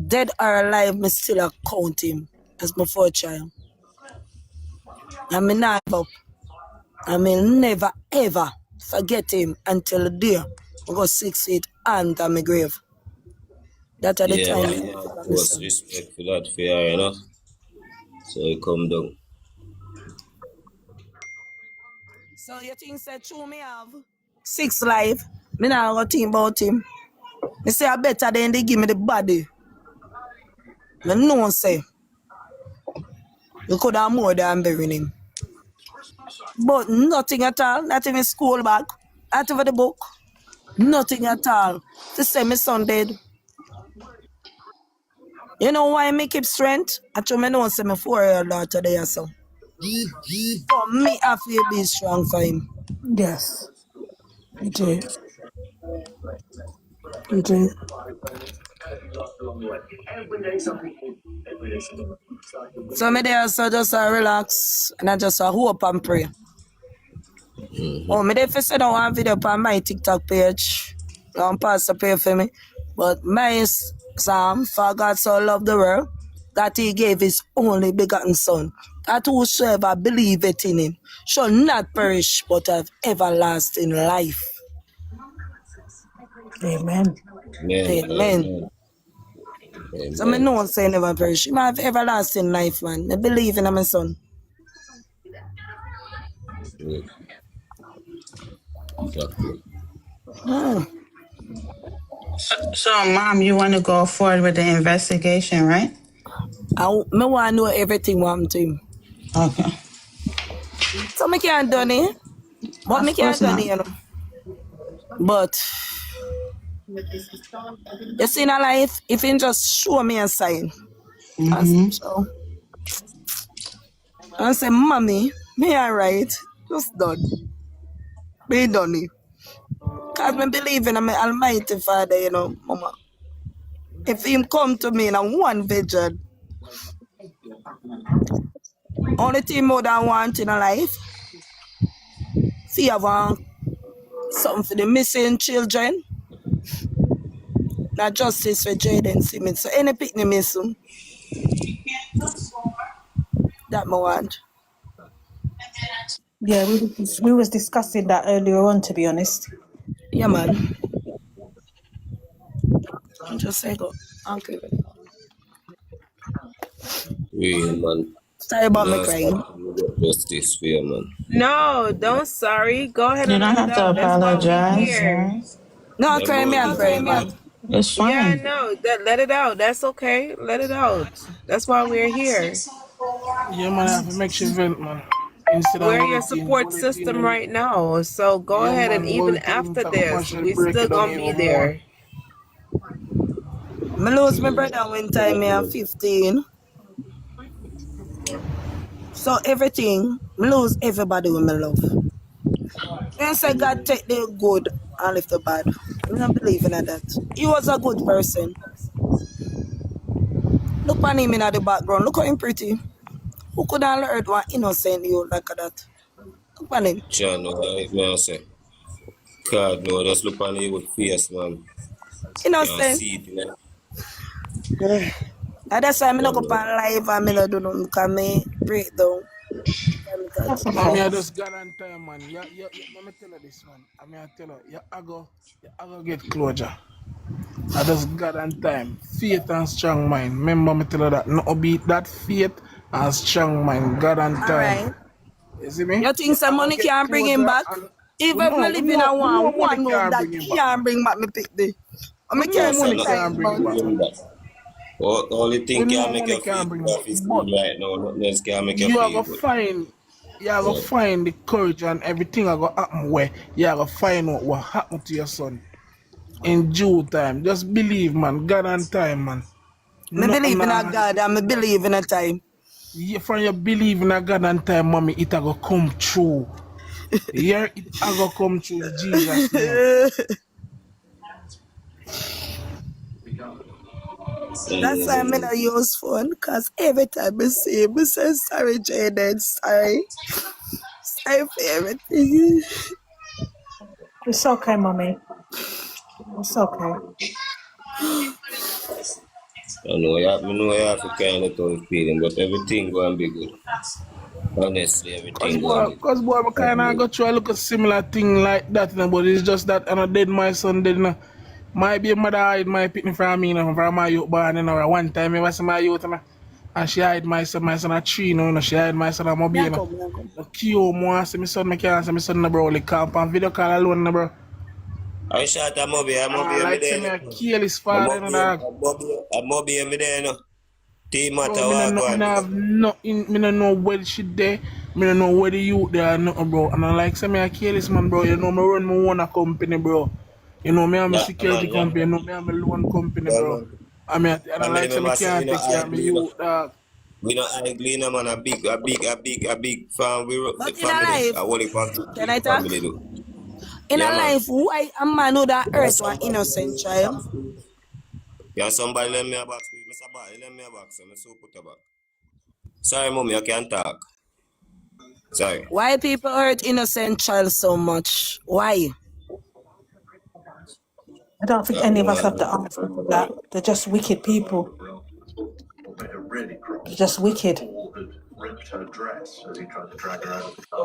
dead or alive, me still a count him as my fourth child. And me not give up. I may never ever forget him until the day I go 6 feet under my grave. That at the Yeah, time. man, of course, respect for that fear, you know. So he come down. So you think say true me have 6 life? Me not go think about him. Me say I better than they give me the body. Me know say we could have more than burying him. But nothing at all, not even school bag, not even the book. Nothing at all. To say my son dead. You know why me keep strength? I told me know say my 4-year-old daughter there so. So me have to be strong for him. Yes. You do. You do. So me there so just relax and I just hope and pray. Oh, me there for send out one video on my TikTok page. Pastor pray for me. But my psalm, for God so loved the world that he gave his only begotten son, that whosoever believeth in him shall not perish but have everlasting life. Amen. Amen, Amen. amen, So me amen. know say never perish. He have everlasting life, man. I believe in my son. Yeah, exactly. So, Mom, you want to go forward with the investigation, right? Me want to know everything what happened to him. Okay. So me can't done it. But me Of can't course done not. it, you know. But you see in a life, if you just show me a sign, Mm-hmm. so I say, Mommy, me alright. Just done. Be done it. Cause me believe in my Almighty Father, you know, Mama. If him come to me in a one vision, only thing more than want in a life, see have something for the missing children, not justice for Jayden Simmons. So any picnic missing, that I want. Yeah, we was discussing that earlier on, to be honest. Yeah, man. Just say go. Okay. Real, man. Sorry about me Now stop crying. to get justice for you, man. No, don't sorry. Go ahead You and don't let it have to out. That's why we apologize. here. No, Them cry me, boy I get cry, it, man. man. It's Yeah, fine. no, let it out. That's okay. Let it out. That's why we're here. Yeah, man, I have to make sure vent, man. Instead of We're all your the thing, support system and right now. So go yeah, ahead and man, all even the thing, after talk this, mash we and break still it down gonna be even more. there. I lose my brother one time me at 15. So everything, I lose everybody with my love. Then say God take the good and leave the bad. I don't believe in that. He was a good person. Look at him in the background. Look at him pretty. Who could have heard one innocent you like that? Look at him. John, like me I say. God, no, just look on you with face, man. Can't Innocent. see it, man. And that's why I'm Yeah, not go man. on live and I don't do nothing because me break down. That's I okay. mean, I just got on time, man. Let me tell you this, man. I mean, I tell you, I go get closure. I just got on time. Faith and strong mind. Remember me tell you that. No beat that faith and strong mind. God on time. Alright. You see me? You think some I go money get can bring him closure back? and Even if I live in a we know money one room can't that bring him back, can't man. bring back me pick me. And We me know can't Yes, see I money know sign can't bring him about something back. it. bring that. Only We thing know can make money you can't feel bring him good back. if it's But good right now. Nothing else can make you you are feel gonna good. find Yeah. the courage and everything are gonna happen where you are gonna find out what happened to your son in due time. Just believe, man. God and time, man. Me Nothing believe in a God and me believe in a time. from your believe in a God and time, mommy, it a go come true. Yeah, it a go come true in Jesus' name. That's why I'm in a use phone because every time I see him, I say sorry, Jayden, sorry. Sorry for everything. It's okay, mommy. It's okay. I know you have to kind of tough feeling, but everything going to be good. Honestly, everything going to be Cause boy, I kind of good. go through a look a similar thing like that, you know, but it's just that I dead my son dead, you know. My baby mother hide my picnic from me, you know, from my youth born, you know. One time I was my youth, you know, and she hide my son at 3, you know, she hide my son at Mobi, you know. The Kyo, more, say my son, I can't say my son, no, bro, like camp and video call alone, no, bro. I shot a Mobi, me Like say there, me you a know. kill his father, you know, dog. A Mobi, me there, you know. Team matter, Bro, me what no have nothing, me no know where she there, me no know where the youth there, nothing, bro. And I like say me a careless man, bro. You know me run my own company, bro. You know me have my Yeah, security man, company, you know me have my loan company, yeah, bro. man. And I Family like say me member say we can't not take care of my ugly, you know. youth, dog. We not ugly, you know, man. A big fan. The But in a family, life, a whole can I big talk? family, do. In a Yeah, man. life, why a man who that Yeah, hurt one somebody let innocent me a child? box, please. Yeah, somebody let me a box, please. Mr. Bartley, let me a box, so me so put a box. Sorry, mommy, I can't talk. Sorry. Why people hurt innocent child so much? Why? I don't think That any of us one. have the answer to that. They're just wicked people. They're just wicked.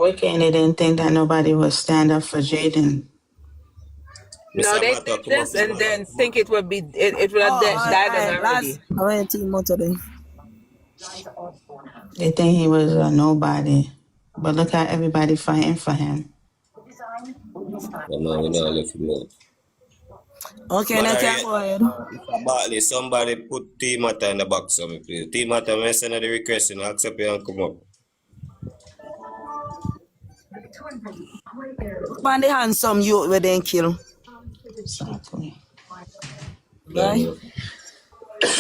Wicked, they didn't think that nobody would stand up for Jayden. No, Mr. they Matter, did come up, this and Mr. then think it would be it would have Oh, died on I last already. I went to motor then. They think he was a nobody. But look how everybody fighting for him. Yeah, man, we not left him out. Okay, now can Moderate. go ahead. Mr. Bartley, somebody put T Matter in the box for me, please. T Matter, me send her the request, you know, accept it and come up. Find the handsome youth where they kill. Exactly. Yeah, Right? man.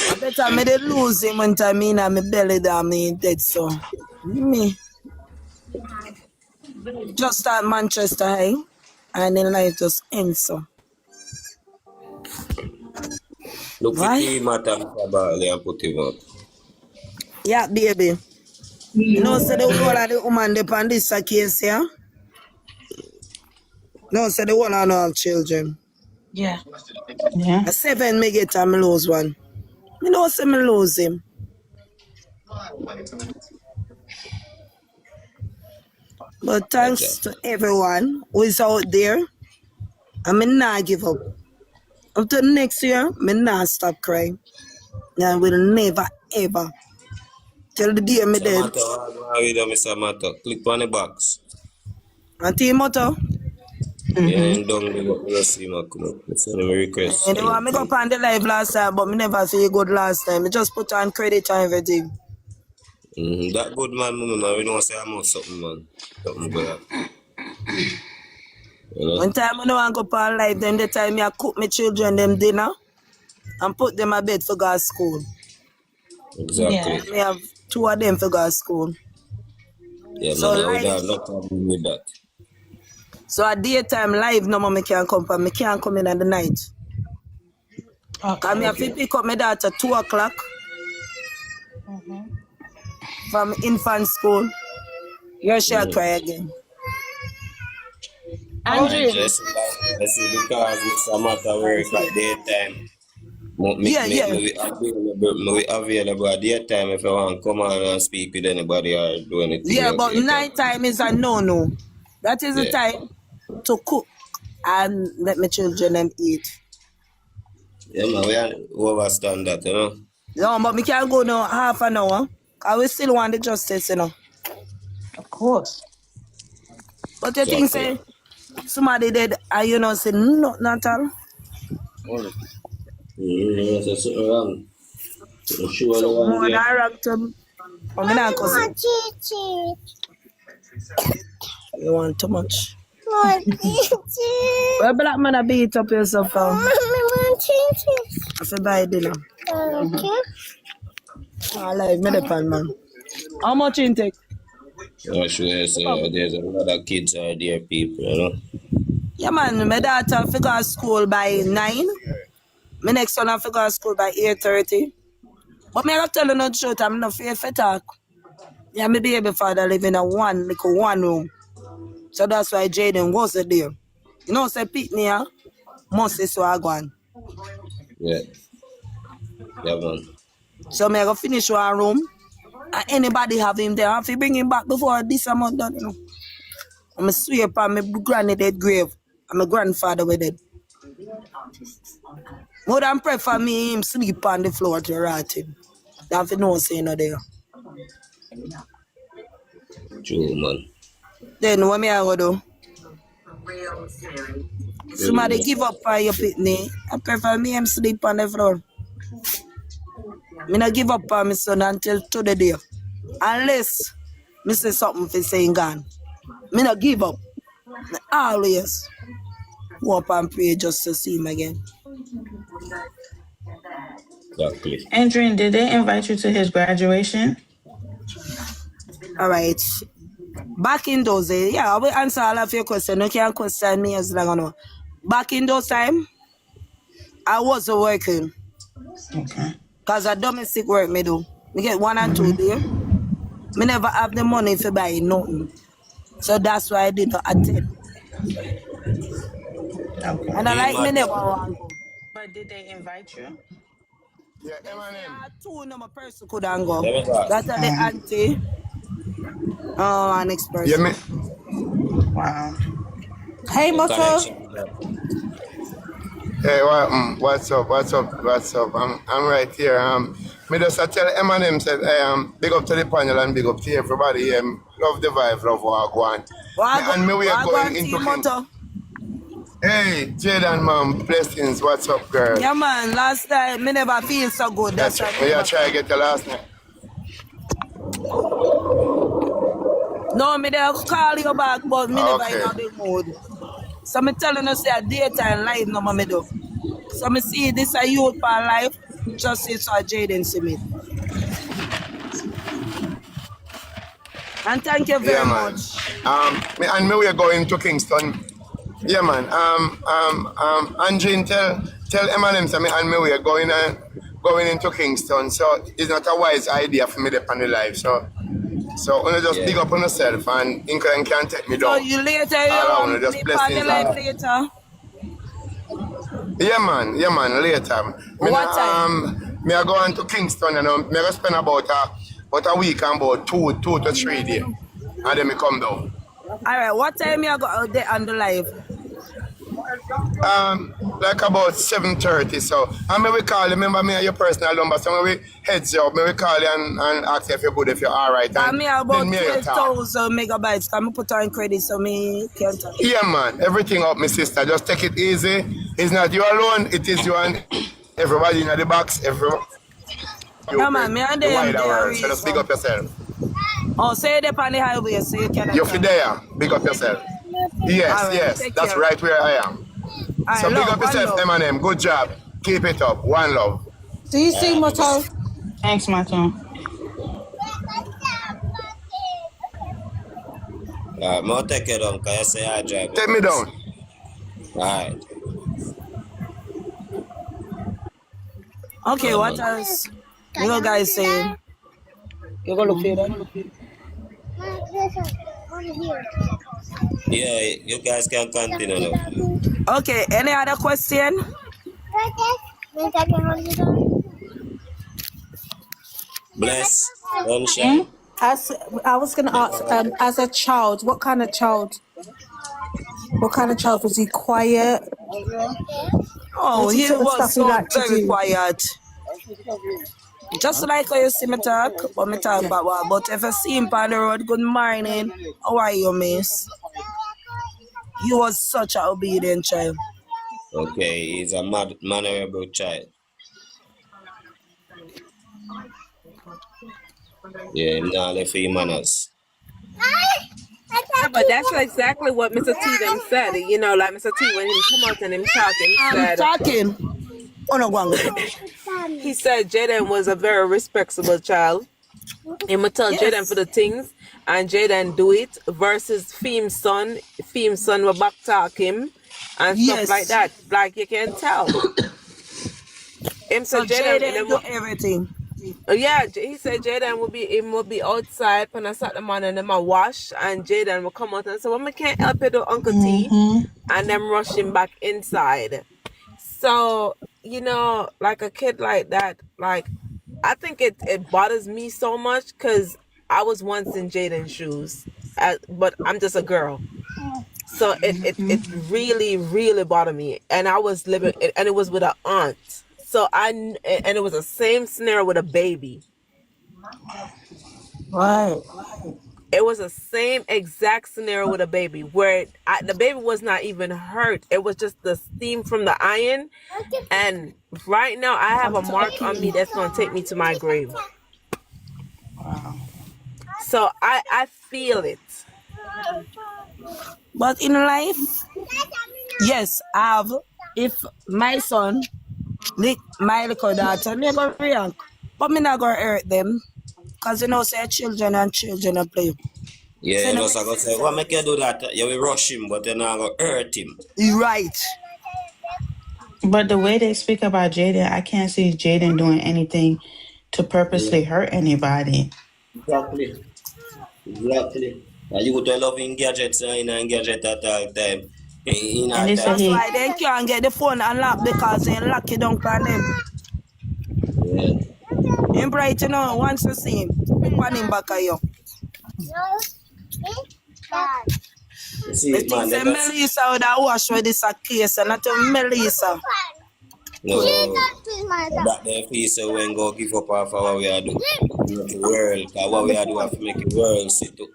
I better me they lose him when time in my belly down me dead so. Me. Just start Manchester High and then life just ends so. Look for Right? T Matter, Mr. Bartley, and put him up. Yeah, baby. You know, say the whole of the woman depend this case, yeah? No, say the one I know have children. Yeah. Yeah. A 7 me get and me lose one. Me know say me lose him. But Gotcha. thanks to everyone who is out there, I may not give up. Up to next year, me not stop crying. I will never ever till the day me Mr. dead. Matter, what are you doing, Mr. Matter? Click on the box. And team motto. Yeah, Mm-hmm. and down there, you see my come up. I send him a request. And they want me go on the live last time, but me never feel good last time. Me just put on credit and everything. That good man, man, we know say I'm on something, man. Something good happen. You know? One time I know I go on live, then the time I cook my children them dinner and put them a bed for go to school. Yeah. Exactly. And me have 2 of them for go to school. Yeah, So man, I would live, have no problem with that. so at daytime live no more me can come from. Me can't come in at the night. Cause me Okay. have to Okay. pick up my daughter 2 o'clock Mm-hmm. from infant school. Here she a cry again. Alright, Andre, I see because Mr. Matter work at daytime. Yeah, yeah. Me available at daytime if I want to come on and speak with anybody or do anything Yeah, at but daytime. night time is a no-no. That is the Yeah. time to cook and let my children them eat. Yeah, man, we understand that, you know? No, but me can't go now half an hour. Cause we still want the justice, you know. Of course. But the thing Exactly. say, somebody dead and you know say nothing at all. So something wrong. Something surely So wrong more there. than wrong to me. I mean, I cousin. You want too much. Well, black man, I beat up yourself. I feel buy dinner. I like me the pan, man. How much intake? I'm sure there's a lot of kids out there, people, you know? Yeah, man. My daughter figure out school by 9. My next one I figure out school by 8:30. But me I tell you no truth, I'm not fear for talk. Yeah, my baby father live in a one room. So that's why Jayden was there. You know, say pick me, must is so I go on. Yeah. Yeah, man. So me I go finish one room. And anybody have him there, I have to bring him back before this month done, you know. I'm swear upon my granny dead grave. And my grandfather was dead. More than prefer me him sleep on the floor to rotting. You have to know say no there. True, man. Then what me I go do? True, Somebody man. give up on your pitney. I prefer me him sleep on the floor. Me not give up on my son until to the day. Unless me say something for saying gone. Me not give up. Me always hope and pray just to see him again. Exactly. Adrian, did they invite you to his graduation? All right. Back in those days, yeah, I will answer all of your questions. You can't question me as long as I know. Back in those time, I was working. Okay. Because I domestic work me do. Me get 1 and 2 there. Me never have the money for buy nothing. So that's why I did not attend. Okay. And I Hey, like me never matter. want go. But did they invite you? Yeah, They say Eminem. I two number person couldn't go. Let me back. That are the auntie, and next Yeah, person. me. Wow. Hey, The Motto. connection. Hey, what's up? What's up? What's up? I'm right here. Me just tell Eminem said, big up to the panel and big up to everybody. Love the vibe, love what I want. And me we are going Wagwan into team King. motto. Hey, Jayden, man, blessings. What's up, girl? Yeah man, last time me never feel so good. Yeah, That's why me me never try to come. get the last night. No, me they call you back, but me never in Okay. the mood. So me telling us a daytime live no me do. So me see this a youth for life, just see so Jayden see me. And thank you Yeah, very man. much. Me we are going to Kingston. Yeah, man. Anjin, tell Eminem say me and me we are going into Kingston. So it's not a wise idea for me to on the live. So wanna just big Yeah. up on yourself and England can't take me So down. you later you All I wanna just flip on the blessings live and later. yeah man, later. Me What time? me I go on to Kingston and me I go spend about a week and about two to 3 days. And then me come down. Alright, what time you go out there on the live? Like about 7:30. So and me we call you, remember me your personal number. So when we heads you up, me we call you and ask you if you're good, if you're alright. I And me then about me you talk. 12,000 megabytes. Can me put on credit so me can talk. Yeah, man. Everything up, my sister. Just take it easy. It's not you alone. It is you and everybody in the box. Everyone. You Yeah man, me and the them wider they are world. So just big reason. up yourself. Oh, say they on the highway so you cannot You fi talk. there. Big up yourself. Yes, Alright, yes. take That's care. right where I am. So Alright, big love, up one yourself, love. Eminem. Good job. Keep it up. One love. See you soon, Bye bye. Motto. Thanks, Mato. I'll take it on because I say I drive the Take me bus. down. Alright. Okay, Yeah, what man. else? You guys saying? You gonna look for that? Yeah, you guys can continue now. Okay, any other question? Bless. Hmm? Sunshine. As I was going to ask, as a child, what kind of child? What kind of child was he? Quiet? Oh, What's the he sort of was stuff he so liked to very do? quiet. Just like how you see me talk, but me talk Yeah. about what. But if I see him on the road, good morning, how are you, miss? He was such an obedient child. Okay, he's a mannerable child. Yeah, him not left for him manners. Yeah, but that's exactly what Mr. T them said. You know, like Mr. T when he come out and him talking, he I'm said talking. Oh no, go on, go. he said Jayden was a very respectable child. He would tell Jayden for Yes, the things and Jayden do it versus Feem's son will back talk him and stuff like yes. that. Like you can tell. Him So said Jayden Jayden do everything. yeah, he said Jayden will be outside when I sat them on and them a wash and Jayden will come out and say, well, I can't help it, Uncle T, and them rush him back inside. So you know, like a kid like that, like, I think it bothers me so much because I was once in Jayden's shoes, but I'm just a girl. So it really, really bothered me. And I was living, and it was with an aunt. So and it was the same scenario with a baby. Right. It was the same exact scenario with a baby where the baby was not even hurt. It was just the steam from the iron. And right now I have a mark on me that's going to take me to my grave. Wow. So I feel it. But in life, yes, I have. If my son lick my little daughter, me go react. But me not gonna hurt them. Cause you know, say children and children are play. Yeah, So you no just make gonna say, sense. what make you do that? You will rush him, but you're not gonna hurt him. You right. But the way they speak about Jayden, I can't see Jayden doing anything to Yeah, purposely hurt anybody. exactly. Exactly. And you would love in gadgets and gadget at all time. In And our they say time. That's he why they can't get the phone unlocked because they lock it down on them. Yeah. Him bright, you know, once you see him, pan him back at you. You Me see, think man, say them that's Melissa would have washed with this a case and not even Melissa. no that they feel so when go give up off of what we are do. Make the world, cause what we are do have to make the world see too.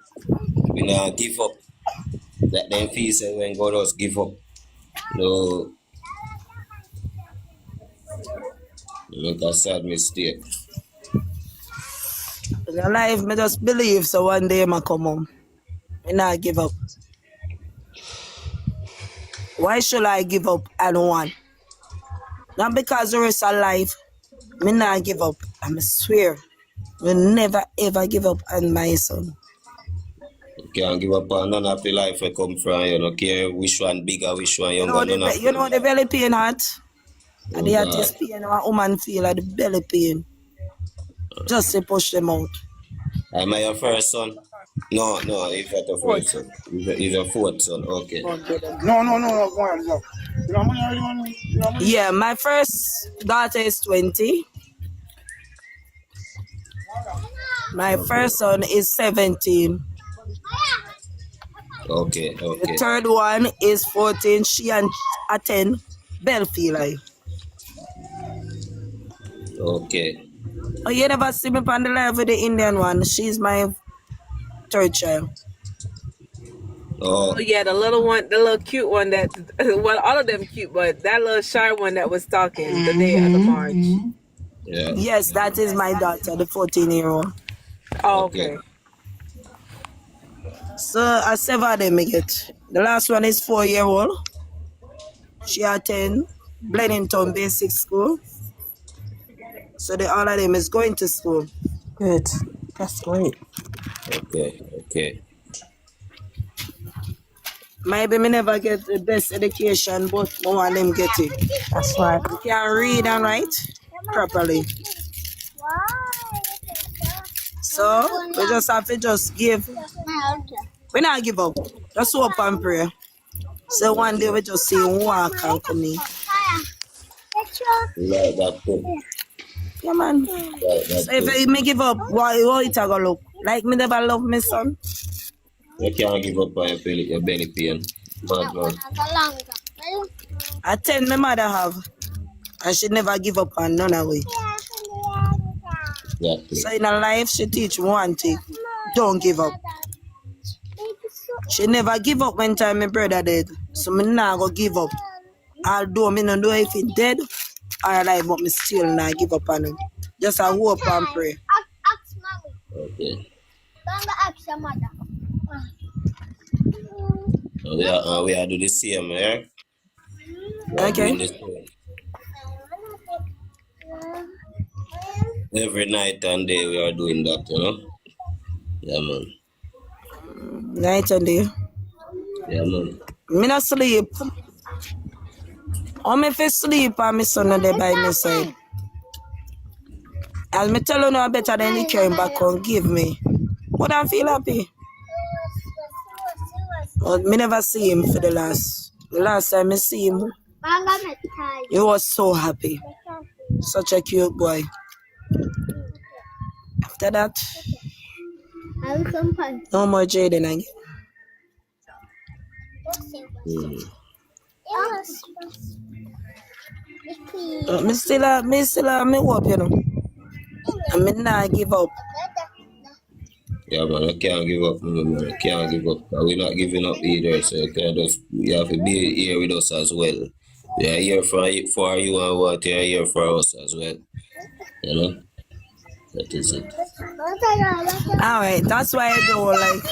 We not give up. That them feel so when go just give up. No, you make a sad mistake. In your life, me just believe so one day I come home. Me not give up. Why should I give up and one? Not because the rest of life. Me not give up. I swear. Me never ever give up on my son. You can't give up on none of the life we come from. You don't care which one bigger, which one You younger, know none of you them. know the belly pain heart? And Oh the God. hottest pain a woman feel at the belly pain. Just to push them out. Am I your first son? No, no, he's not your first son. He's a fourth son. Okay. No, go on, go. You know money, you want money? You want money? Yeah, my first daughter is 20. My Okay. first son is 17. Okay. The Okay. third one is 14. She and a 10. Belfield. Okay. Oh, you never see me on the live with the Indian one. She's my third child. Oh Oh, yeah, the little one, the little cute one that, well, all of them cute, but that little shy one that was talking the day of the march. yeah. Yes, that is my daughter, the 14-year-old. Oh, Okay. okay. So I 7 of them I get. The last one is 4-year-old. She attend Blenington Basic School. So all of them is going to school. Good. That's great. Okay. Okay. Maybe me never get the best education, but more of them get it. That's right. You can read and write properly. So we just have to just give. We not give up. Just hope and pray. So one day we just see him walk and come in. You like that too. Yeah, man. Like that So if too. me give up, what it a go look? Like me never love my son. You can't give up on your belly pain. Bad man. I 10 my mother have. And she never give up on none of it. Exactly. So in her life, she teach me one thing. Don't give up. She never give up when time my brother dead. So me not go give up. Although me don't know if he dead or alive, but me still not give up on him. Just a hope and pray. Okay. We are do the same, eh? We are Okay. doing the same. Every night and day we are doing that, you know? Yeah, man. Night and day. Yeah, man. Me not sleep. How me fi sleep and my son not there by my side. As me tell you now better than he came back and give me. Would I feel happy? But me never see him for the last time I see him. He was so happy. Such a cute boy. After that, no more Jayden again. Me still hope, you know. I mean, not give up. Yeah, man, I can't give up, man. I can't give up. We're not giving up either, so you have to be here with us as well. We are here for you and what you are here for us as well. You know? That is it. Alright, that's why I don't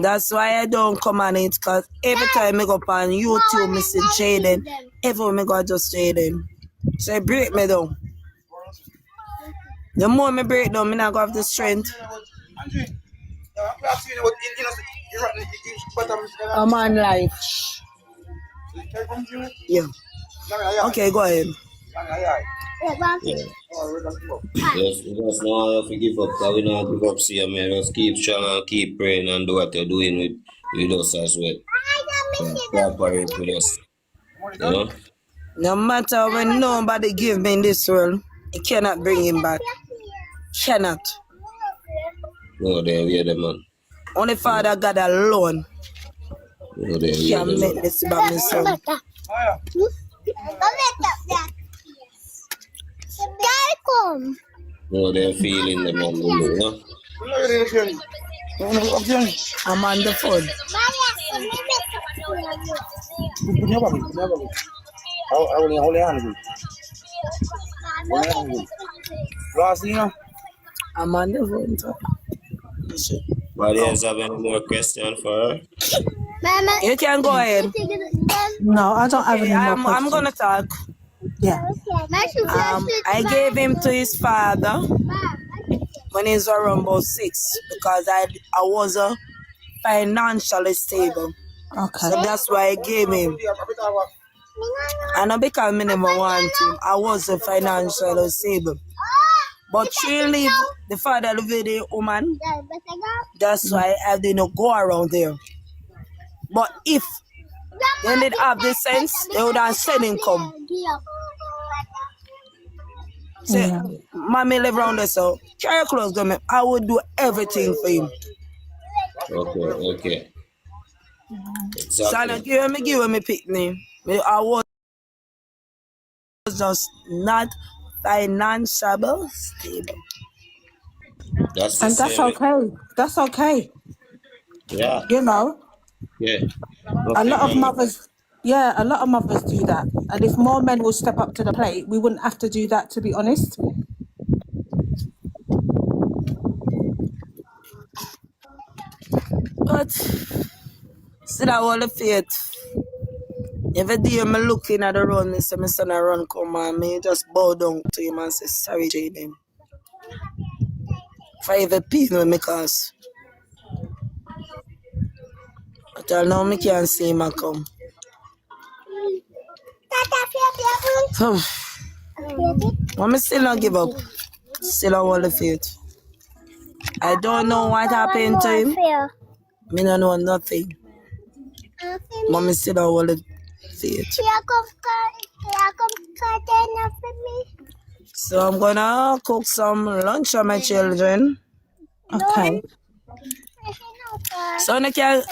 That's why I don't come on it, because every time I go up on YouTube, I see Jayden. Every me go just Jayden. So it break me down. The more me break down, I not go have the strength. I'm on life. Yeah. Okay, go ahead. Yeah. Just know how to give up, because we not give up, see, man. Just keep strong and keep praying and do what you're doing with us as well. Cooperate with us. You know? No matter when nobody give me in this world, it cannot bring him back. Cannot. No, there we are the man. Only Father God alone No, there we are can the make man. this about myself. No, they're feeling the man, you know? I'm on the phone. I'm on the phone. But you have any more questions for her? You can go ahead. No, I don't have any more I'm questions. gonna talk. Yeah. I gave him to his father when he was around about 6 because I wasn't financially stable. Okay. So that's why I gave him. And not because I never want him, I wasn't financially stable. But she live, the father live with the woman. That's why I didn't go around there. But if they did have the sense, they would have said him come. Say, mommy live around there, so carry your clothes, go, I would do everything for him. Okay. So I Exactly. give me picnic. I was just not financially stable. That's the And that's same. okay. That's okay. Yeah. You know, Yeah. a Nothing lot of wrong with mothers, a lot of mothers do that. And if more men will step up to the plate, we wouldn't have to do that, to be honest. But still I hold the faith. Every day I'm looking at the run, I say my son a run come on, me just bow down to him and say, sorry, Jayden. For every pain when me cause. But I know me can't see him a come. So, but me still not give up. Still I hold the faith. I don't know what happened to him. Me don't know nothing. But me still don't hold the faith. So I'm gonna cook some lunch for my children. Okay. So I can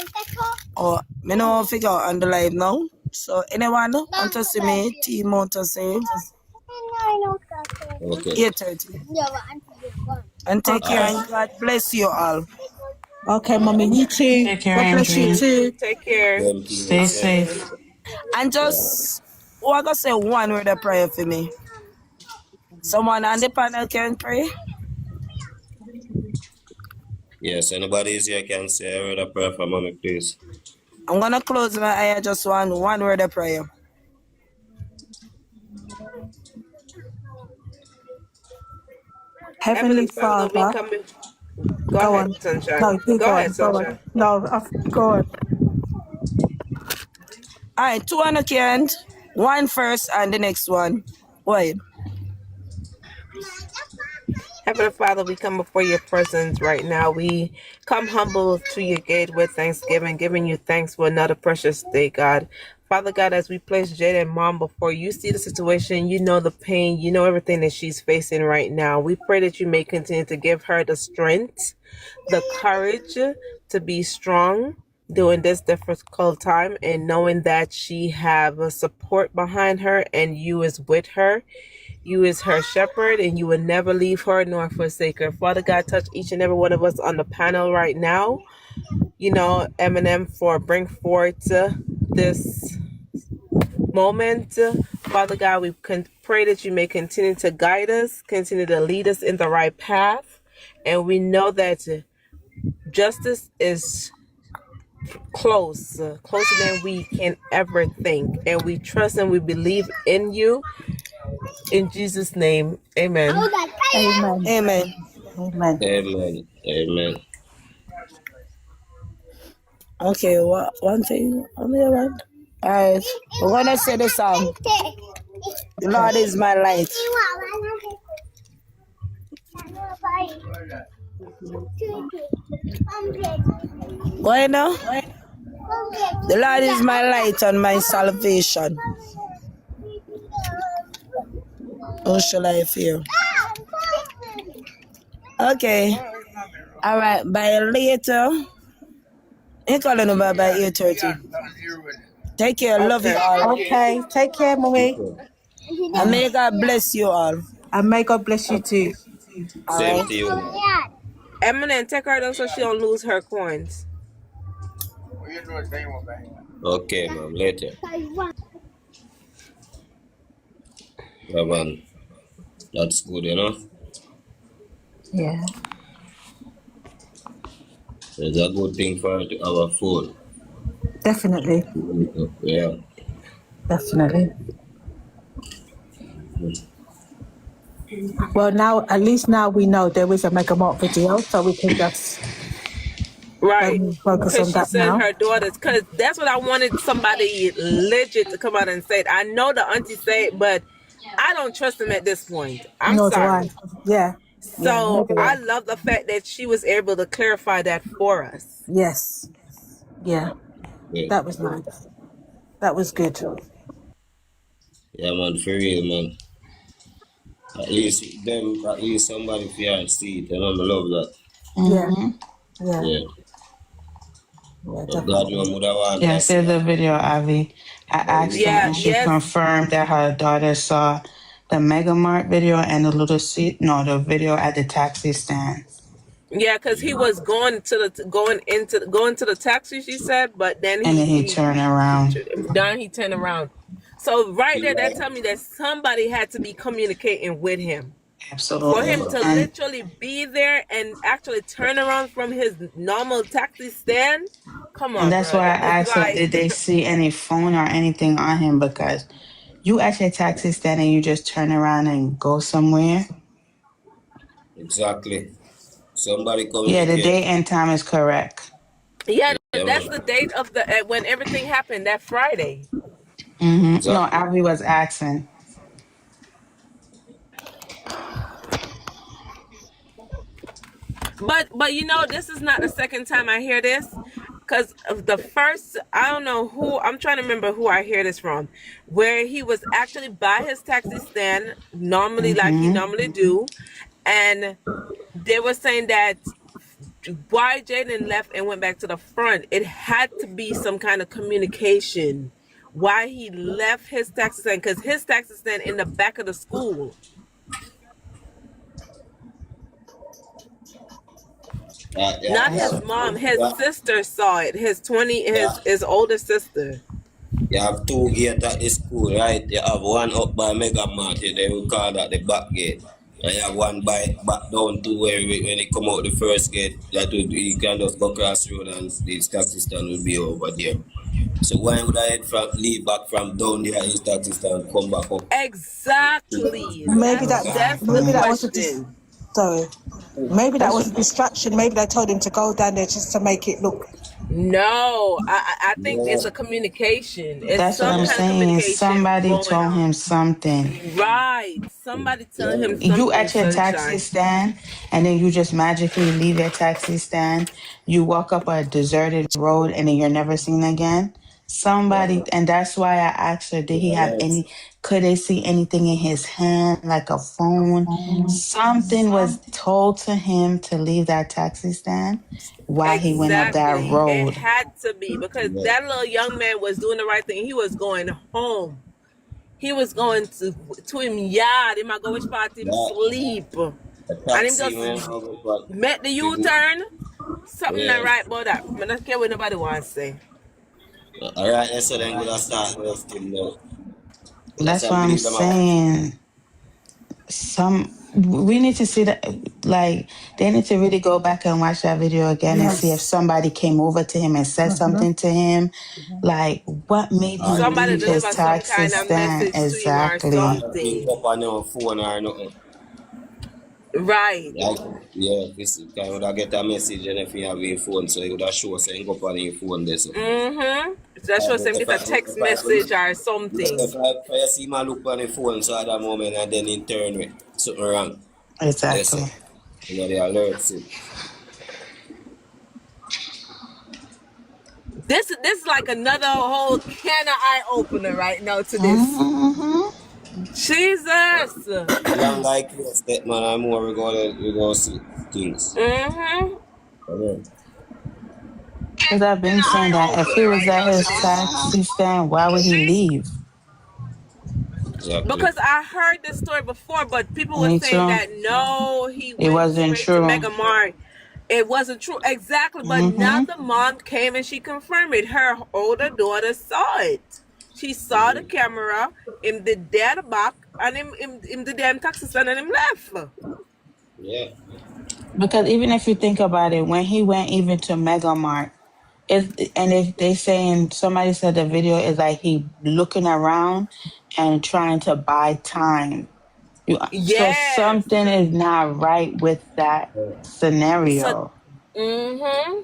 me no figure out on the live now. So anyone want to see me, team want to see Okay. 8:30. And take care and God bless you all. Okay, mommy, you too. Take care, God bless you Andrew. too. Take care. Stay safe. And just I gotta say one word of prayer for me. Someone on the panel can pray. Yes, anybody is here can say a word of prayer for mommy, please. I'm gonna close my eye. I just want one word of prayer. Heavenly Father, we Father, come. Go go ahead, on. Sunshine. No, you Go go ahead, on. Go on. Sunshine. No, go on. Alright, 2 on the can. One first and the next one. Wait. Heavenly Father, we come before your presence right now. We come humble to your gate with thanksgiving, giving you thanks for another precious day, God. Father God, as we place Jada and Mom before you, see the situation, you know the pain, you know everything that she's facing right now. We pray that you may continue to give her the strength, the courage to be strong during this difficult time, and knowing that she have a support behind her and you is with her. You is her shepherd, and you will never leave her nor forsake her. Father God, touch each and every one of us on the panel right now. You know, Eminem, for bring forth this moment. Father God, we can pray that you may continue to guide us, continue to lead us in the right path. And we know that justice is close, closer than we can ever think. And we trust and we believe in you. In Jesus' name, amen. Amen. Amen. Amen. Amen. Amen. Okay, one thing on the other. Alright, we're gonna say the song. The Lord is my light. Go ahead now. The Lord is my light and my salvation. Who shall I fear? Okay. Alright, by later. You calling about by 8:30. Take care. Love you Okay. all. Okay. Take care, mommy. Okay. And may God bless you all. And may God bless you too. Same Alright. to you, man. Eminem, take her down so she don't lose her coins. Okay, man. Later. Yeah, man. That's good, you know. Yeah. It's a good thing for her to have a phone. Definitely. Yeah. Definitely. Well, now, at least now we know there is a Mega Mart video, so we can just Right. focus Because on she that said now. her daughters, because that's what I wanted somebody legit to come out and say it. I know the auntie say it, but I don't trust them at this point. I'm Nor do I. sorry. Yeah. Yeah, nor So do I. I love the fact that she was able to clarify that for us. Yes. Yeah. Yeah. That was nice. That was good. Yeah, man. For real, man. At least somebody for see it. And I love that. Yeah. Mm-hmm. Yeah. Yeah. Yeah, But God definitely. knows what I want to Yes, see there's a that. video, Avi. I asked her Yeah, and she yes. confirmed that her daughter saw the Mega Mart video and the little seat, no, the video at the taxi stand. Yeah, because he was going to the taxi, she said, but then And then he turned around. he turned around. So right there, that Yeah. tell me that somebody had to be communicating with him. For Yeah, him Absolutely. to man. And literally be there and actually turn around from his normal taxi stand, come and on, that's bro. why I It's asked her, like, did they see any phone or anything on him? Because you at your taxi stand and you just turn around and go somewhere. Exactly. Somebody Yeah, the communicate. date and time is correct. yeah, Yeah, that's man. the date of the when everything happened, that Friday. No, Exactly. Avi was asking. But you know, this is not the second time I hear this. Because of the first, I don't know who, I'm trying to remember who I hear this from, where he was actually by his taxi stand, normally like he Mm-hmm. normally do, and they were saying that why Jayden left and went back to the front, it had to be some kind of communication. Why he left his taxi stand, because his taxi stand in the back of the school. Not Yeah, That's his what. mom, his yeah, sister saw it. yeah. His older sister. You have two gates at the school, right? You have one up by Mega Mart, they will call that the back gate. And you have one by back down to where when you come out the first gate, that would you can just go across the road and the taxi stand will be over there. So why would I leave back from down there his taxi stand come back up? Exactly. Maybe That's that's that's the maybe Exactly. that was a dis- question. So maybe that That's was a distraction. Maybe they told him to go down there just to make it look. No, I think Yeah. it's a communication. It's that's what some I'm kind of saying. communication Somebody going told him on. something. Right. Somebody telling him You something, at your taxi sunshine. stand and then you just magically leave your taxi stand. You walk up a deserted road and then you're never seen again. Somebody, and that's why I asked her, did he have any, could they see anything in his hand, like a phone? Something was told to him to leave that taxi stand while he went up that Exactly. It road. had to be because Yeah. that little young man was doing the right thing. He was going home. He was going to him yard. Him a go which part him That sleep. a And him taxi just man, but met the people, U-turn. Something not yeah. right about that. I don't care what nobody wants to say. All right, so then gonna start roasting them. That's That's I what I'm believe them out. saying. We need to see that, like, they need to really go back and watch that video again and see if Yes. somebody came over to him and said something to him, like what made him Or Somebody leave his deliver some taxi kind of stand. message to him or Exactly. link something. up on your phone or nothing. Right. Like, yeah, this kind would get a message and if you have your phone, so you would have show saying go up on your phone there. So. Mm-hmm. That shows him get a text message or something. If I see my look on the phone, so at that moment and then in turn with something wrong. Yes, sir. Exactly. You know, the alerts it. This is like another whole can of eye opener right now to this. Hmm. Jesus. Long like yes, that man, I'm more we gonna see things. Mm-hmm. Yeah. Because I've An been saying eye that if he opener was right at now to his this. taxi stand, why would he leave? Exactly. Because I heard this story before, but people were Me saying too. that no, he It went wasn't straight to true. Mega Mart. It wasn't true exactly, but now Hmm. the mom came and she confirmed it. Her older daughter saw it. She saw the camera in the dead back and in the damn taxi stand and him left. Yeah. Because even if you think about it, when he went even to Mega Mart, and if they saying somebody said the video is like he looking around and trying to buy time. So Yes. something is not right with that So, scenario. mm-hmm.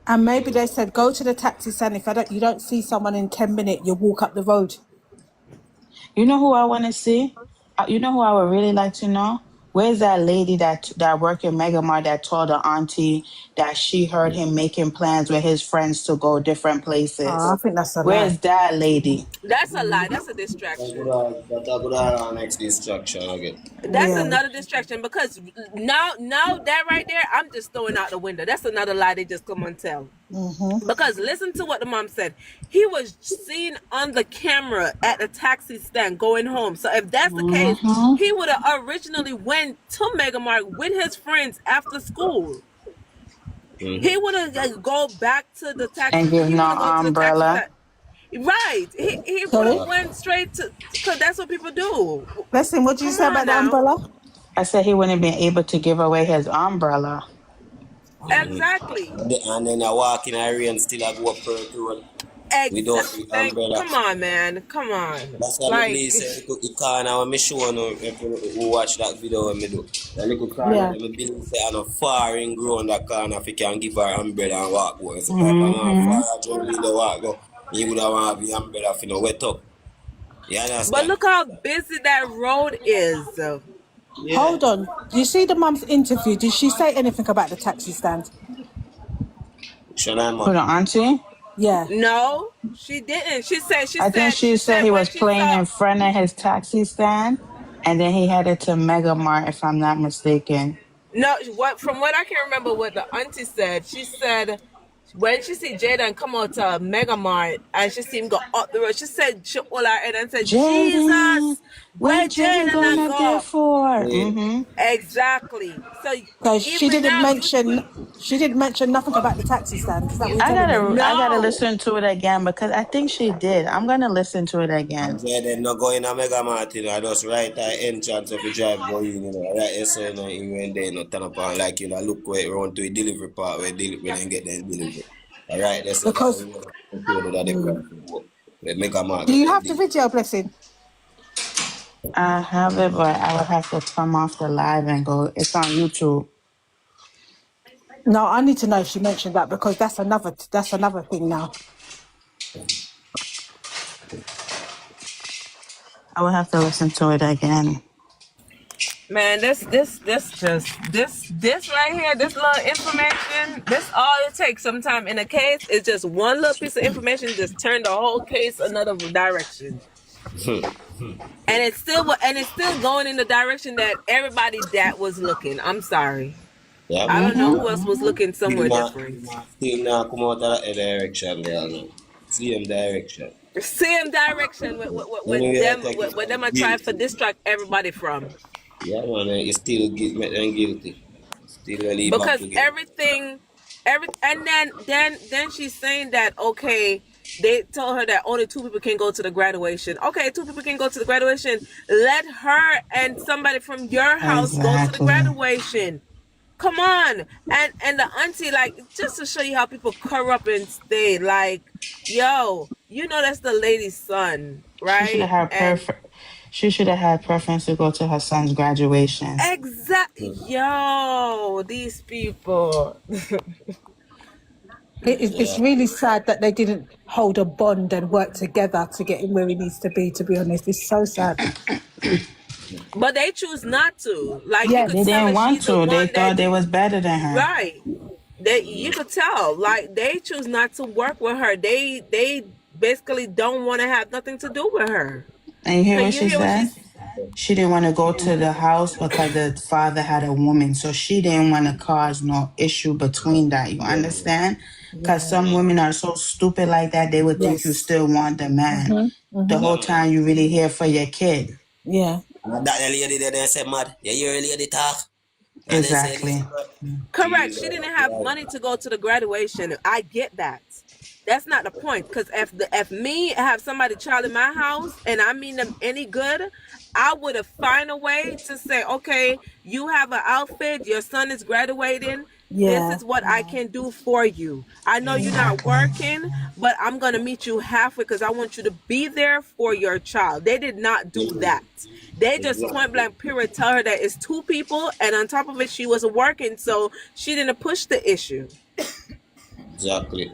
And maybe they said go to the taxi stand. If you don't see someone in 10 minutes, you walk up the road. You know who I want to see? You know who I would really like to know? Where's that lady that worked in Mega Mart that told the auntie that she heard him making plans with his friends to go different I places? think that's a lie. Where's that lady? That's a lie. That's a That distraction. would have our next distraction again. That's Yeah. another distraction because now that right there, I'm just throwing out the window. That's another lie they just come and tell. Because listen to what the mom said. He was seen on the camera at the taxi stand going home. So if that's the case, Hmm. he would have originally went to Megamart with his friends after school. He would have go back to the taxi. And give He no would have go to the taxi umbrella. stand. Right. He would Sorry? have went straight to because that's what people do. Blessing, what did you Come say on about the now. umbrella? I said he wouldn't be able to give away his umbrella. Exactly. And then I walk in a rain still I go up per road without the Thank. umbrella. Come on, man. Come on. That's why I Like, believe say the corner when me show no if you watch that video when me do. The little corner Yeah. them me believe say on a far in ground that corner if you can give her umbrella and walk go. So if I'm on Hmm. far I just really walk go, you would have want the umbrella if you know wet up. You but understand? look how busy that road is. Yeah. Hold on. You see the mum's interview? Did she say anything about the taxi stand? Shanama. Who, the auntie? Yeah. No, she didn't. She I think said, she she said said he when was she playing saw. in front of his taxi stand, and then he headed to Mega Mart, if I'm not mistaken. No, what from what I can remember, what the auntie said, she said when she see Jayden come out to Mega Mart and she see him go up the road, she said she hold her head and said, Jayden, Jesus, where where Jayden Jayden going I up there go? for? Yeah. Mm-hmm. Exactly. So So she even didn't now, you mention nothing about the taxi stand. Is that what you're I telling me? gotta no. listen to it again because I think she did. I'm gonna listen to it And again. then not go in a mega mart, you know, I just right at entrance of the drive go in, you know, right so you know, even they not turn up and like you know, look where around to the delivery part where when they get them delivery. Alright, that's so that Because we know that they price will go. The mega do market you them have the delivery. video, Blessing? I have it, but I would have to come off the live and go. It's on YouTube. No, I need to know if she mentioned that because that's another thing now. I would have to listen to it again. Man, this right here, this little information, this all it takes. Sometime in a case is just one little piece of information just turn the whole case another direction. And it's still going in the direction that everybody that was looking. I'm sorry. Yeah, I don't man. know who else was looking somewhere different. Still not come out of that direction there now. Same direction. Same direction Anyway, I take it with them are trying to guilty. distract everybody from. Yeah, man, you still make them guilty. Still leave back Because together. and then she's saying that okay, they told her that only 2 people can go to the graduation. Okay, 2 people can go to the graduation. Let her and somebody from your house go to the Exactly. graduation. Come on. And the auntie, like, just to show you how people corrupt and stay, like, yo, you know that's the lady's son, She should have right? had And She should have had preference to go to her son's graduation. yo, these people. It's really sad that they didn't hold a bond and work together to get him where he needs to be honest. It's so sad. But they choose not to. Like, you Yes. could They tell didn't that want she's the to. They one thought that, they was better than her. right. You could tell. Like, they choose not to work with her. They basically don't want to have nothing to do with her. And you hear Can what you she hear what said? she's She didn't want to go to the house because the father had a woman. So she didn't want to cause no issue between that. You understand? Because some women are so stupid like that, they would think you Yes. still want the man. The Yeah, whole man. time you really here for your kid. Yeah. And that lady there, they say, mad. You hear a lady talk? And they say this. Exactly. correct? She Jesus didn't have Christ. money to go to the graduation. I get that. That's not the point. Because if me have somebody child in my house and I mean them any good, I would have find a way to say, okay, you have an outfit, your son is graduating. This Yeah. is what I can do for you. I know you're not Exactly. working, but I'm gonna meet you halfway because I want you to be there for your child. They did not do that. They just point blank period tell her that it's 2 people, and on top of it, she wasn't working, so she didn't push the issue. Exactly.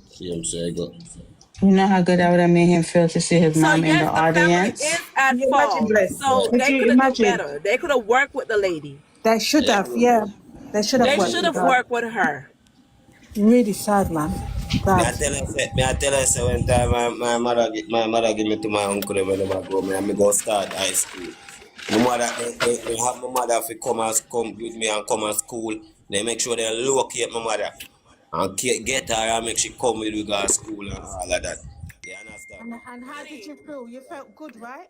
See him say go. You know how good that would have made him feel to see his So mom in the yes, the family audience? is at Can you imagine, fault. Bless? So Could they you could have do imagine? better. They could have worked with the lady. They should Yeah, have, yeah. They should have They worked should with have her. worked with her. Really sad, man. Sad. Me I tell her say one time my mother give me to my uncle them when them a go, me go start high school. My mother, they have my mother if come with me and come to school. They make sure they locate my mother and get her and make she come with me to school and all of that. You understand? And how did you feel? You felt good, right?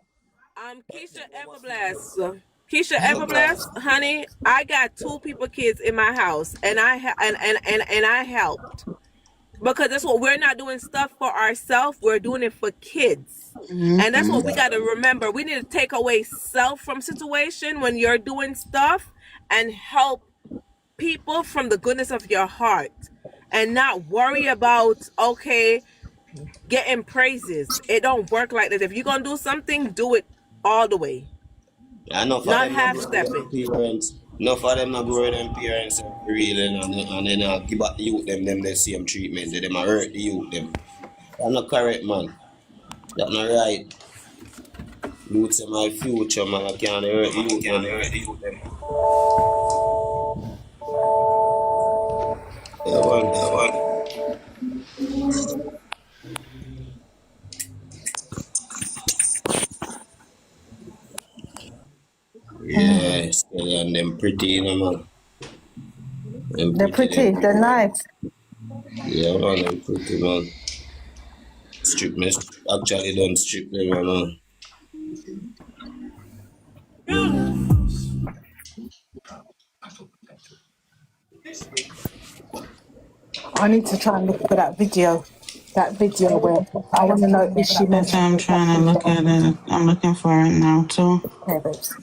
Keisha Everblast. Keisha Everblast, honey, I got 2 people kids in my house, and and I helped because that's what we're not doing stuff for ourselves. We're doing it for kids, and that's what we got to remember. We need to take away self from situation when you're doing stuff and help people from the goodness of your heart, and not worry about okay getting praises. It don't work like that. If you're gonna do something, do it all the way. Enough of Not them not half go with them stepping. parents. Enough of them not go with them parents real and then give back the youth them the same treatment. They them a hurt the youth them. That's not correct, man. That's not right. Youths are my future, man. I can't hurt the youth them. Yeah, man. Yeah, still and them pretty, you know, man. Them They're pretty, them pretty. pretty. They're nice. Yeah, man, them pretty, man. Stripness actually done strip them, you know. I need to try and look for that video. That video where I want to know if she That's why mentioned I'm the trying to taxi look at it. I'm looking for it now too. babes.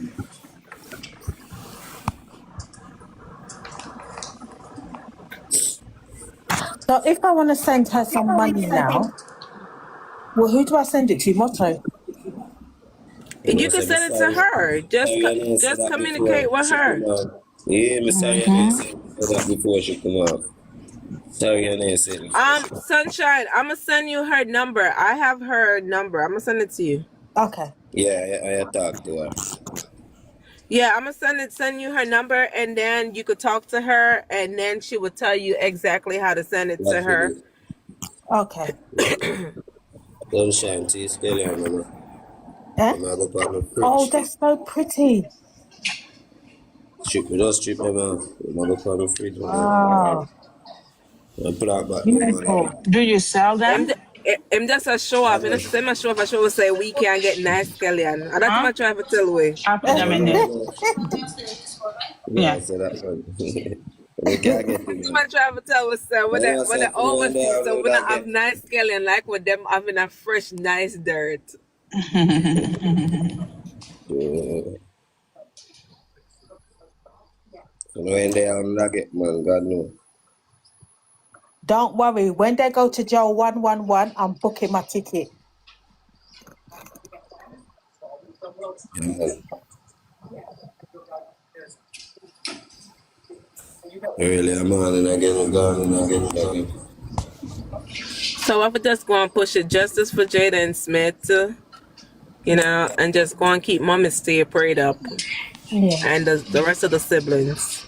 So if I want to send her some money now, Well, who do I send it to? Motto. You can send it to her. Just communicate with her. Yeah, me sorry I didn't say that before she come off. Sorry I didn't say it before she come off. Sunshine, I'm gonna send you her number. I have her number. I'm gonna send it to you. Okay. Yeah, I talked to her. Yeah, I'm gonna send you her number, and then you could talk to her, and then she will tell you exactly how to send it to her. Okay. Sunshine, see, still here, mama. Yeah? Oh, that's so pretty. Strip me, just strip me, man. I'm go on the fridge, man. Wow. I put that back Beautiful. Do you sell them? I'm just a show off. You know, say my show off. I show will say we can't get nice scallion. And that's my try to tell way. I'll put them in there. Yeah, so that one. We can't get it, man. My try to tell us when they overseas, so we don't have nice scallion like with them having a fresh, nice dirt. So when they are nugget, man, God knows. Don't worry. When they go to Joe 111, I'm booking my ticket. Yeah. Really, I'm on and again. So I would just go and push it justice for Jayden Smith, you know, and just go and keep mommy stay prayed up. Yeah. And the rest of the siblings.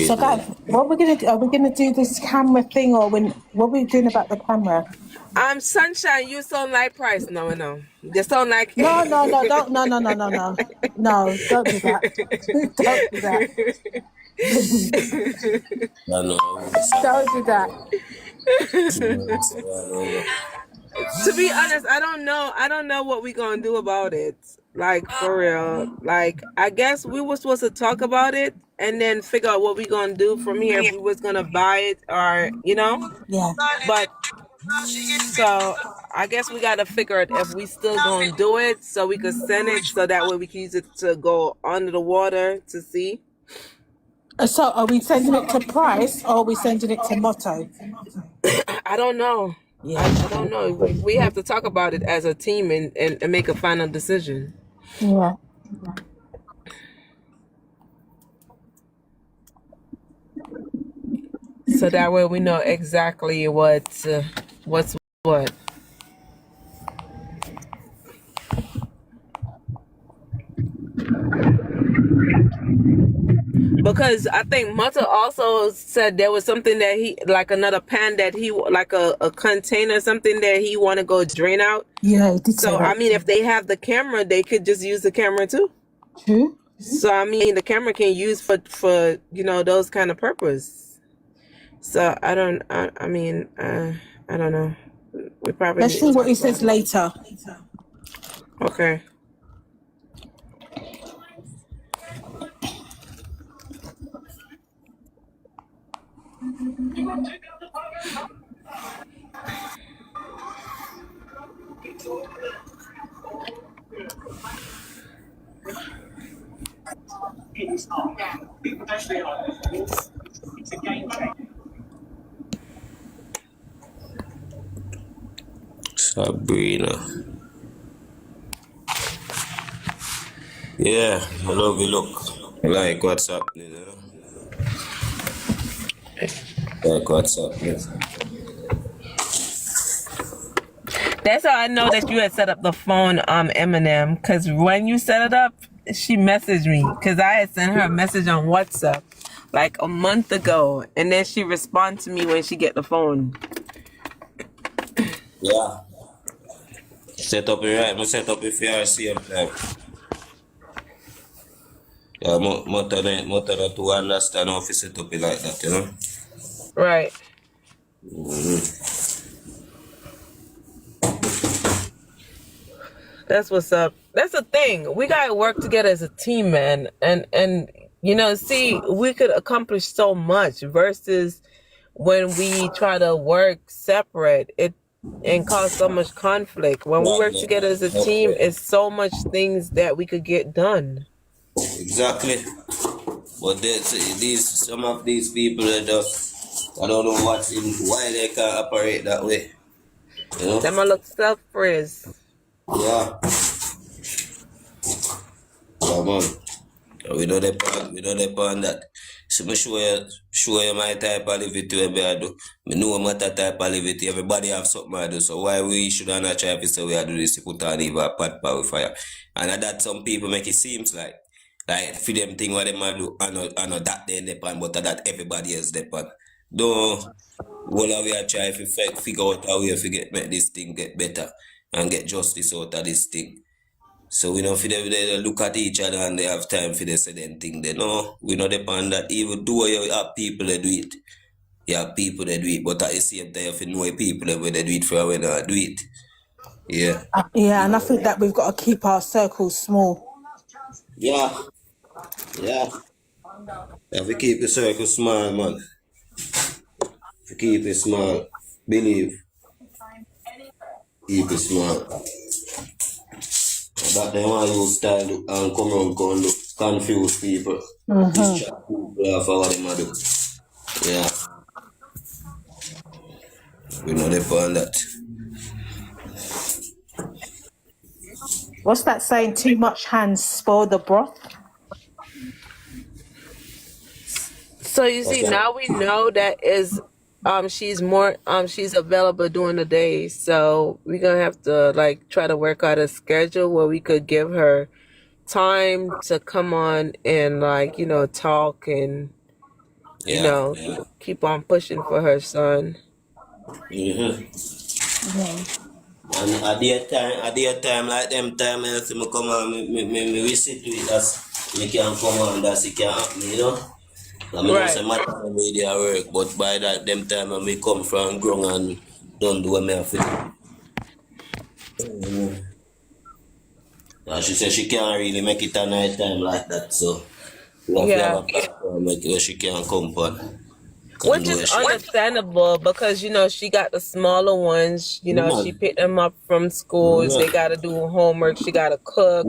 So guys, what are we gonna do? Are we gonna do this camera thing, or what are we doing about the camera? Sunshine, you sound like Price. No. You sound like No, don't do that. No, don't do that. Don't do that. Don't do that. To be honest, I don't know what we gonna do about it. Like, for real. Like, I guess we were supposed to talk about it and then figure out what we gonna do from here. If we was gonna buy it or, you know. Yeah. But so I guess we gotta figure it if we still gonna do it, so we could send it, so that way we can use it to go under the water to see. So are we sending it to Price, or are we sending it to Motto? I don't know. Yeah. I don't know. We have to talk about it as a team and make a final decision. Yeah. So that way we know exactly what's what. Because I think Mata also said there was something that he, like another pan that he, like a container, something that he want to go drain out. Yeah, he did say So, that. I mean, if they have the camera, they could just use the camera too. True. So, I mean, the camera can use for you know, those kind of purpose. So, I don't know. We probably Let's see what he says later. Okay. Sabrina. Yeah, I love you look. Like what's happening, you know? Like what's happening. That's how I know that you had set up the phone, Eminem, because when you set it up, she messaged me, because I had sent her a message on WhatsApp like a month ago, and then she responded to me when she get the phone. Yeah. Set up it right. I set up it for your same time. Yeah, mother to understand how to set up it like that, you know? Right. That's what's up. That's the thing. We gotta work together as a team, man. And you know, see, we could accomplish so much versus when we try to work separate. It cause so much conflict. When we work together as a team, it's so much things that we could get done. Exactly. But some of these people are just I don't know why they can't operate that way. You know? Them a look self-praise. Yeah. Yeah, man. We know the on that. So me show you my type of living I do. Me know what type of living. Everybody have something I do. So why we should not try to say we are do this to put on even a pot power fire. And that some people make it seems like for them thing what them do, I know that they depend, but that everybody else depend. Though well we are trying to figure out how we make this thing get better and get justice out of this thing. So we know if they look at each other and they have time for the certain thing, they know we know depend that even though you have people that do it. You have people that do it, but at the same time you have to know people that they do it for when they do it. Yeah. Yeah, and I think that we've got to keep our circles small. Yeah. Yeah. You have to keep the circle small, man. If you keep it small, believe. Keep it small. That they want to use style and come around and look, confuse people. Distract people for what they do. Yeah. We know they on that. What's that saying? Too much hands spoil the broth. So you see, now we know that she's available during the day. So we're gonna have to like try to work out a schedule where we could give her time to come on and like, talk and keep on pushing for her son. And at the time like them time I see me come on, me visit to it as me can come on, that's it can happen, you know. I mean, right. My time media work, but by that them time I may come from ground and don't do what me have to do. She said she can't really make it a night time like that, so we have to have a platform where she can come on. Which is understandable because she got the smaller ones. She picked them up from schools. They got to do homework. She got to cook,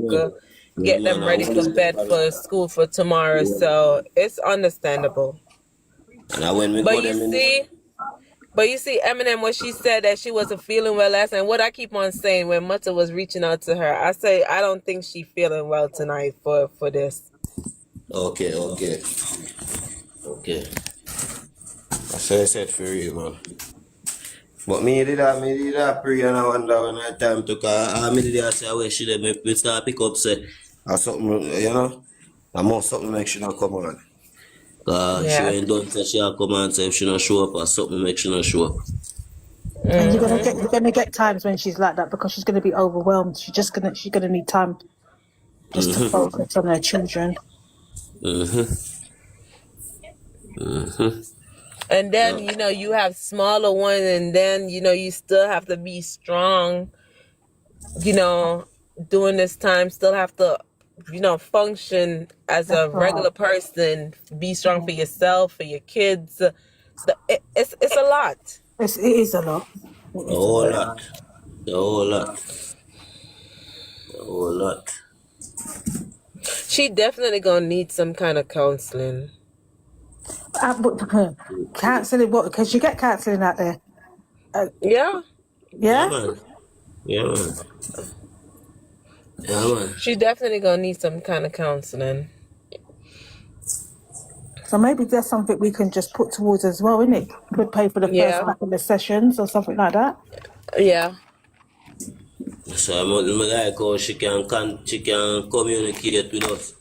get them ready for bed for school for tomorrow. So it's understandable. And when we but you see, Eminem, when she said that she wasn't feeling well last night, what I keep on saying when Mutta was reaching out to her, I say I don't think she feeling well tonight for this. Okay. That's what I said for you, man. But me did that pray and I wonder when I time took her. Me did that say where she did me start pick up say or something, I must something make she not come on. She ain't done say she come on, say if she not show up or something make she not show up. And you're gonna get times when she's like that because she's gonna be overwhelmed. She's gonna need time just to focus on her children. And then, you have smaller ones and then, you still have to be strong, during this time, still have to, function as a regular person, be strong for yourself, for your kids. It's a lot. It is a lot. A whole lot. She definitely gonna need some kind of counseling. Counseling? What? Because you get counseling out there. Yeah. Yeah. Yeah, man. She definitely gonna need some kind of counseling. So maybe there's something we can just put towards as well, isn't it? Could pay for the first couple of the sessions or something like that. Yeah. So I'm like how she can communicate with us.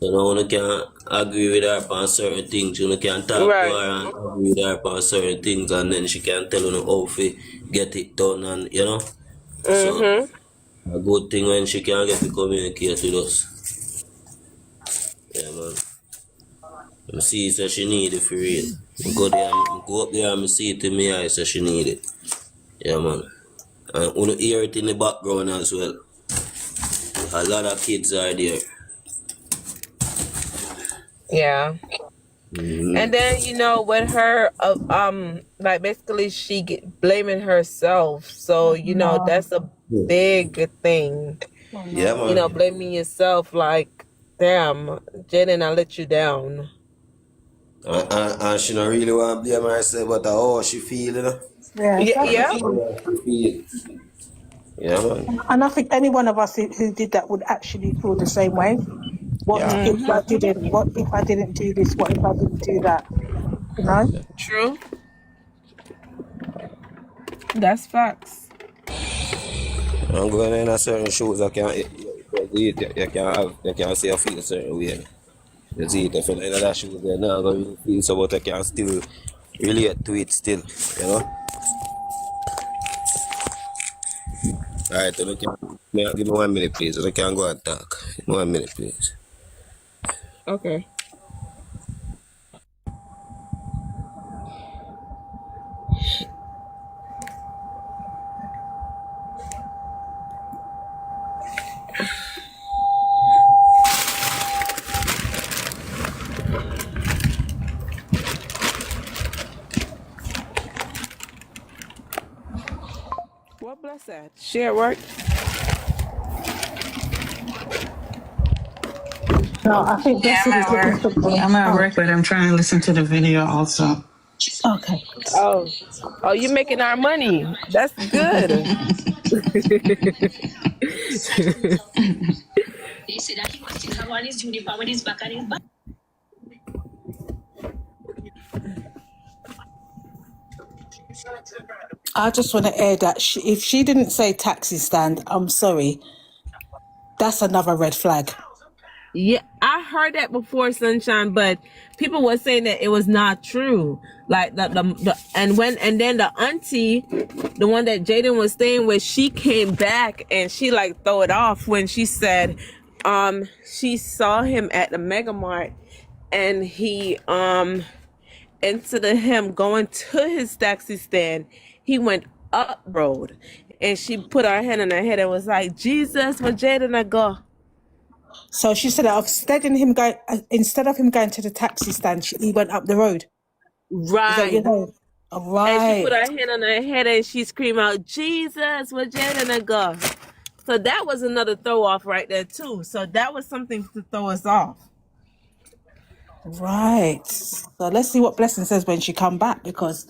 You can agree with her on certain things. You can talk to her and agree with her on certain things, and then she can tell you how to get it done, and So a good thing when she can get to communicate with us. Yeah, man. I see so she need it for real. Go up there and see it in my eyes so she need it. Yeah, man. And you hear it in the background as well. A lot of kids are there. Yeah. And then with her, like basically she blaming herself. So that's a big thing. Yeah, man. Blaming yourself like, damn, Jayden, I let you down. And she don't really want to blame herself, but how she feel, you know? Yeah, Yeah, that's the yeah. thing. How she feel. Yeah, man. And I think any one of us who did that would actually feel the same way. What Yeah. if I didn't? What if I didn't do this? What if I didn't do that? You know? True. That's facts. I'm going in a certain shoes, I can't you can't say I feel a certain way. You see it, if you're in that shoes, they're not going to really feel so, but I can still relate to it still, you know? Alright, so give me 1 minute, please. So I can go and talk. Give me 1 minute, please. Okay. What bless that? She at work? No, I think Yeah, Blessing I'm is at looking work. for. Yeah, I'm at Oh, work, but I'm trying to listen to the video also. okay. Oh. Oh, you making our money. That's good. I just want to air that if she didn't say taxi stand, I'm sorry. That's another red flag. Yeah, I heard that before, Sunshine, but people were saying that it was not true. Like and then the auntie, the one that Jayden was staying with, she came back and she like throw it off when she said, she saw him at the Mega Mart and he instead of him going to his taxi stand, he went up road, and she put her hand on her head and was like, "Jesus, where Jayden I go?" So she said that instead of him going to the taxi stand, he went up the road. Is that what Right. you're saying? And she Right. put her hand on her head and she screamed out, "Jesus, where Jayden I go?" So that was another throw off right there too. So that was something to throw us off. Right. So let's see what Blessing says when she come back, because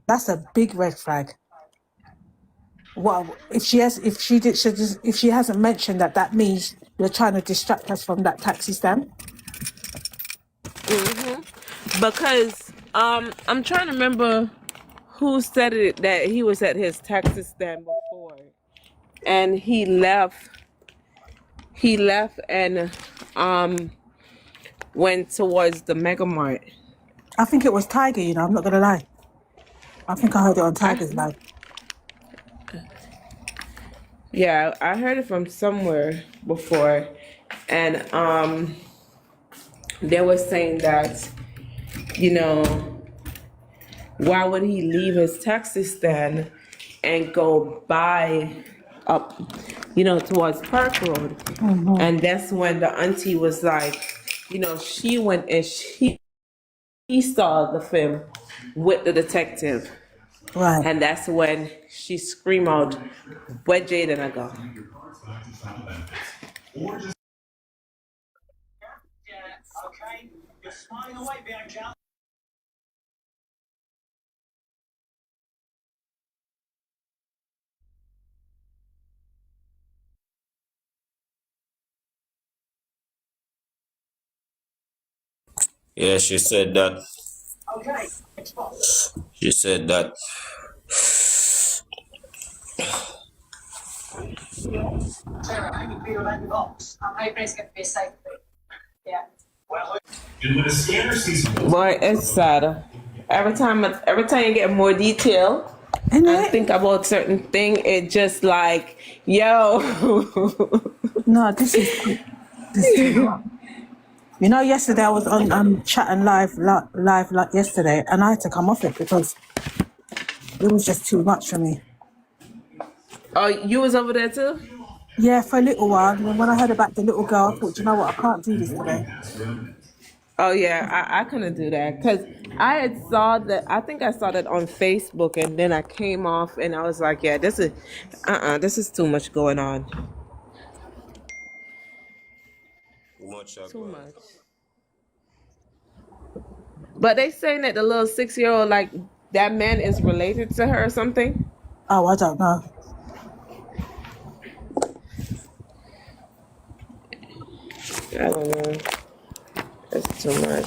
that's a big red flag. Well, if she hasn't mentioned that, that means you're trying to distract us from that taxi stand. Because I'm trying to remember who said it that he was at his taxi stand before and he left and went towards the Mega Mart. I think it was Tiger. I'm not gonna lie. I think I heard it on I Tiger's live. Yeah, I heard it from somewhere before, and they were saying that, you know, why would he leave his taxi stand and go by up, towards Park Road? Mm-hmm. And that's when the auntie was like, she went and she saw the film with the detective, Right. and that's when she screamed out, "Where Jayden I go?" Yeah, she said that. She said that. Boy, it's sad. Every time you get more detail Isn't and it? think about certain thing, it just like, yo. No, this is too much. Yesterday I was on chatting live like yesterday, and I had to come off it because it was just too much for me. Oh, you was over there too? Yeah, for a little while. And then when I heard about the little girl, I thought, you know what, I can't do this today. Oh yeah, I couldn't do that because I had saw that. I think I saw that on Facebook, and then I came off, and I was like, yeah, this is too much going on. Too much. Too much. But they saying that the little 6-year-old, like that man is related to her or something. Oh, I don't know. I don't know. That's too much.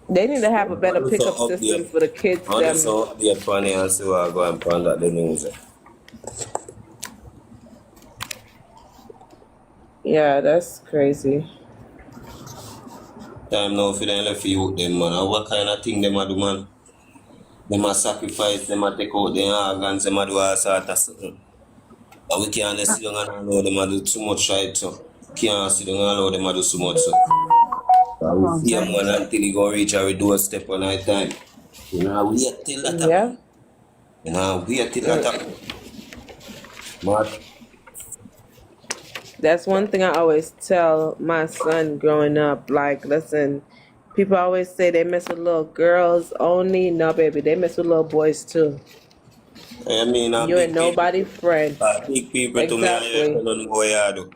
They need to have a better So pickup system for the kids. on Them. so update funny and see what I go and find out the news. Yeah, that's crazy. Time now for them left you them man. And what kind of thing them a do, man? Them a sacrifice, them a take out their organs, them a do all sort of something. And we can't just sit down and allow them to do too much right, so. Can't sit down and allow them to do so much, so. And we see them man until they go reach our doorstep on our time. You know, wait till that happen. Yeah. You know, wait till that happen. But That's one thing I always tell my son growing up. Like, listen, people always say they mess with little girls only. No, baby, they mess with little boys too. I mean, You ain't nobody friend. big people to me, Exactly. don't know what you do.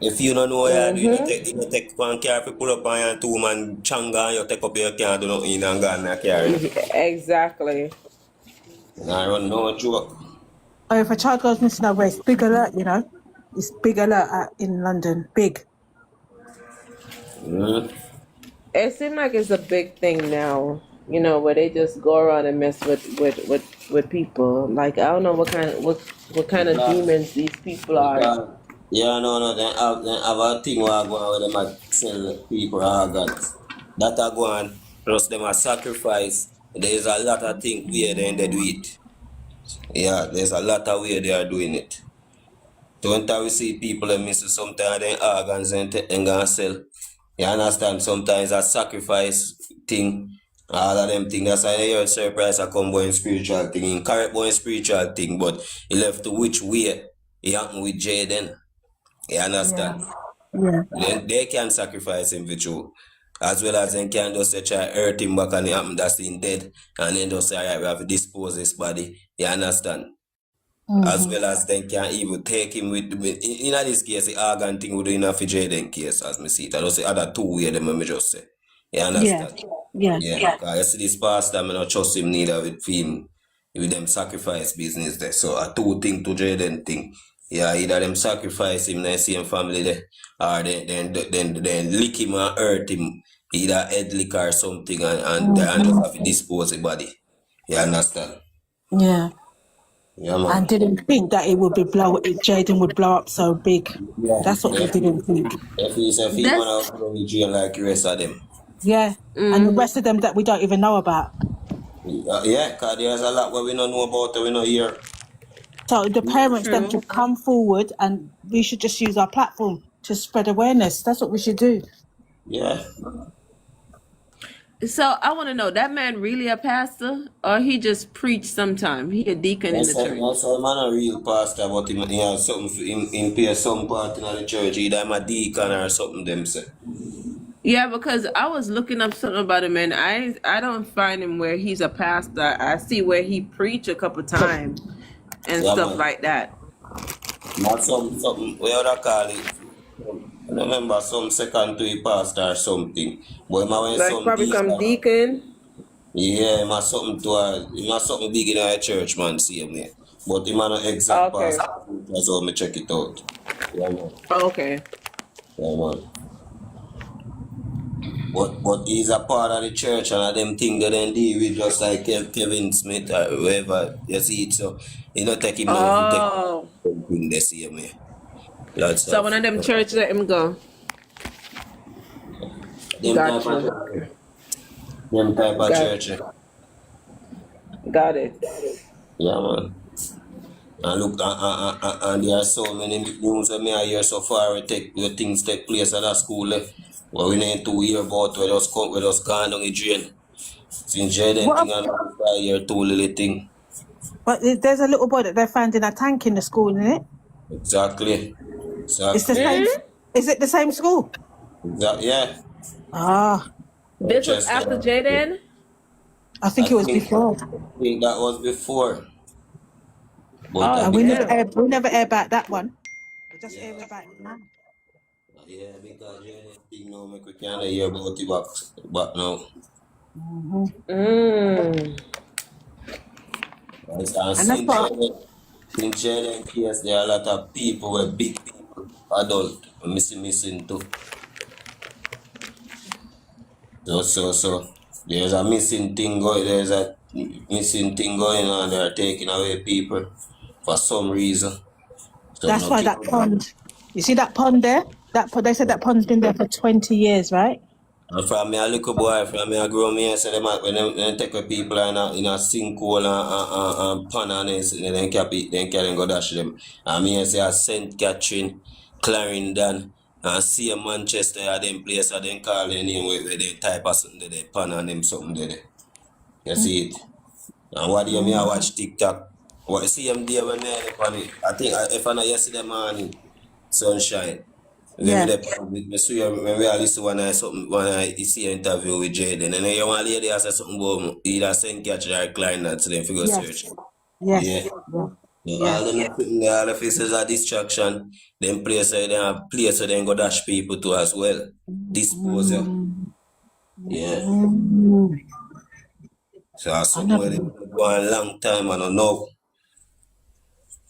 If you don't know what you do, you don't take one car to pull up on your 2-man changa and you take up your car, do nothing in and go in the car. Exactly. And I run no joke. Oh, if a child goes missing nowhere, it's big alert, you know. It's big alert in London. Big. It seems like it's a big thing now, you know, where they just go around and mess with people. Like, I don't know what kind of demons these people are. Yeah, no, they have a thing where I go on where they might sell people organs. That I go on, plus them a sacrifice. There's a lot of things where they do it. Yeah, there's a lot of way they are doing it. Sometimes we see people that miss sometimes their organs and gonna sell. You understand? Sometimes a sacrifice thing, all of them things. That's why you hear surprise I come going spiritual thing, incorrect going spiritual thing, but he left to which way it happened with Jayden. You understand? Yeah. They can sacrifice him for true. As well as they can just try to hurt him back and it happen that's him dead. And then just say, alright, we have to dispose his body. You understand? As well as they can even take him with in this case, the organ thing would do enough for Jayden case, as me see it. I don't say other two way them me just say. You understand? Yeah. Yeah. Because you see this pastor, I don't trust him neither with him with them sacrifice business there. So a two thing to Jayden thing. Yeah, either them sacrifice him in the same family there, or then lick him and hurt him, either head lick or something and just have to dispose the body. You understand? Yeah. Yeah, man. And didn't think that Jayden would blow up so big. Yeah. That's what we didn't think. If he's a female, I'll go in jail like the rest of them. Yeah. And the rest of them that we don't even know about. Yeah, because there's a lot where we don't know about it, we don't hear. So the parents them should come forward and we should just use our platform to spread awareness. That's what we should do. Yeah. So I want to know, that man really a pastor, or he just preach sometime? He a deacon in the church. That's a man a real pastor, but he has something in play some part in the church. Either I'm a deacon or something them say. Yeah, because I was looking up something about him, and I don't find him where he's a pastor. I see where he preach a couple times and stuff like that. Not something, what do call it? I don't remember some second to a pastor or something. But Like probably some deacon. Yeah, he must something big in our church, man, see him there. But he man an exact pastor, that's how me check it out. Yeah, man. Okay. Yeah, man. But he's a part of the church and them things that they deal with just like Kevin Smith or whoever you see it. So you don't take him Oh. something they see him here. So one of them church let him go. Them type of church. Got it. Yeah, man. And look, and there are so many news that I hear so far where things take place at that school. Well, we need to hear about where those gone down the drain. Since Jayden thing and I hear two little thing. But there's a little boy that they found in a tank in the school, isn't it? Exactly. It's the same. Is it the same school? Yeah. Ah. This was after Jayden? I think it was before. I think that was before. But And we never air about that one. We just air about it now. Yeah, because Jayden thing now make we can't hear about it back now. And And that's what. since Jayden case, there are a lot of people, were big people, adult, missing too. So there's a missing thing going. There's a missing thing going on. They're taking away people for some reason. So That's no why keep. that pond. You see that pond there? That pond, they said that pond's been there for 20 years, right? And from me a little boy, from me a grown me, so when them take the people in a sinkhole and pan and then cap it, then carry go dash them. And me say a St. Catherine, Clarendon, and see a Manchester, and them place, and then call their name where they type of something there, they pan on them something there. You see it? And what do you mean I watch TikTok? What you see them there when they're on it? I think if I know yesterday morning, sunshine. When me see when we are listen when I see an interview with Jayden, and then you want lady say something about either St. Catherine or Klein to them figure search. Yeah. Yes. No, all the nothing there, all the faces are distraction. Them place they have place so they go dash people to as well. Dispose them. Yeah. So that's something where they go a long time, I don't know.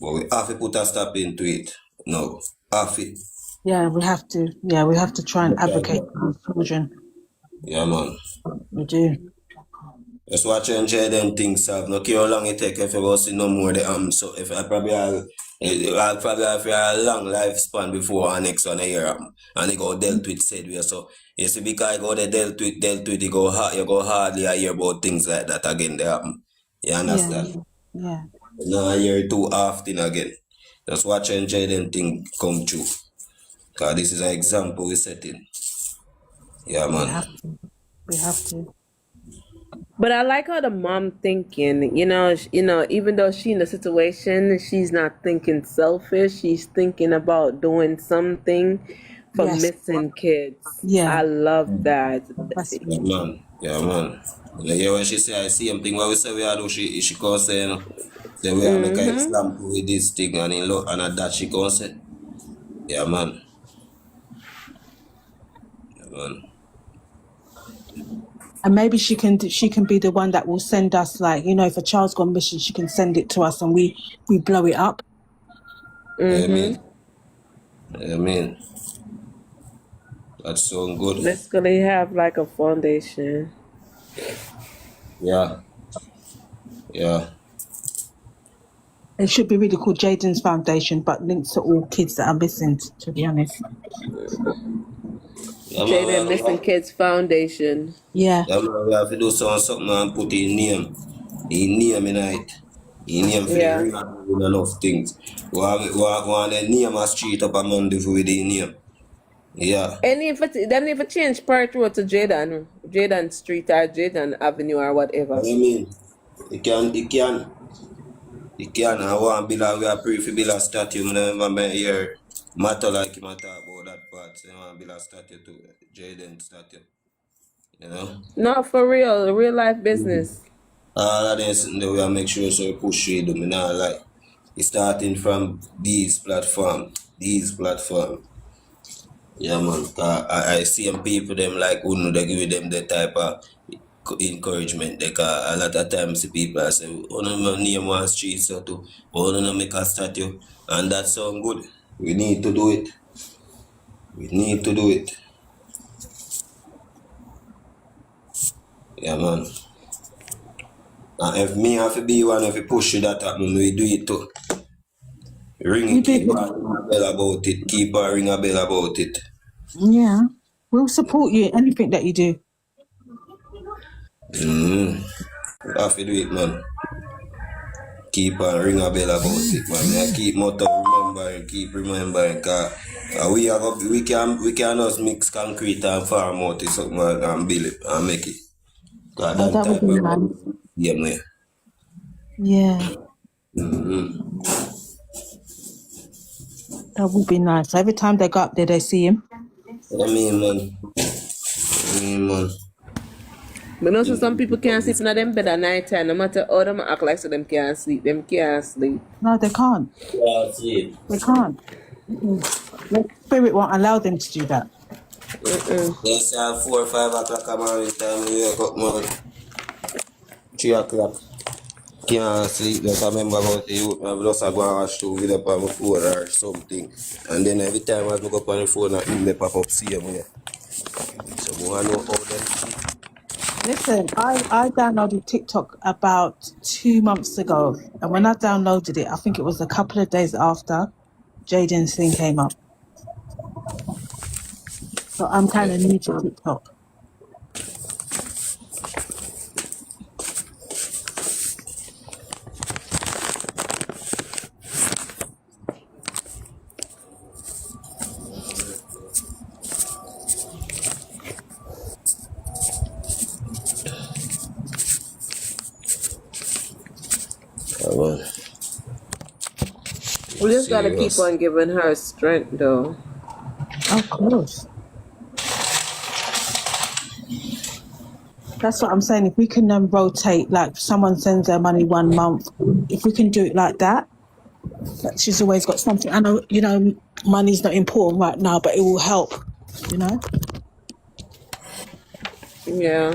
But we have to put a stop into it. No. Have it. Yeah, we have to. Yeah, we have to try and advocate for children. Yeah, man. We do. Just watch and enjoy them things, so no care how long it take if you go see no more the so if I probably I'll probably have a long lifespan before our next one a year and it go dealt with said way. So you see because I go there dealt with you go hard you go hardly I hear about things like that again they happen. You understand? Yeah. No I hear it too often again. Just watch and enjoy them thing come true. Cause this is an example we setting. Yeah man. We have to. But I like how the mom thinking, even though she in the situation, she's not thinking selfish. She's thinking about doing something for Yes. missing kids. Yeah. I love that. That's Yeah man. Yeah man. Yeah when she say I see him thing what we say we are do she can say then we are make an example with this thing and in look and at that she can say. Yeah man. Yeah man. And maybe she can be the one that will send us, like, if a child's gone missing, she can send it to us and we blow it up. I mean. That's so good. Basically have like a foundation. Yeah. It should be really called Jayden's Foundation, but links to all kids that are missing, to be honest. Yeah, Jayden Missing Kids Foundation. Yeah. Yeah man, we have to do something and put his name. His name in it. His name for the ring and doing enough things. We want the name a street up a Monday with his name. Yeah. And if it change Park Road to Jayden Street or Jayden Avenue or whatever. I mean, it can. I want to build we are pray for build a statue. I never hear matter like him talk about that part. So I want to build a statue to Jayden statue. You know? No, for real life business. All of this we will make sure so we push it. I not like it's starting from these platforms. Yeah man, I see them people them like who they give them the type of encouragement. Because a lot of times the people say, oh no name one street so too, oh no make a statue, and that sound good. We need to do it. Yeah man. And if me have to be one if you push it that happen, we do it too. Keep a bell about it. Keep a ring a bell about it. Yeah. We'll support you, anything that you do. You have to do it, man. Keep a ring a bell about it, man. I keep motto remembering, cause we can just mix concrete and farm out something and build it and make it. Cause that would be nice. Yeah, man. Yeah. That would be nice. Every time they go up there, they see him. I mean, man. But also some people can't sleep in them bed at night time. No matter how them act like so them can't sleep. Them can't sleep. No, they can't. Yeah, see. They can't. The spirit won't allow them to do that. Yes, 4 or 5 o'clock a morning time, we wake up, man. 3 o'clock. Can't sleep, just remember about the youth, I just go and watch two video on my phone or something. And then every time I go up on the phone, I in the pop up same way. So I want to know how them see. Listen, I downloaded TikTok about 2 months ago, and when I downloaded it, I think it was a couple of days after Jayden's thing came up. So I'm kind of new to TikTok. Come on. We just gotta keep Serious. on giving her strength, though. Of course. That's what I'm saying. If we can rotate, like someone sends their money 1 month, if we can do it like that, she's always got something. I know, money's not important right now, but it will help, Yeah.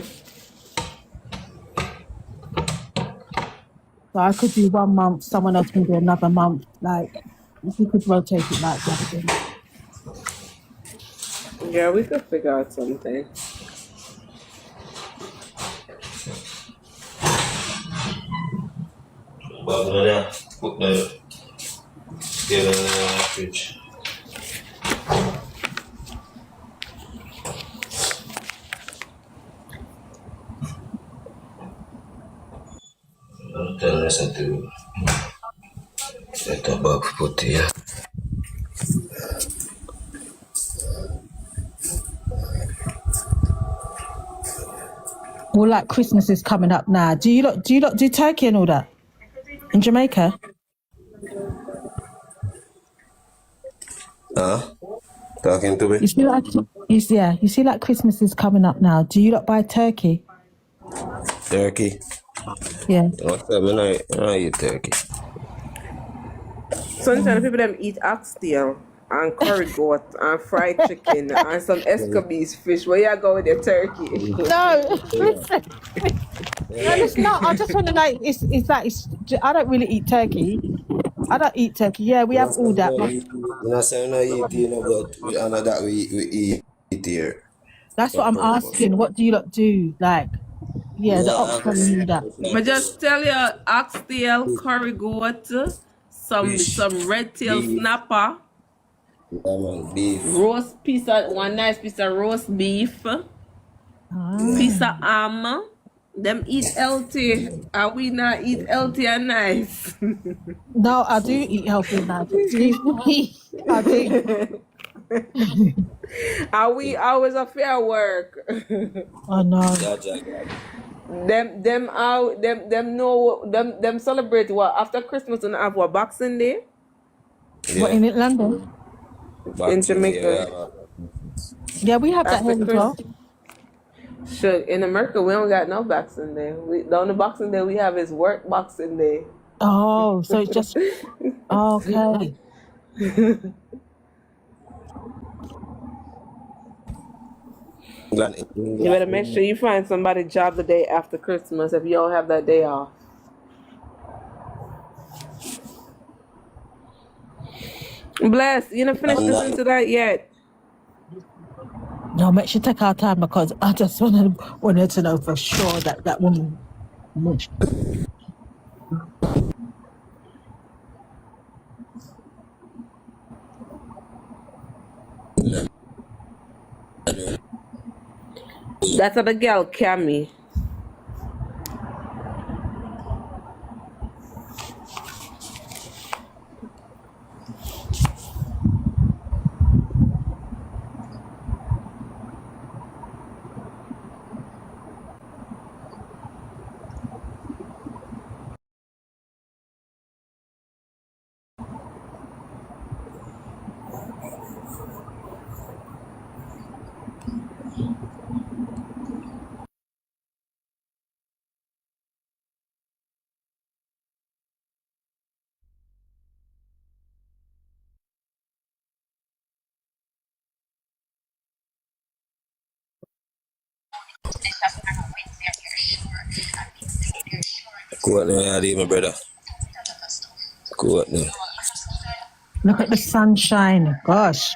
So I could do 1 month, someone else can do another month. Like, if we could rotate it like that. Then. Yeah, we could figure out something. But put the get in the fridge. I'll tell us to get a bag put here. Well, like Christmas is coming up now. Do you lot do turkey and all that in Jamaica? Talking to me? You see like Christmas is coming up now. Do you lot buy turkey? Turkey. Yeah. What's up? I eat turkey. Sunshine, people them eat oxtail and curry goat and fried chicken and some escabeche fish. Where you go with your turkey? No, listen. No, listen. No, I just want to know. I don't really eat turkey. I don't eat turkey. Yeah, we have all that. We're not saying we eat, but we honor that we eat here. That's what I'm asking. What do you lot do? Like, the oxtail and all that. But just tell you, oxtail, curry goat, some red tail beef. snapper, Beef. one nice piece of roast beef, piece of ham. Them eat healthy, and we not eat healthy and nice. No, I do eat healthy now. I do. Are we always a fair work? Oh no. Them celebrate what after Christmas and have what Boxing Day? Yeah. What, in London? In Jamaica. Yeah, we have that here as well. Sure, in America we don't got no Boxing Day. The only Boxing Day we have is work Boxing Day. Oh, so it's just okay. You better make sure you find somebody job the day after Christmas if you don't have that day off. Bless, you don't finish listening to that yet. No, make sure take our time because I just wanted to know for sure that woman. That's the girl, Cammy. Courtney, my brother. Courtney. Look at the sunshine. Gosh.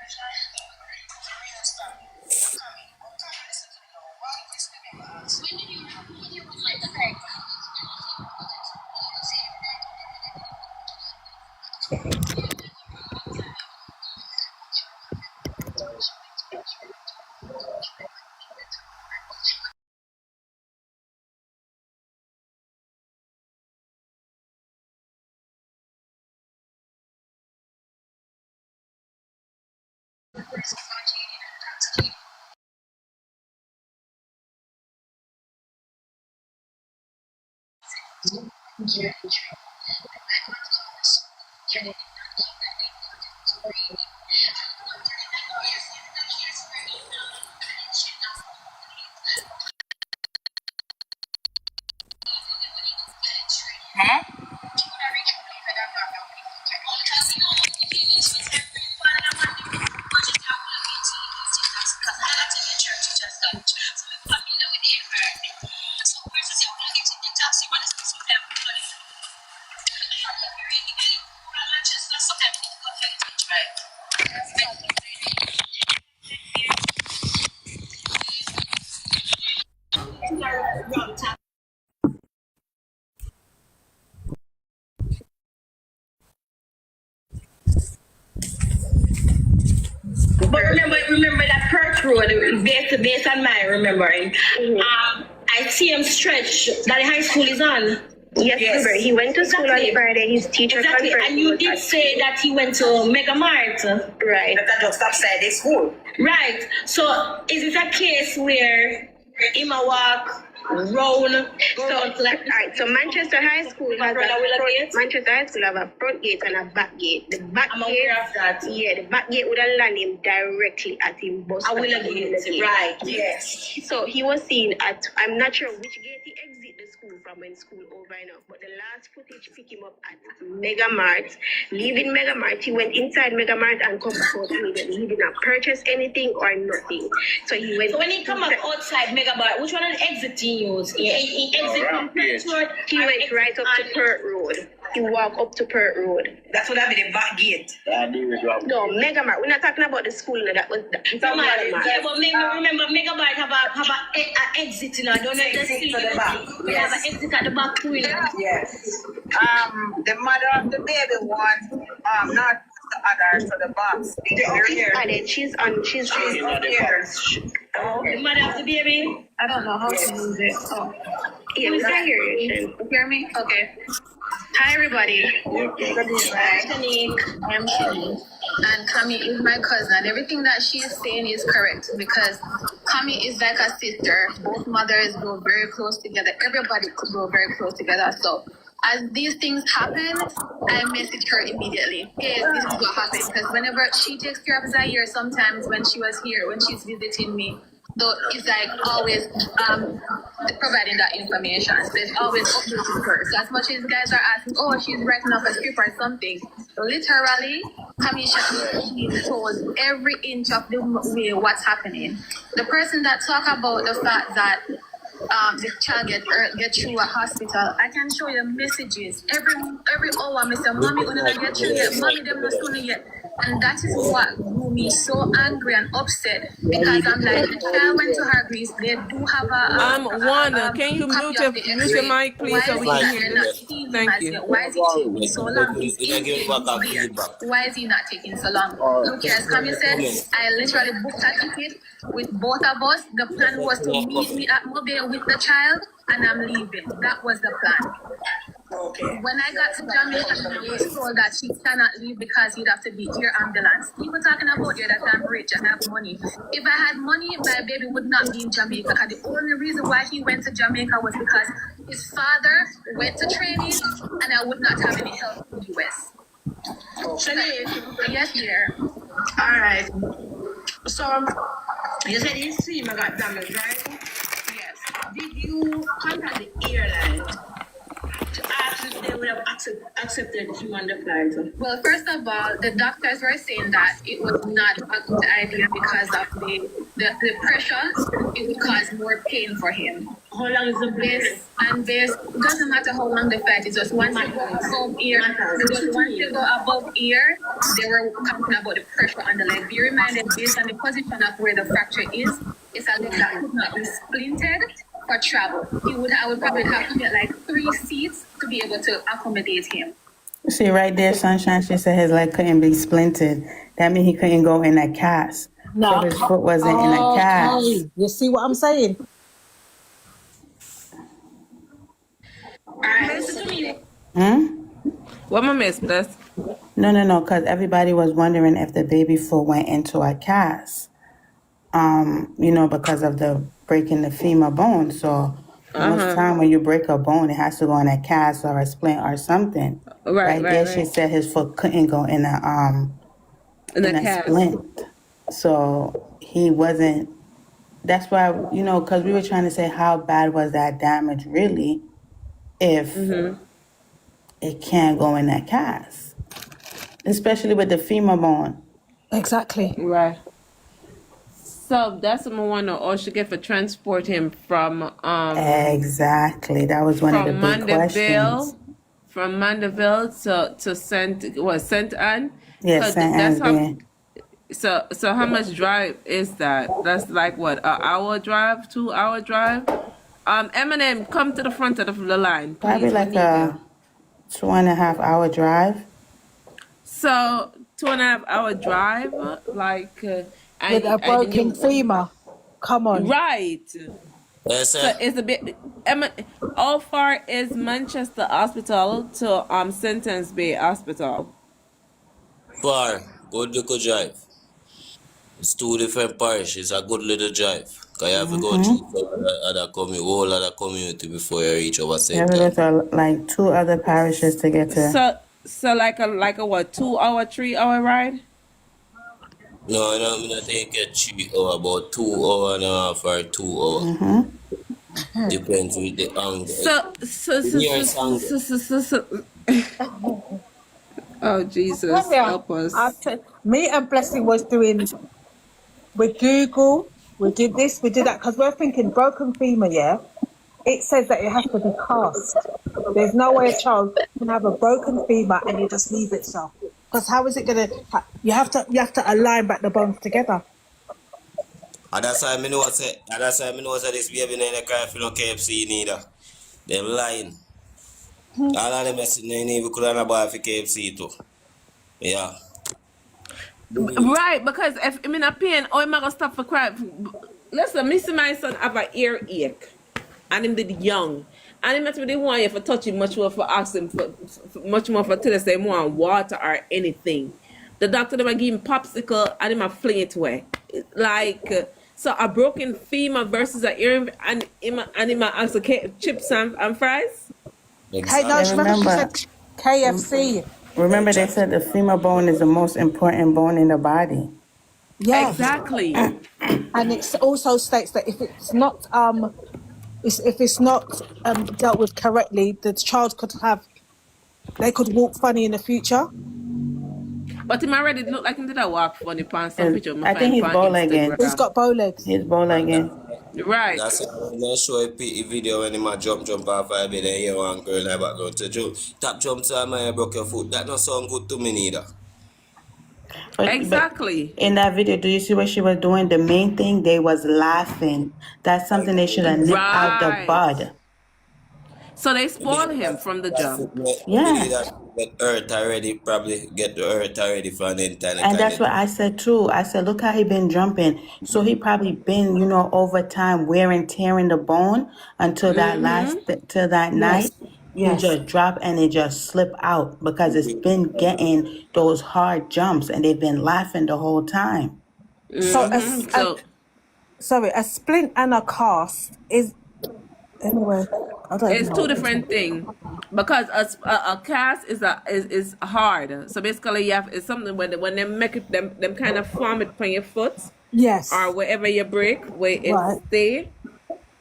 But remember that Perth Road, based on my remembering. I see him stretch that the high school is on. Yes, remember, he went to school on Friday. His teacher Exactly. conference. And you did say that he went to Mega Mart. Right. That just outside the school. Right. So is it a case where him a walk round? So Manchester High School has Manchester High School have a front gate and a back gate. The back I'm gate, aware of that. yeah, the back gate would have land him directly at him bus stop. Right. Yes. So he was seen at, I'm not sure which gate he exit the school from when school over enough, but the last footage pick him up at Mega Mart. Leaving Mega Mart, he went inside Mega Mart and come back out immediately. He did not purchase anything or nothing. So he went. So when he come up outside Mega Mart, which one of the exit he used? He exit from Perth Road. He went right up to Perth Road. He walked up to Perth Road. That's what I mean, the back gate. No, Mega Mart. We're not talking about the school. No, that was Mega Mart. Yeah, but remember Mega Mart have a exit, you know. I don't know if that's Exit to the back. We have an exit at the back too, you know. Yes. The mother of the baby one, not the other, so the box. She's upstairs. The mother of the baby. I don't know how to use it. Oh. Yeah, we can hear you. You hear me? Okay. Hi, everybody. I am Shani. And Kami is my cousin. And everything that she is saying is correct because Kami is like a sister. Both mothers go very close together. Everybody could go very close together. So as these things happen, I message her immediately. Hey, this is what happened. Because whenever she takes care of Zaire, sometimes when she was here, when she's visiting me, though it's like always providing that information. So it's always updating her. So as much as guys are asking, oh, she's writing up a script or something, literally, Kamisha told every inch of the way what's happening. The person that talk about the fact that the child get through a hospital, I can show you messages every hour. I say, mommy, when I get through yet, mommy, them not soon yet. And that is what grew me so angry and upset because I'm like, the child went to her Greece. They do have a Wanda, can you mute your mic, please, so we can hear this? Thank you. Why is he taking so long? Why is he not taking so long? Look here, as Kami said, I literally booked a ticket with both of us. The plan was to meet me at Mobile with the child, and I'm leaving. That was the plan. Okay. When I got to Jamaica, I was told that she cannot leave because you'd have to be air ambulance. People talking about here that I'm rich and have money. If I had money, my baby would not be in Jamaica. Because the only reason why he went to Jamaica was because his father went to training and I would not have any help in the US. Yes, dear. All right. So you said his swimmer got damaged, right? Yes. Did you contact the airline? to ask if they would have accepted him on the flight. Well, first of all, the doctors were saying that it was not a good idea because of the pressure. It would cause more pain for him. How long is the This and this, it doesn't matter how long the flight is, just once you go above ear, once you go above ear, they were talking about the pressure on the leg. Be reminded, based on the position of where the fracture is, it's a leg that could not be splinted for travel. I would probably have to get like 3 seats to be able to accommodate him. See, right there, Sunshine, she said his leg couldn't be splinted. That means he couldn't go in a cast. No. So his foot wasn't in a cast. Okay. You see what I'm saying? What am I miss, Bless? No, because everybody was wondering if the baby foot went into a cast. Because of the breaking the femur bone. So most time when you break a bone, it has to go in a cast or a splint or something. Right. there, she said his foot couldn't go in a cast. splint. So he wasn't. That's why because we were trying to say how bad was that damage really, if it can't go in that cast, especially with the femur bone. Exactly. Right. So that's what I wonder. Or should get for transport him from Exactly. That was one of the big questions. From Mandeville to Saint Anne. Yes, Saint Anne. So how much drive is that? That's like what, an hour drive, 2 hour drive? Eminem, come to the front of the line, please. Probably like a 2.5 hour drive. So 2.5 hour drive, like with a broken femur. Come on. Right. Yes, So sir. it's a bit. How far is Manchester Hospital to Sentence Bay Hospital? Far. Good little drive. It's 2 different parishes. A good little drive. Because you have to go through whole other community before you reach our You have to center. go to like 2 other parishes to get to. So like a what, 2 hour, 3 hour ride? No, I'm not take it 3 hour, about 2 hour and a half or 2 hour. Depends with the angle. Oh Jesus, help us. Me and Blessing was doing with Google. We did this, we did that, because we're thinking broken femur. Yeah, it says that it has to be cast. There's no way a child can have a broken femur and it just leave itself. Because how is it gonna? You have to align back the bones together. And that's why I know say this baby in the car for no KFC neither. Them lying. All of them messing in even could have buy for KFC too. Yeah. Right, because if I'm in a pain, oh, I'm gonna stop for cry. Listen, me see my son have an earache, and him did young, and him not really want you for touch him much more, for ask him for much more for tell us they want water or anything. The doctor never give him popsicle, and him a fling it away. Like so, a broken femur versus an ear, and him ask for chips and fries. Exactly. No, remember she said KFC. Remember, they said the femur bone is the most important bone in the body. Yeah, Exactly. and it also states that if it's not dealt with correctly, the child they could walk funny in the future. But him already look like him did a walk funny pants some picture. I think he's bow-legged. He's got bow legs. He's bow-legged. Right. That's it. When I show a video when he jump off a bed and hear one girl in the background to jump. Tap jump so I broke your foot. That not sound good to me neither. Exactly. But in that video, do you see what she was doing? The main thing, they was laughing. That's something they should have nipped out the bud. So they spoil him from the jump. Yeah. Get earth already, probably get the earth already for an entire. And that's what I said too. I said, look how he been jumping. So he probably been, over time wear and tearing the bone until that till that night. Yes. You just drop and it just slip out because it's been getting those hard jumps and they've been laughing the whole time. Sorry, a splint and a cast is anyway. It's two different things because a cast is hard. So basically, it's something when they make it them kind of form it on your foot, yes, or wherever you break where it stay,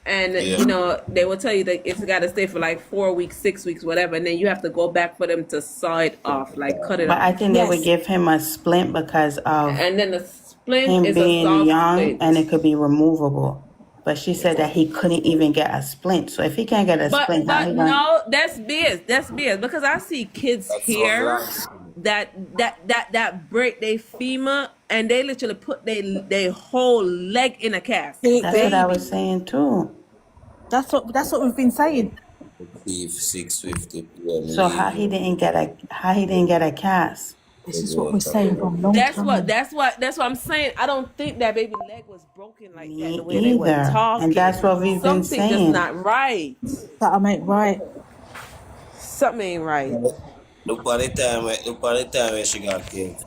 And Yeah. you know they will tell you that it's got to stay for like 4 weeks, 6 weeks, whatever, and then you have to go back for them to saw it off, like cut it But I off. think they would Yes. give him a splint because of And then the splint him is a being soft young and it splint. could be removable. But she said that he couldn't even get a splint. So if he can't get a splint, how But he gonna? no, that's BS. That's BS because I see kids That sounds here like that break their femur and they literally put their whole leg in a cast. That's what I Baby. was saying too. That's what we've been saying. leave 6:50 p.m. So how leave. he didn't get a cast? This is what we're saying for a long That's time. what I'm saying. I don't think that baby leg was broken like that Me the way they were either. talking. And that's what we've been Something just saying. not right. That ain't right. Something ain't right. Look at the time when she got killed.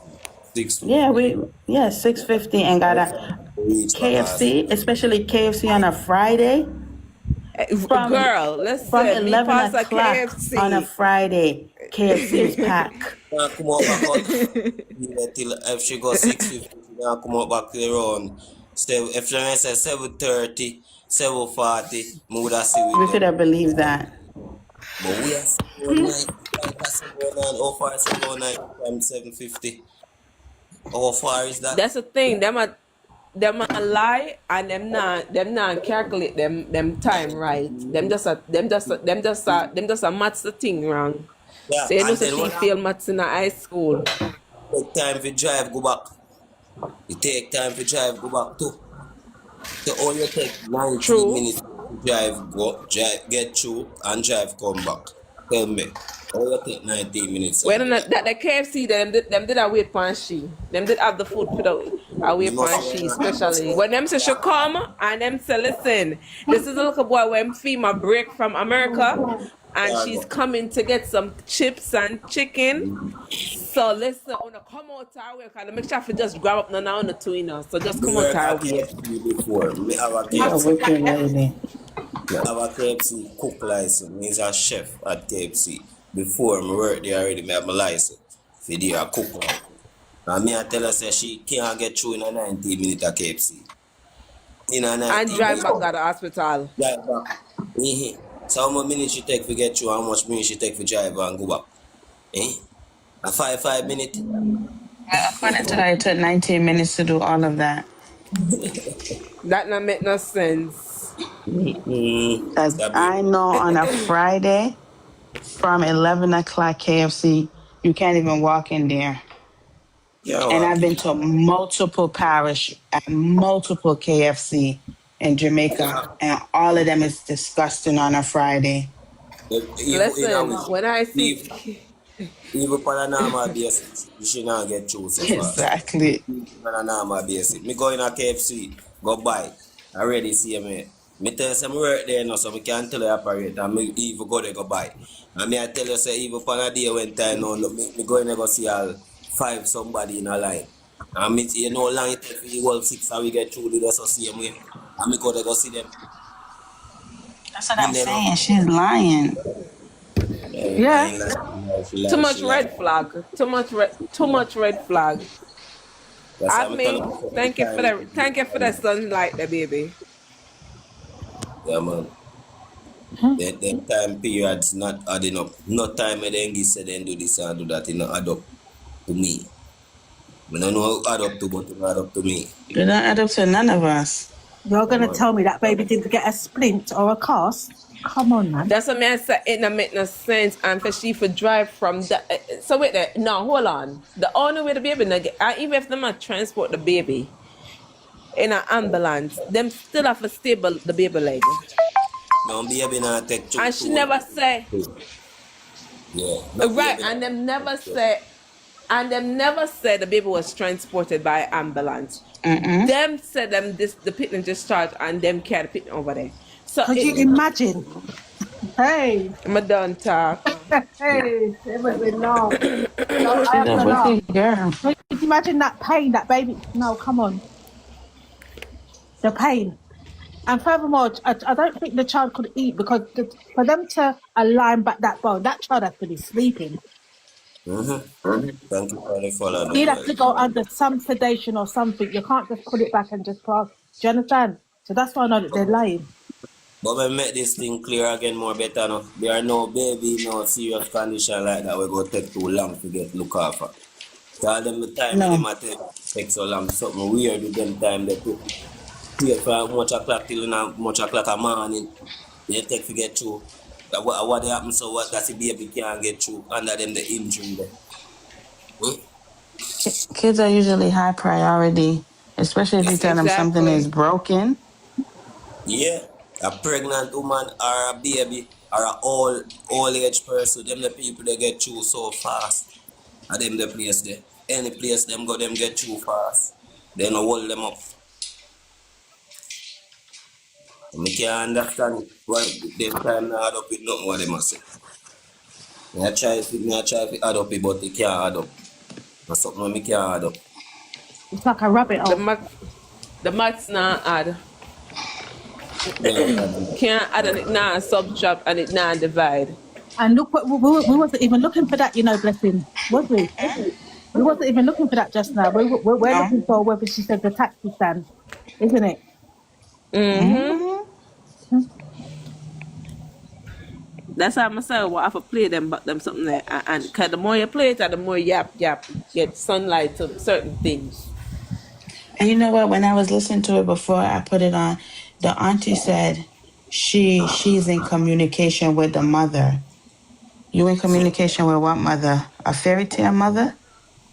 6:50. Yeah, 6:50 and got a Reach back us. KFC, especially KFC on a Friday. From Girl, from listen, me 11 pass a o'clock on a KFC. Friday, KFC is packed. Now come out back out. Yeah, till if she go 6:50, now come out back to the round. So if she say 7:30, 7:40, me would have see We with could them. have believed that. But we are 7:09, like 7:09, how far is 7:09 from 7:50? How far is that? That's the thing. Them a lie and them not calculate them time right. Them just a maths the thing wrong. Yeah, So you know and so then she what fail happen? maths in a high school. Take time for drive, go back. You take time for drive, go back too. So all you take 19 True. minutes to drive, get through, and drive, come back. Tell me. All you take 19 minutes When and do that. that the KFC them did a wait pan she. Them did have the food put out a You wait must pan she, especially when them say she come and them say listen, this is a little boy when FEMA break from America and she's coming to get some chips and chicken. So listen, wanna come out our way and make sure if you just grab up none on the two in us. So just Me come out work our at way. KFC before. Me have a You're a KFC. wicked lady. Me have a KFC cook license. Me is a chef at KFC. Before me work there already, me have my license. For there a cook license. And me I tell her say she can't get through in a 90 minute at KFC. In a And 90 drive minutes. back to the hospital. Drive back. So how much minutes she take to get through, how much minutes she take to drive and go back? Eh? A 5 minute? According to that, it took 19 minutes to do all of that. That not make no sense. Because That be I know on a Friday from 11 o'clock KFC, you can't even walk in there. yeah, And I've been walking. to multiple parish and multiple KFC in Jamaica, and all of them is disgusting on a Friday. Even in a Listen, week, when I see even on a normal basis, you should not get through so fast. Exactly. On a normal basis. Me go in a KFC, go buy. I already see me. Me tell you some work there now, so me can tell you operate and me even go there go buy. And me I tell you say even on a day when time now, look, me go in there go see all 5 somebody in a line. And me you know how long it take for you all 6 and we get through the so same way. And me go there go see them. That's what Me I'm never saying. She's lying. Yeah. I ain't like too much she like. red flag. Too much red flag. That's how I've me tell made her thank you for the sunlight, the baby. yeah man. Them time periods not adding up. No time when they say they do this and do that, it not add up to me. I don't know how add up to, but it add up to me. You don't add up to none of us. You're Yeah, gonna man. tell me that baby didn't get a splint or a cast? Come on, man. That's what man said. It don't make no sense. And for she for drive from the so wait there. No, hold on. The only way the baby not get, even if they not transport the baby in an ambulance, them still have to stable the baby leg. No baby not take And she never say yeah. No right. baby And not them never take say. And them never said the baby was transported by ambulance. Them said the picnic discharged and them carried the picnic over there. So Could you imagine? Hey, I'm a done talk. hey, it was enough. No, I She's have a to laugh. wicked girl. Could you imagine that pain, that baby? No, come on. The pain. And furthermore, I don't think the child could eat because for them to align back that bone, that child has to be sleeping. Thank you for the follow He'd though, have to girl. go under some sedation or something. You can't just put it back and just pass. Do you understand? So that's why I know that they're lying. But we make this thing clear again more better now. There are no baby, no serious condition like that we go take too long to get look after. Tell them the time when No. them take so long, something weird with them time they took. Wait for much o'clock till much o'clock a morning. They take to get through. What happens so what that's the baby can't get through under them the injury there. Hmm? Kids are usually high priority, especially if you tell them something is Exactly. broken. Yeah. A pregnant woman or a baby or a old age person, them the people they get through so fast. And them the place there. Any place them go them get through fast. They no hold them up. I can't understand why them time not add up with nothing what they must say. I try to add up it, but it can't add up. That's something when me can't add up. It's like a rabbit The hole. maths not add. Can't add up. Can't add and it not subtract and it not divide. And look, what we wasn't even looking for that, you know, blessing, was we? We wasn't even looking for that just now. We're No. looking for whether she said the taxi stand, isn't it? Mm-hmm. That's how I say what I have to play them but them something there and cause the more you play it the more yap get sunlight to certain things. And you know what? When I was listening to it before I put it on, the auntie said she's in communication with the mother. You in communication with what mother? A fairy tale mother?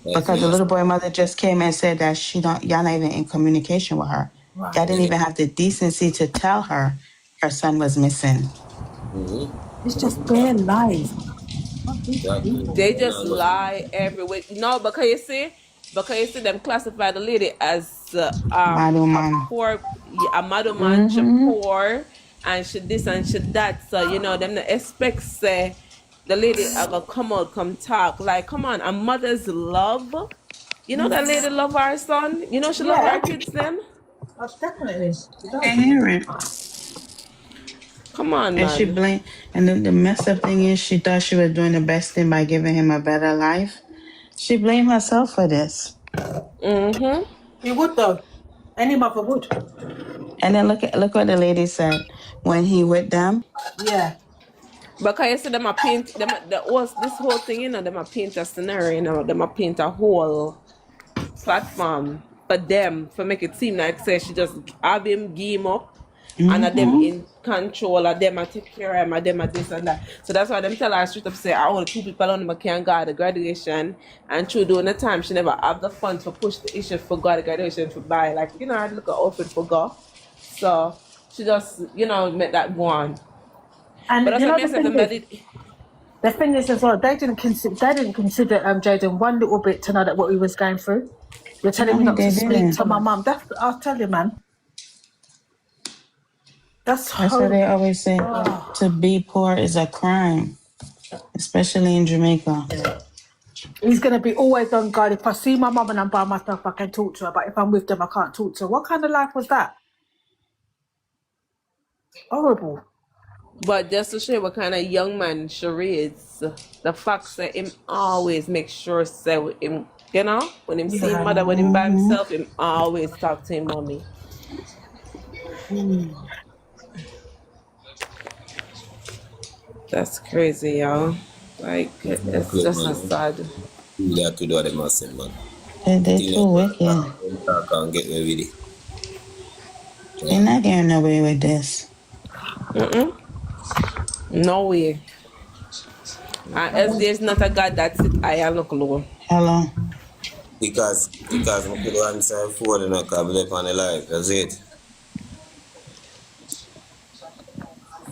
Like Because me, the that's little boy mother just came and said that y'all not even in communication with her. Y'all didn't even have the decency to tell her son was missing. It's just their life. exactly. They just lie every week. No, because you see them classify the lady as Madu a man. poor, a madman, she poor, and she this and she that. So you know them the expect say the lady are gonna come out, come talk. Like, come on, a mother's love. You know that lady love her son. You know she love Yeah, her kids. Them. definitely. She I does. hear it. Come on, And she man. blamed, and then the messed up thing is she thought she was doing the best thing by giving him a better life. She blamed herself for this. Mm-hmm. You would though. Any mother would. And then look what the lady said when he with them. Yeah. Because you see them a paint them this whole thing, you know, them a paint a scenario, you know, them a paint a whole platform for them for make it seem like say she just have him game up and a them Mm-hmm. in control of them and take care of him and them and this and that. So that's why them tell her straight up say I only two people on them can go the graduation and through during the time she never have the funds to push the issue for go the graduation for buy like, you know, I'd look at outfit for go. So she just, you know, make that go on. But And that's you what know I the said thing is, the thing is as well, they didn't consider Jayden one little bit to know that what he was going through. You're telling No, me not to they speak didn't. to my mum. I'll tell you, man. That's That's what they horrible. always say. To be poor is a crime, especially in Jamaica. He's gonna be always on guard. If I see my mum and I'm by myself, I can talk to her. But if I'm with them, I can't talk to her. What kind of life was that? Horrible. But just to show you what kind of young man Sheree is, the fact that him always make sure say with him, you know, when him see him mother, when him by himself, him always talk to him mommy. That's crazy, y'all. Like it's Exactly, just a man. sad. Do that to do what they must say, man. They Think too wicked. I can't get away with it. They're not getting away with this. No way. And as there's not a God that sit high and look low. Hello. Because I could answer for the knock up on the life. That's it.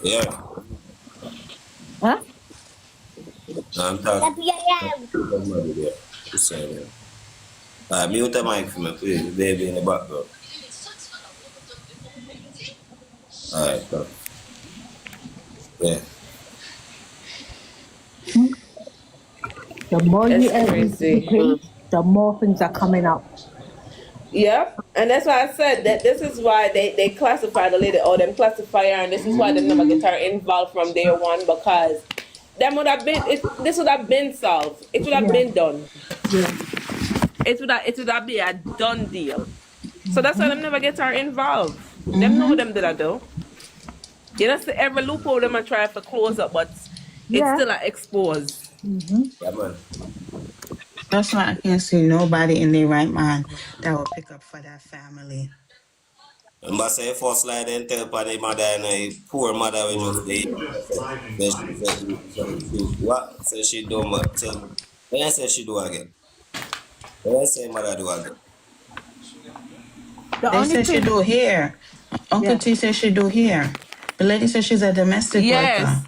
Yeah. Huh? I'm talking. Somebody there. Just saying, yeah. Mute the mic for me, please. The baby in the background. Alright, so. Yeah. The more you It's empty, crazy. the more things are coming up. Yep. And that's why I said that this is why they classify the lady or them classify her and this is why they never get her involved from day one because them would have been this would have been solved. It would have been done. Yeah. It would have been a done deal. So that's why them never get her involved. Them know them did I do. You know, see every loophole them I try to close up, but it's Yeah. still exposed. Yeah, man. That's why I can't see nobody in their right mind that will pick up for that family. Remember say first slide and tell upon the mother and a poor mother we just there. Say what? Say she do tell me. Then I say she do again. Then I say mother do again. The They only said she thing, do here. Uncle yeah. T said she do here. The lady said she's a domestic worker. Yes.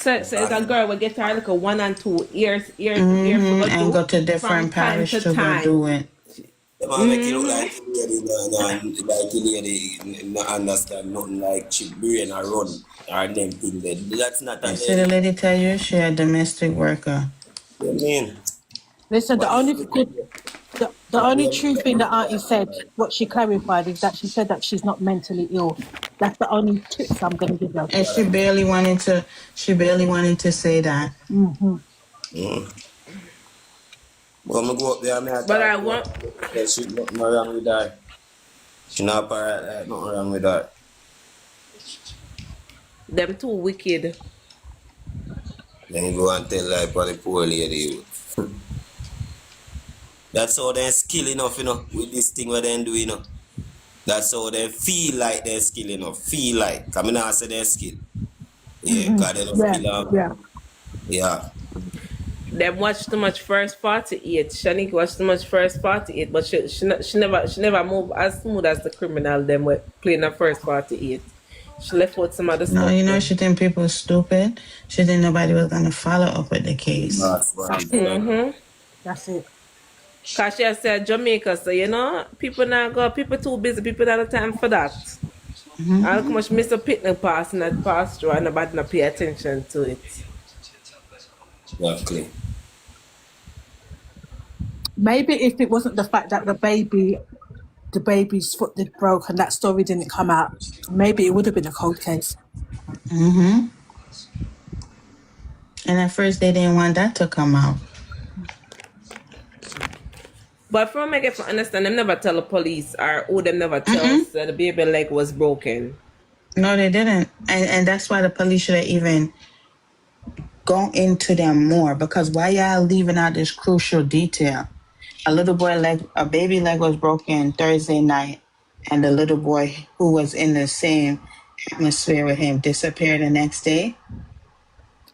So it's a girl will get her like a 1 and 2 years for go And go do to from different time parish to to go do time. it. The man make it look like the lady like the lady not understand nothing like she brain or run or them thing there. That's not a You see the lady. lady tell you she a domestic worker. You mean? Listen, What the only true thing that Auntie said, what she clarified, is that she said that she's not mentally ill. That's the only tips I'm going to give her. And she barely wanted to say that. mm. Well, I go up there and I But I talk to want her. She nothing wrong with her. She not parrot like nothing wrong with her. them too wicked. Then you go and tell like on the poor lady. That's how they skill enough, with this thing what they do, That's how they feel like they're skill enough. Feel like. I mean, I say they're skill. Yeah, because they don't Yeah, skill yeah. yeah. Them watch too much First 48. Shanique watch too much First 48, but she never move as smooth as the criminal them were playing the First 48. She left out some other No, stuff there. she think people stupid. She think nobody was gonna follow up with the case. That's right. That's it. Cause she has said Jamaica, so people not go, people too busy, people don't have time for that. I look much Mr. Picnic passing that pass through and nobody not pay attention to it. Exactly. Maybe if it wasn't the fact that the baby's foot did broke and that story didn't come out, maybe it would have been a cold case. And at first they didn't want that to come out. But from make it for understand, them never tell the police or who them never tell us that the baby leg was broken. No, they didn't. And that's why the police should have even gone into them more, because why y'all leaving out this crucial detail? A baby leg was broken Thursday night, and the little boy who was in the same atmosphere with him disappeared the next day.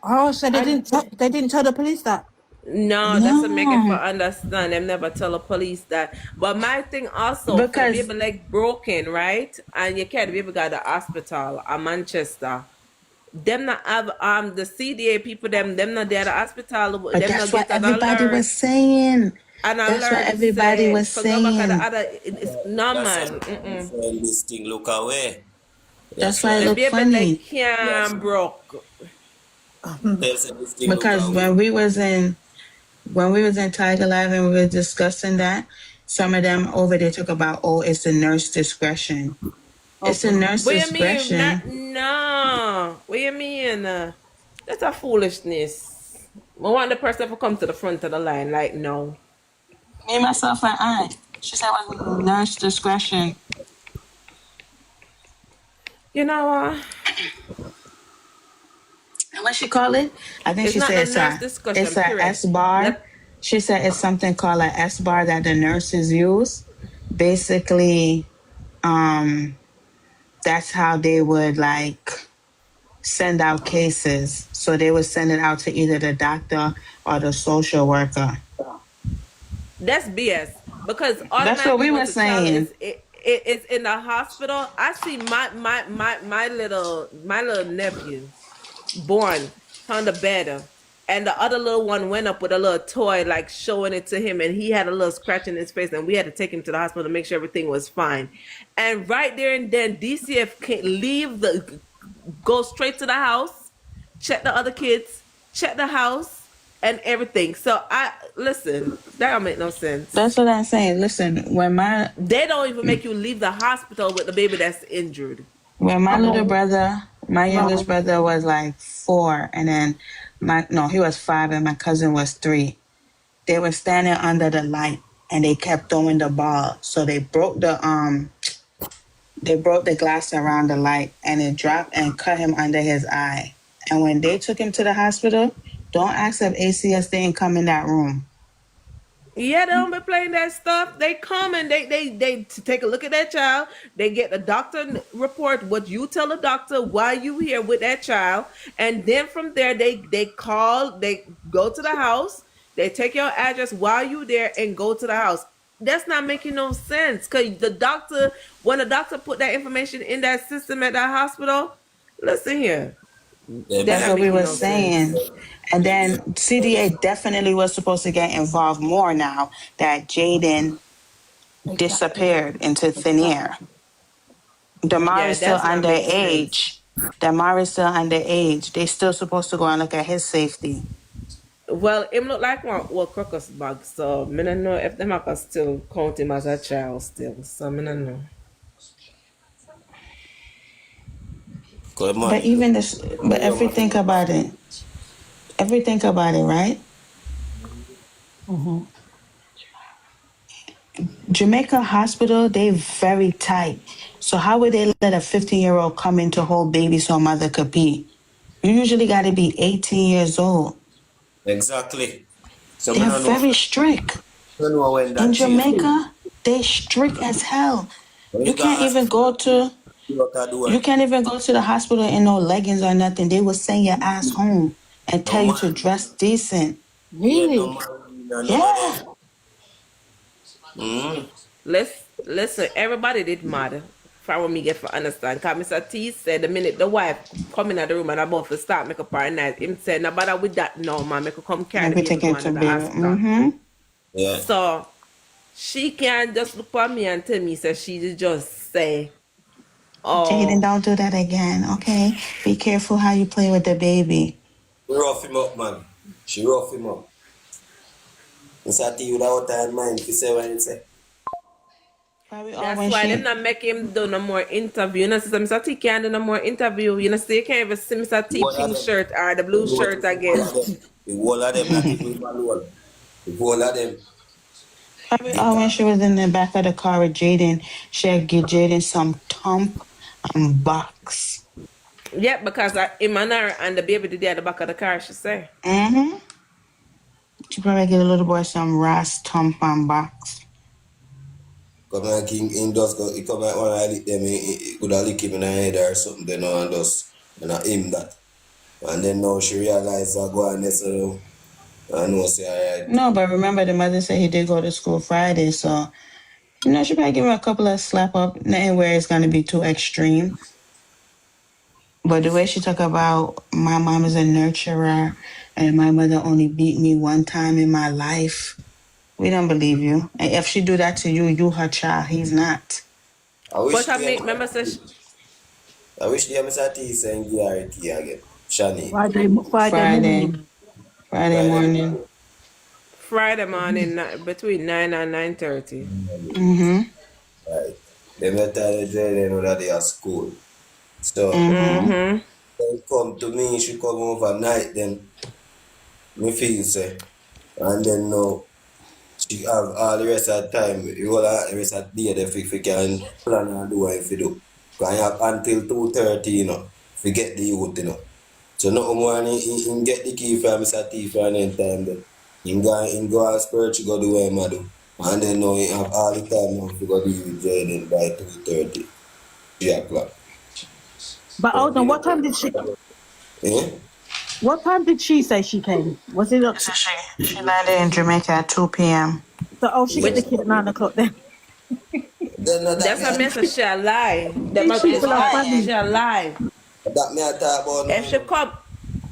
Oh, so they didn't tell the police that. No, that's what make it for understand. Them never tell the police that. But my thing also, for the Because baby leg broken, right? And you can't baby got the hospital at Manchester. Them not have the CDA people, them not there at the hospital. but Them that's not what get an everybody alert. was saying. An That's what alert everybody say was for go back at the saying. other. No That's man. when this thing look away. That's why it The looked baby funny. leg can't broke. They say this thing look Because away. when we was in Tiger Live and we were discussing that, some of them over there talk about, it's a nurse discretion. It's a nurse What you mean? discretion. No. What you mean? That's a foolishness. I want the person to come to the front of the line. Like, no. Me, myself, and I. She said it was nurse discretion. You know what? And what she call it? I think It's she not said a nurse discussion, it's a period. S bar. Let- She said it's something called a S bar that the nurses use. Basically, that's how they would send out cases. So they would send it out to either the doctor or the social worker. That's BS. Because That's what we automatically were when the child saying. is in the hospital, I see my little nephew born on the bed, and the other little one went up with a little toy, like showing it to him, and he had a little scratch in his face, and we had to take him to the hospital to make sure everything was fine. And right there and then, DCF can go straight to the house, check the other kids, check the house, and everything. So listen, that don't make no sense. That's what I'm saying. Listen, They don't even make you leave the hospital with the baby that's injured. when my little brother, my youngest brother was 4, and then he was 5, and my cousin was 3. They were standing under the light, and they kept throwing the ball. So they broke They broke the glass around the light and it dropped and cut him under his eye. And when they took him to the hospital, don't ask if ACS didn't come in that room. Yeah, they don't be playing that stuff. They come and they take a look at that child. They get the doctor report what you tell the doctor why you here with that child, and then from there they call. They go to the house. They take your address while you there and go to the house. That's not making no sense because the doctor, when the doctor put that information in that system at that hospital, listen here, they're That's not what we making were no sense. saying. And then CDA definitely was supposed to get involved more now that Jayden disappeared into thin air. Damar Yeah, is still that's not make sense. underage. Damar is still underage. They still supposed to go and look at his safety. Well, him look like one old crocus bag, so me don't know if them can still count him as a child still. So me don't know. But even this, but everything about it, right? Jamaica Hospital, they very tight. So how would they let a 15-year-old come in to hold baby so a mother could pee? You usually got to be 18 years old. Exactly. So They're very strict. I don't know when In that change. Jamaica, they strict as hell. You can't even go to the hospital in no leggings or nothing. They will send your ass home and tell you to dress decent. Really? Yeah. Listen, everybody did mad. For what me get for understand. Cause Mr. T said the minute the wife come in the room and about to start make up her night, him said, no bother with that no man, make her come carry the Maybe baby take go it under to the baby. hospital. Yeah. So she can't just look at me and tell me so she just say, Jayden, oh, don't do that again, okay? Be careful how you play with the baby. Rough him up, man. She rough him up. Mr. T without time mind to say what he say. that's why them not make him do no more interview. You know, so Mr. T can't do no more interview. You know, so you can't even see Mr. T pink shirt or the blue shirt again. The whole of them not even alone. The whole of them. Probably when she was in the back of the car with Jayden, she had give Jayden some thump and box. Yeah, because him and her and the baby did at the back of the car, she say. She probably give the little boy some ras thump and box. Come like he does go, he come like when I lick them, he could have lick him in the head or something, then and just, and I aim that. And then now she realized I go on this, so I know, say, alright. No, but remember the mother said he did go to school Friday, so, you know, she probably give him a couple of slap up, nothing where it's going to be too extreme. But the way she talk about my mom is a nurturer and my mother only beat me one time in my life, we don't believe you. And if she do that to you, you her child. He's not. I wish But I mean, remember, say, the Mr. T saying GRT again. Shani. Friday morning. Friday morning. Friday morning between 9 and 9:30. Right. They met her they know that they are school. So Mm-hmm. they come to me, she come overnight, then me feel say. And then now she have all the rest of the time, you all the rest of the day they fi can plan and do what if you do. Because you have until 2:30, you know, to get the youth, you know. So no more he get the key from Mr. T for any time then. He go ask church, go do what he do. And then now he have all the time now to go be with Jayden by 2:30, 3 o'clock. But hold on, what time did she? Yeah? What time did she say she came? Was it up? So she landed in Jamaica at 2 p.m. So she get the kid at 9 o'clock then. That's a message. She a lie. These people are funny. She a lie. That me I talk about.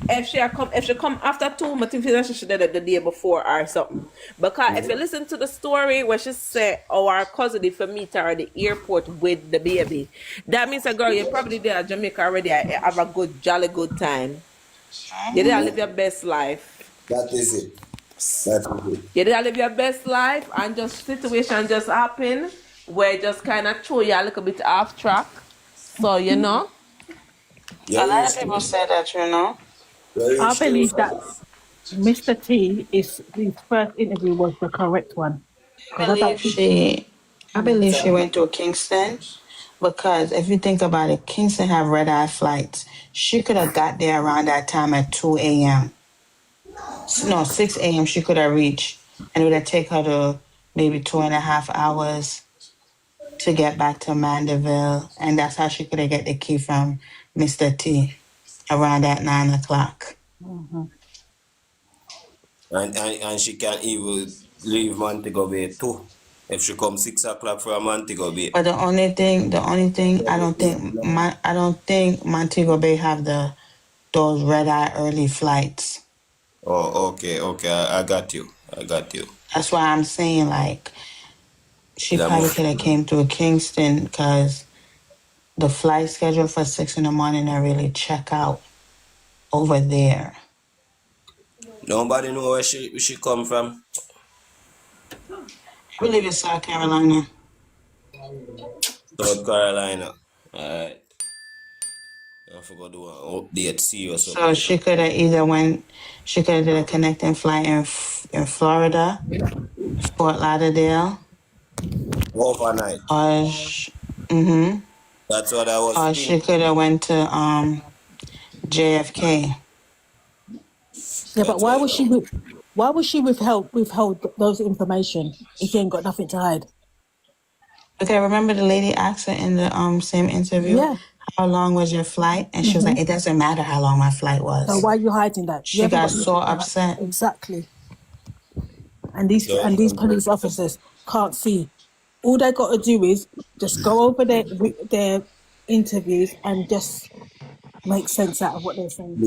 If she come after 2, I think she should have the day before or something. Because if you listen to the story where she said, "Oh, our cousin did for meet her at the airport with the baby," that means a girl you probably there at Jamaica already. Have a good, jolly good time. You did live your best life. That is it. That is it. You did live your best life, and just situation just happen where just kind of throw you a little bit off track. So you know. Yeah, a lot of people say that, you know. I believe that Mr. T his first interview was the correct one. I believe she went to Kingston Because if you think about it, Kingston have red eye flights. She could have got there around that time at 2 a.m. No, 6 a.m. she could have reached. And it would have taken her to maybe 2.5 hours to get back to Mandeville. And that's how she could have get the key from Mr. T around at 9 o'clock. And she can even leave Montego Bay too. If she come 6 o'clock from Montego Bay. But the only thing, I don't think Montego Bay have those red eye early flights. Oh, okay, I got you. That's why I'm saying like she That probably must- could have came through Kingston because the flight schedule for 6 in the morning I really check out over there. Nobody know where she come from. I believe it's South Carolina. South Carolina. Alright. I forgot to do an update, serious So update. she could have she could have did a connecting flight in Florida, Fort Lauderdale, Overnight. or That's what I was or she thinking. could have went to JFK. Yeah, but That's what why was she withheld those information if you ain't got nothing to hide? Okay, remember the lady asked her in the same interview, Yeah. how long was your flight? And she was like, it doesn't matter how long my flight was. So why are you hiding that? You She haven't got got so nothing to hide. upset. Exactly. And these So, police officers can't see. All they got to do is just go over their interviews and just make sense out of what they're saying.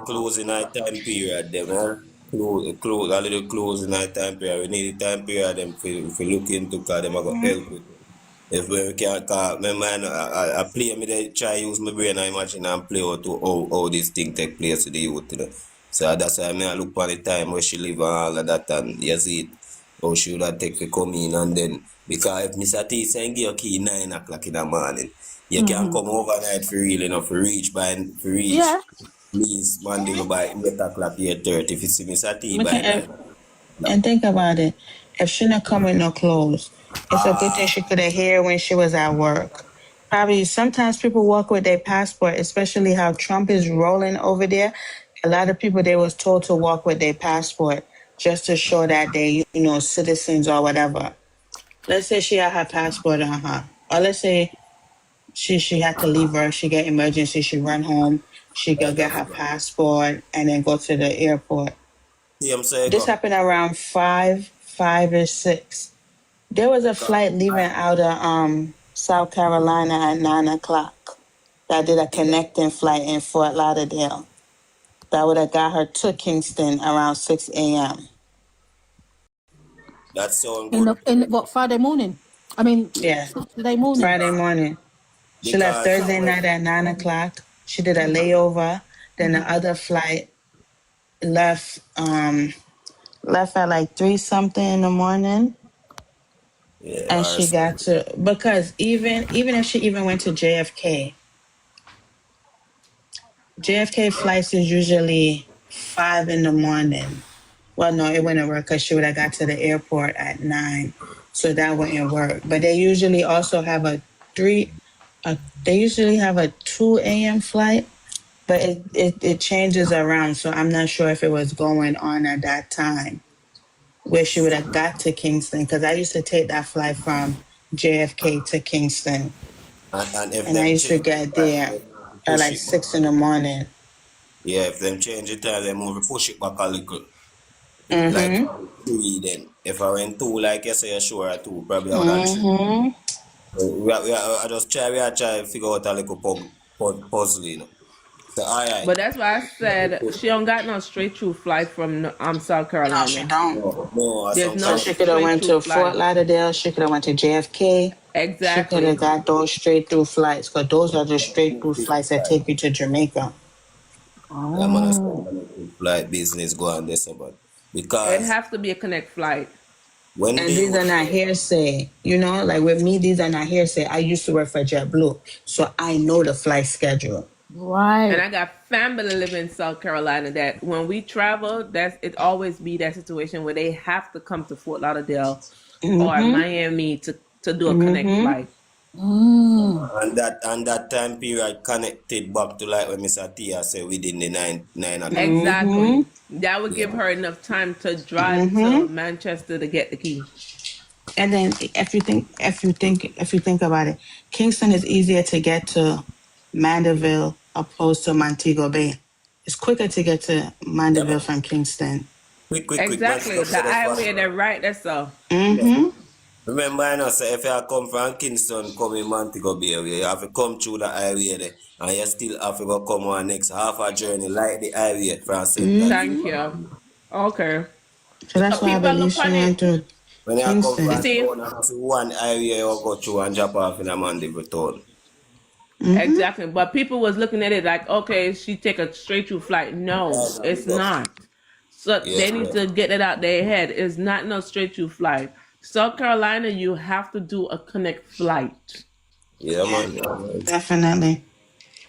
closing night time period them, huh? Close a little closing night time period. We need the time period them if we look into because them are gonna help with. If we can't call my man, I play me they try use my brain, I imagine and play out to how this thing take place to the youth, you know. So that's why I look on the time where she live and all of that and you see it, how she would have take to come in and then because if Mr. T saying give your key 9 o'clock in the morning, you can come overnight for real enough for reach Yeah. please Monday go by 8 o'clock 8:30 if you see Mr. T by Okay, 9. and think about it. If she not come with no clothes, it's a good thing she could have hair when she was at work. Probably sometimes people walk with their passport, especially how Trump is rolling over there. A lot of people they was told to walk with their passport just to show that they, citizens or whatever. Let's say she had her passport on her, or let's say she had to leave work, she get emergency, she run home, she go get her passport and then go to the airport. This Go. happened around 5 or 6. There was a flight leaving out of South Carolina at 9 o'clock that did a connecting flight in Fort Lauderdale that would have got her to Kingston around 6 a.m. That sound good. In what, Friday morning? I mean, Yeah, Saturday morning. Friday morning. She left Because Thursday night at 9 o'clock. She did a layover. Then the other flight left left at like 3 something in the morning. yeah, And she got to, because even if she even went to JFK flights is usually 5 in the morning. Well, no, it wouldn't work because she would have got to the airport at 9, so that wouldn't work. But they usually also have they usually have a 2 a.m. flight, but it changes around. So I'm not sure if it was going on at that time where she would have got to Kingston, because I used to take that flight from JFK to Kingston, and if and I them used to change get the time, there they at push like it. 6 in the morning. Yeah, if them change the time, they move push it back a little. Like Mm-hmm. 3 then. If I went 2, like you say, sure 2, probably I would have 3. Mm-hmm. So I just try to figure out a little puzzle, you know. So alright. But that's why I said she don't got no straight through flight from South No, she Carolina. don't. No, There's some So no kind of she could have straight went through to Fort flight. Lauderdale. She could have went to JFK. She could have Exactly. got those straight through flights, because those are the straight through flights that take you to Jamaica. yeah, man, I Oh. like business go on this about It because has to be a connect flight. when And the these are youth not hearsay. Like with me, these are not hearsay. I used to work for JetBlue, so I know the flight schedule. And Right. I got family living in South Carolina that when we travel, that's it always be that situation where they have to come to Fort Lauderdale or Mm-hmm. Miami to do a connect Mm-hmm. flight. And that time period connected back to like when Mr. Tia said within the 9 o'clock. Exactly. That would give her enough time to drive to Manchester to get the key. And then if you think about it, Kingston is easier to get to Mandeville opposed to Montego Bay. It's quicker to get to Yeah, Mandeville man. from Kingston. Quick, man. Exactly. The highway, they're right there, so. Remember, I know, so if you come from Kingston, come in Montego Bay, you have to come through the highway there, and you still have to go come on next half a journey like the highway from St. Thank you. Okay. So that's So why I people believe look she on it. went to When you come Kingston. You from see? town, and see one highway, you go through and drop off in a Mandeville town. Exactly. But people was looking at it like, okay, she take a straight through flight. No, Yeah, it's not. So they need to get it out their head. It's not no straight through flight. South Carolina, you have to do a connect flight. Yeah, Yeah, man. Yeah, man. definitely.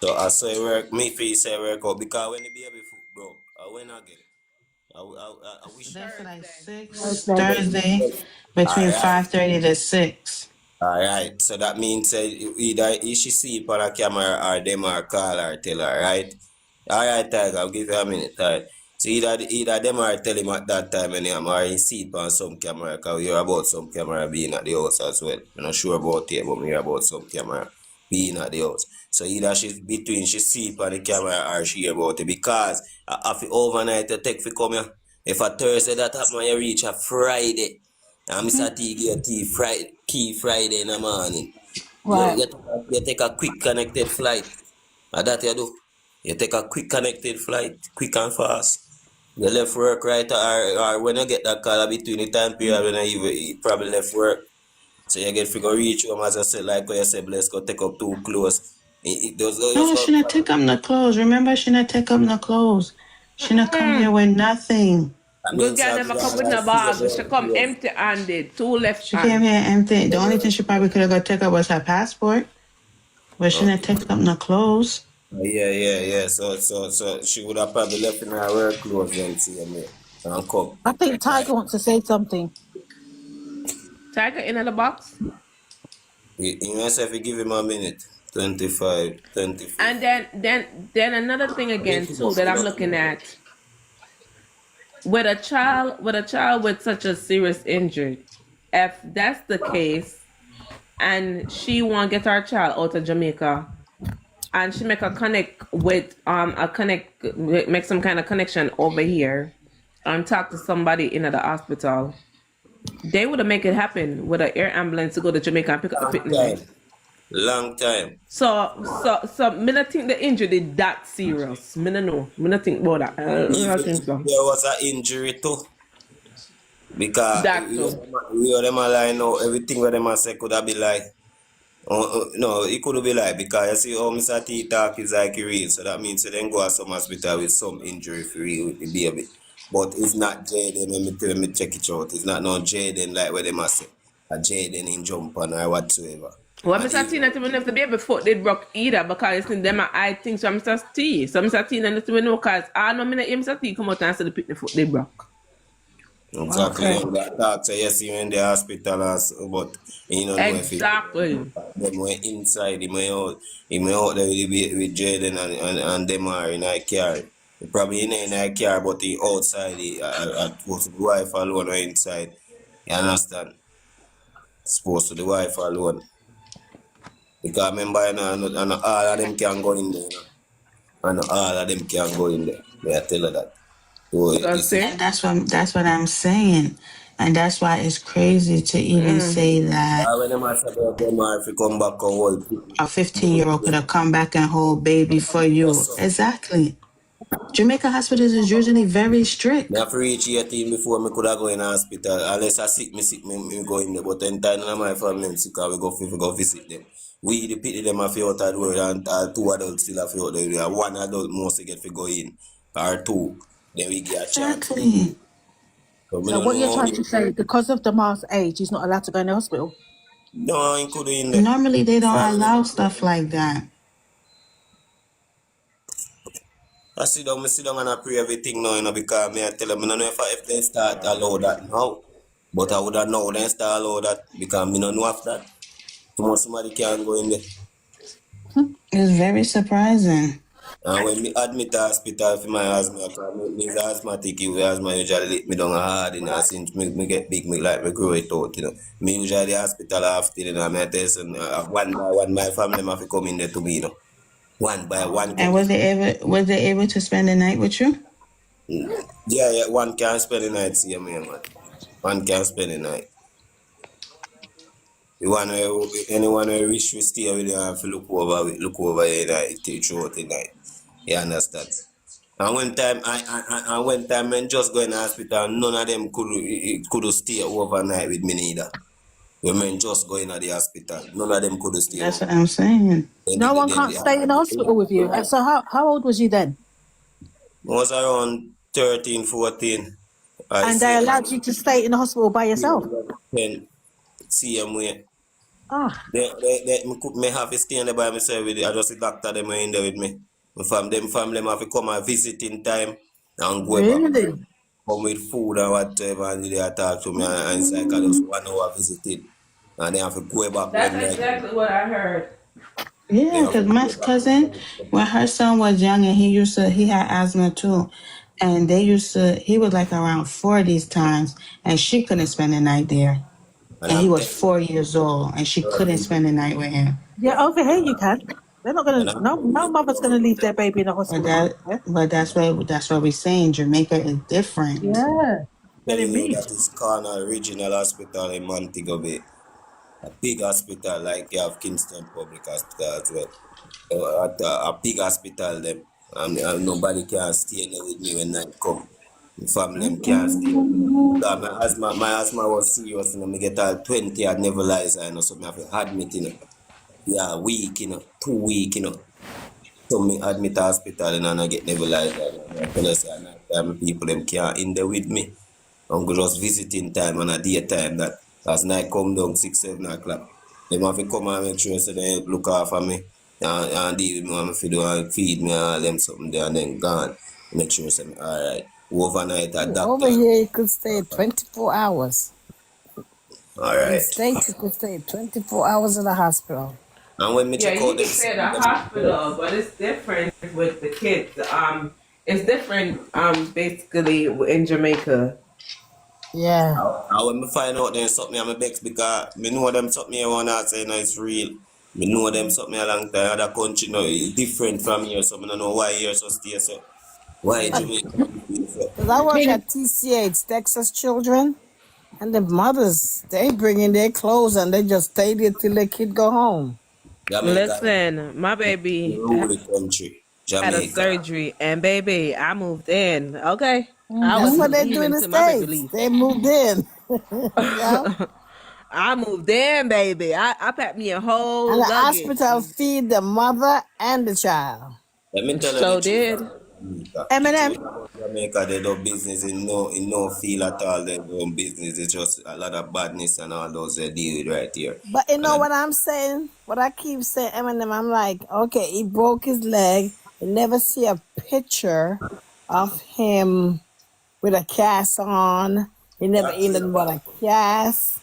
So I say work, me feel say work out, because when the baby foot broke, I went again. I wish. Today for like Thursday. 6 Thursday between Alright. 5:30 to 6. Alright. So that means either if she see it on a camera or them or call her tell her, right? Alright, Tiger, I'll give you a minute, alright. So either them or tell him at that time and him or he see it on some camera, because we hear about some camera being at the house as well. I'm not sure about it, but we hear about some camera being at the house. So either she's between she see it on the camera or she hear about it, because after overnight to take for come here. If a Thursday that happen, you reach a Friday. And Mr. T get key Friday in the morning. Right. You take a quick connected flight. And that you do. You take a quick connected flight, quick and fast. You left work right, or when you get that call between the time period when you probably left work. So you get figure reach home, as I said, like what you said, let's go take up too close. It does No, she not take up no clothes. Remember, she not take up no clothes. She not come here with nothing. Good girl never come with no bag. She come empty handed, two left She came hand. here empty. The only thing she probably could have got take up was her passport. But she not take up no clothes. Yeah. So she would have probably left in her work clothes then see me and come. I think Tiger wants to say something. Tiger in the box. You know, if you give him a minute, 25, 24. And then another thing again too that I'm looking at with a child with such a serious injury, if that's the case, and she want to get her child out of Jamaica, and she make a connect with make some kind of connection over here, and talk to somebody in the hospital, they would have make it happen with an air ambulance to go to Jamaica and pick up the fitness. Long time. So me not think the injury is that serious. Me no know. Me not think about that. I think so. There was an injury too. Because That we too. them a lie now, everything where them a say could have been like. No, it could be like, because you see how Mr. T talk is like real. So that means you then go to some hospital with some injury for real with the baby. But it's not Jayden, let me check it out. It's not no Jayden like where they must say. A Jayden in jump on or whatsoever. Well, Mr. T not even if the baby foot did broke either, because it's in them I think so Mr. T. So Mr. T not even know, because I know Mr. T come out and say the picnic foot they broke. Exactly. Okay. That doctor, yes, you in the hospital, but you don't know Exactly. if them were inside, he may out there with Jayden and them are in a car. He probably in a car, but he outside, supposed to the wife alone or inside. You understand? Supposed to the wife alone. Because remember, and all of them can go in there. And all of them can go in there. May I tell you that? So That's it. And that's what I'm saying. And that's why it's crazy to even say that when them ask about them, if you come back and hold a 15-year-old could have come back and hold baby for you. Exactly. Jamaica hospitals is usually very strict. I have to reach 18 before I could have go in the hospital. Unless I sick, me go in there. But then time of my family sick, we go visit them. We the pity them have to out of the world, and two adults still have to out there. One adult mostly get to go in, or two. Then we get a chance. Exactly. So what you're trying to say, because of the man's age, he's not allowed to go in the hospital? No, he could in there. Normally they don't allow stuff like that. I sit down and I pray everything now, because I tell them, I don't know if they start allow that now. But I would have known they start allow that, because I don't know of that. Too much somebody can go in there. It's very surprising. And when me admit to hospital for my asthma, because me is asthmatic, if asthma usually let me down hard, you know, since me get big, me like me grow it out, you know. Me usually hospital after, you know, me tell you, one by one, my family have to come in there to me, you know. One by one And come in. was they able to spend the night with you? Yeah, one can spend the night, see me, man. One can spend the night. The one where, anyone who wish to stay with you have to look over you night, throughout the night. You understand? And one time, and one time, when just going to hospital, none of them could stay overnight with me neither. When men just going to the hospital, none of them could stay That's over. what I'm saying. No one Then can't stay in the hospital with you. And so how old was you then? I was around 13, 14. I And see they him allowed you to stay in the hospital by yourself? 10, see him way. Ah, Me have to stay in there by myself with it. I just the doctor them were in there with me. From them family them have to come and visit in time and go back. really? Come with food and whatever and they talk to me and it's like I just 1 hour visiting. And they have to go back That's when night. exactly what I heard. They Yeah, have to because my go back cousin, when her son was young and he had asthma too. And he was like around 40s times and she couldn't spend the night there. and And he I'm was telling 4 years old and she couldn't you, spend the night with him. Yeah, over here you can. They're not and gonna. I'm No mother's gonna leave their baby in the But hospital. that, Yeah, but that's what we're saying. Jamaica is different. yeah. Very telling you me. that is Corner Regional Hospital in Montego Bay. A big hospital like you have Kingston Public Hospital as well. At a big hospital them. And nobody can stay in there with me when night come. The family them can't stay with me. Because my asthma was serious, you know, me get all 20 at nebulizer, you know, so me have to admit, you know. Yeah, week, you know, 2 week, you know. So me admit to hospital, you know, and I get nebulizer. You know, I tell us at night time people them can't in there with me. I'm go just visiting time and a daytime that as night come down 6, 7 o'clock. Them have to come and make sure so they look after me and deal with me and if you do and feed me and all them something there and then gone. Make sure so alright. Overnight a Over doctor. here, you could stay 24 hours. In Alright. States, you could stay 24 hours in the hospital. And when me Yeah, check you out can them stay at a symptoms, hospital, but it's different with the kids. It's different. Basically in Jamaica. Yeah. and when me find out then something I'm a vex because me know them something I wanna say no it's real. Me know them something a long time. Other country no it different from here, so I don't know why here so stay so. Why Jamaica stay so? Because I work at TCH, Texas Children, and the mothers, they bring in their clothes and they just stay there till their kid go home. Jamaica Listen, my the baby ruling country. had a Jamaica. surgery, and baby, I moved in. Okay, I That's was what they do moving in the until my baby States. leave. They moved in. Yeah. I moved in, baby. I packed me a And whole the luggage. hospital feed the mother and the child. Let me tell you the So truth did. about Jamaica. The truth Eminem. about Jamaica, they do business in no feel at all. They do business. It's just a lot of badness and all those they deal with right here. But you And know what I'm saying? What I keep saying, Eminem, I'm like, okay, he broke his leg. You never see a picture of him with a cast on. You never eat exactly, nothing but a cast.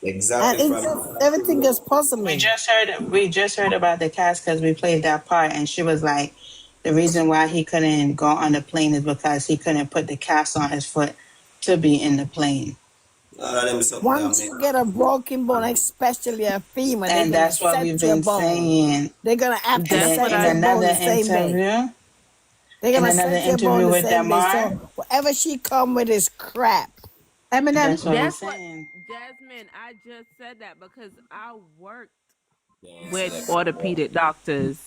And exactly it's from just, everything just puzzle We me. just heard we just heard about the cast because we played that part, and she was like, the reason why he couldn't go on the plane is because he couldn't put the cast on his foot to be in the plane, all of them something that Once make you get a broken bone, especially a femur, they're and going to that's what set we've your been bone. saying. They're going to have to And That's then what set in your I. bone another the same day. interview, They're in gonna another set your bone interview the with same day. So Damar, whatever she come with is crap. Eminem. that's what we're That's what saying. Jasmine. I just said that because I worked yeah, with select. orthopedic doctors.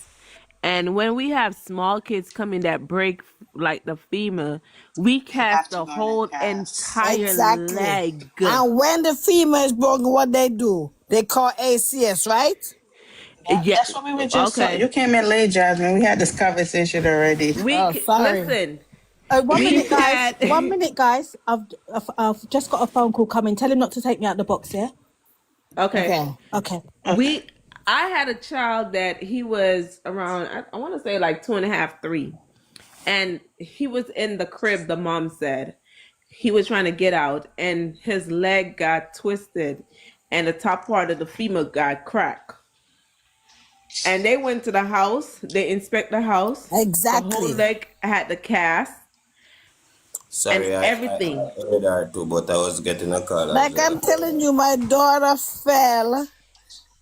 And when we have small kids coming that break like the femur, we You have cast to the go in a whole cast. entire Exactly. leg. And when the femur is broken, what they do? They call ACS, right? Yeah, Yeah. that's what we were just talking. Okay. You came in late, Jasmine. We had this conversation already. Oh, sorry. Listen. One We minute, guys. had 1 minute, guys. I've just got a phone call coming. Tell him not to take me out the box. Yeah. okay. Okay. Okay. Okay. I had a child that he was around. I want to say like 2.5, 3, and he was in the crib. The mom said he was trying to get out, and his leg got twisted, and the top part of the femur got cracked. And they went to the house. They inspect the house. The whole Exactly. leg had the cast and Sorry, I everything. heard her too, but I was getting a call as Like I'm well. telling you, my daughter fell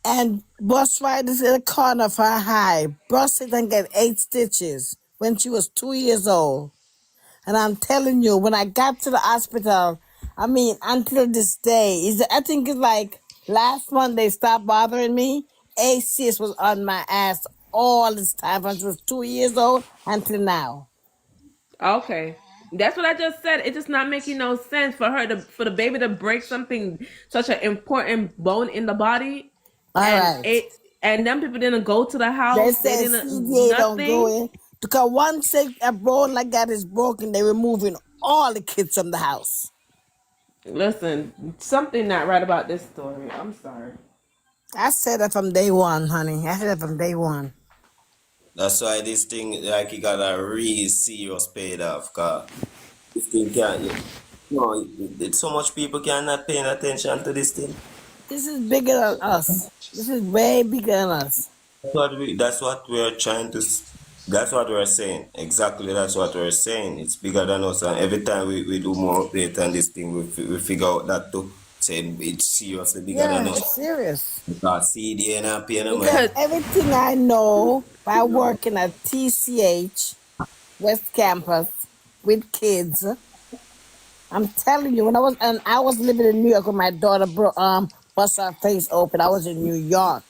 and bust right into the corner of her eye. Bust it and get 8 stitches when she was 2 years old. And I'm telling you, when I got to the hospital, I mean, until this day, I think it's like last month they stopped bothering me. ACS was on my ass all this time from she was 2 years old until now. Okay. That's what I just said. It's just not making no sense for her to for the baby to break something such an important bone in the body, All and right. it and them people didn't go to the They house. They said didn't CDA don't go nothing. in because once a bone like that is broken, they're removing all the kids from the house. Listen, something not right about this story. I'm sorry. I said that from day one, honey. I said that from day one. That's why this thing, like, you got a real serious paid off, cause this thing can't, so much people cannot paying attention to this thing. This is bigger than us. This is way bigger than us. That's what we're trying to, that's what we're saying. Exactly, that's what we're saying. It's bigger than us, and every time we do more update on this thing, we figure out that too. Say it's seriously bigger than Yeah, us. it's serious. Because CD and not paying no Because mind. Cause everything I know by working at TCH, West Campus, with kids, I'm telling you, when I was living in New York when my daughter bust her face open. I was in New York.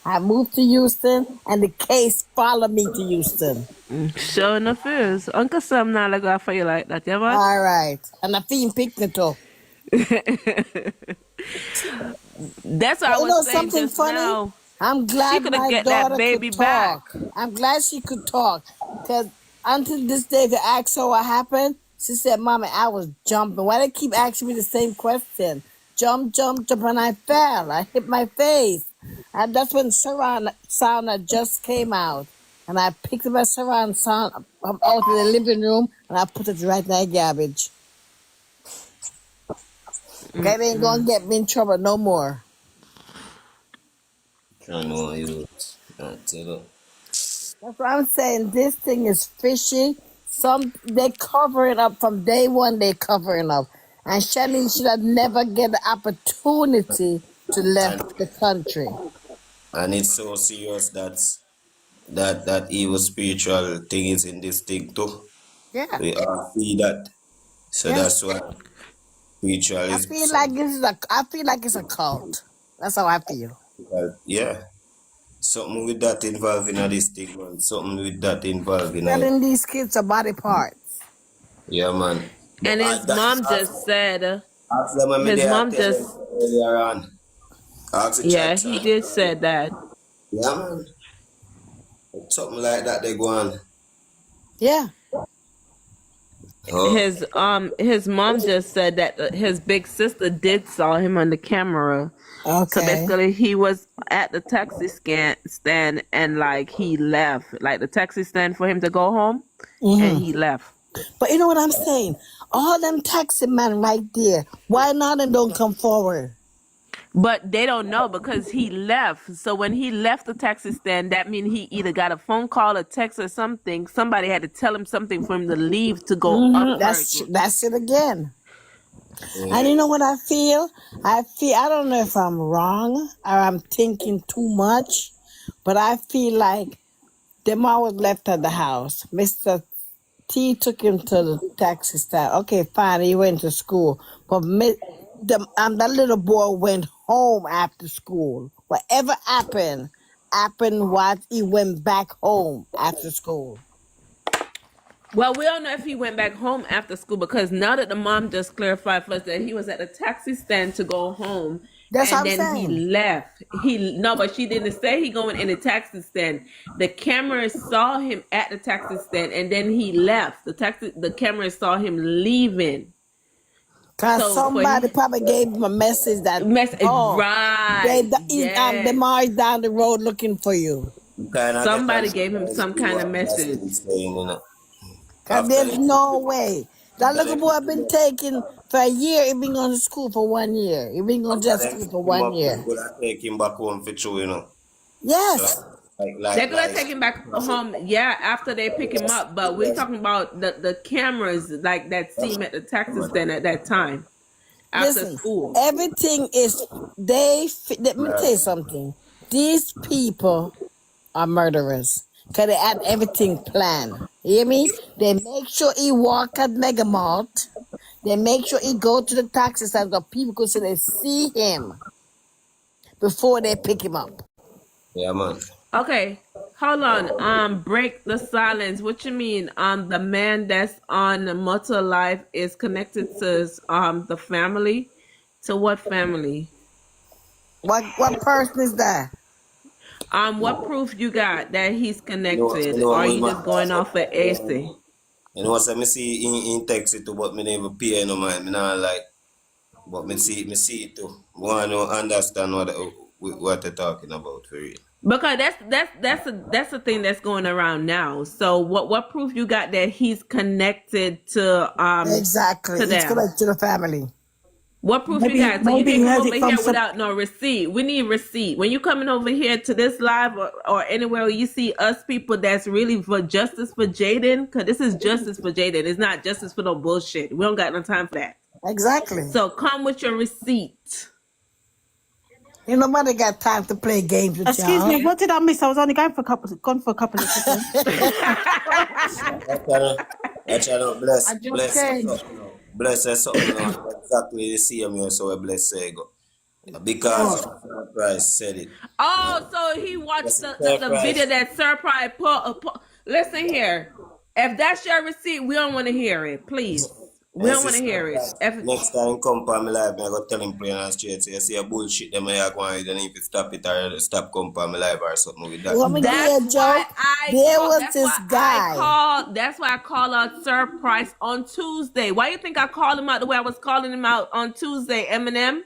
I moved to Houston, and the case followed me to Houston. sure enough is Uncle Sam not like that for you like that, yeah man. All right, and I feel picnic too. That's what But I you was know saying something just funny? now. I'm She glad could have my get that daughter baby could back. talk. I'm glad she could talk. Because until this day, if I asked her what happened, she said, Mommy, I was jumping. Why they keep asking me the same question? Jump, jump, jump, and I fell. I hit my face. And that's when surround sound had just came out. And I picked up a surround sound from out of the living room, and I put it right in that garbage. That ain't gonna get me in trouble no more. Trying to use tell you. That's what I'm saying. This thing is fishy. They cover it up from day one. They covering up, and Shani should have never get the opportunity to And left the country. and it's so serious that evil spiritual thing is in this thing too. Yeah, We all see that. So yeah. that's why spiritual I is feel so like I feel like it's a cult. That's how I feel. yeah. Something with that involving this thing, man. Something with that involving Selling these kids a body parts. yeah, man. But And his that is mom just said ask them when me his there mom tell them just earlier on. Ask the yeah, chat. he did said that. Yeah, man. Something like that they go on. Yeah. Oh, His mom just said that his big sister did saw him on the camera. So Okay. basically he was at the taxi stand and like he left. Like the taxi stand for him to go home and he left. But you know what I'm saying? All them taxi men right there. Why not and don't come forward? But they don't know because he left. So when he left the taxi stand, that means he either got a phone call, a text, or something. Somebody had to tell him something for him to leave to go up her. That's it again. yeah. And you know what I feel? I don't know if I'm wrong or I'm thinking too much, but I feel like the mom was left at the house. Mr. T took him to the taxi stand. Okay, fine, he went to school. But that little boy went home after school. Whatever happened what he went back home after school. Well, we don't know if he went back home after school because now that the mom just clarified for us that he was at the taxi stand to go home That's what and I'm then he saying. left. But she didn't say he going in the taxi stand. The camera saw him at the taxi stand and then he left. The camera saw him leaving. Because So for somebody probably gave him a message that, right, the yes. Mars down the road looking for you. Somebody gave him some kind of message. Because there's no way. That little boy been taken for a year. He been going to school for 1 year. He been going to After them school for pick him 1 up, year. them gonna take him back home for true, you know. Yes. They're gonna Like take him back home, yeah, after they pick him up. But we're talking about the cameras like that see him at the taxi stand at that time after Listen, school. everything is, let me tell you something. These people are murderers. Because they had everything planned. You hear me? They make sure he walk at Mega Mart. They make sure he go to the taxi stand so people could see him before they pick him up. yeah, man. Okay, hold on. Break the silence. What you mean? The man that's on Motor Life is connected to the family. To what family? What person is that? What proof you got that he's You connected, know, or are my you just going off of AC? you know, so me see in text it too, but me never pay no mind. Me not like, but me see it too. Want to understand what they're talking about for real. Because that's the thing that's going around now. So what proof you got that he's connected Exactly. to It's them? connected to the family. What proof you Maybe got? So you maybe can't he come heard over it from here some. without no receipt. We need receipt. When you coming over here to this live or anywhere where you see us people that's really for justice for Jayden, because this is justice for Jayden. It's not justice for no bullshit. We don't got no time for that. Exactly. So come with your receipt. Ain't nobody got time to play games with Excuse y'all. me, what did I miss? I was only gone for a couple of seconds. That's trying to I bless, just bless us came. up now. Bless us up now. Exactly the same here, so we bless say go. Because What? of Christ said it. Oh, so he watched Yes, it's the video Christ. that Sir Pride put. Listen here. If that's your receipt, we don't want to hear it. Please. We And don't want to sister hear it. Christ. Next time come for my life, I go tell him plain and straight. So you see a bullshit them I go on, then if you stop it or stop come for my life or something with You that. want me to give you That's a why joke? That's I called out Sir Price on Tuesday. Why you think I called him out the way I was calling him out on Tuesday, Eminem?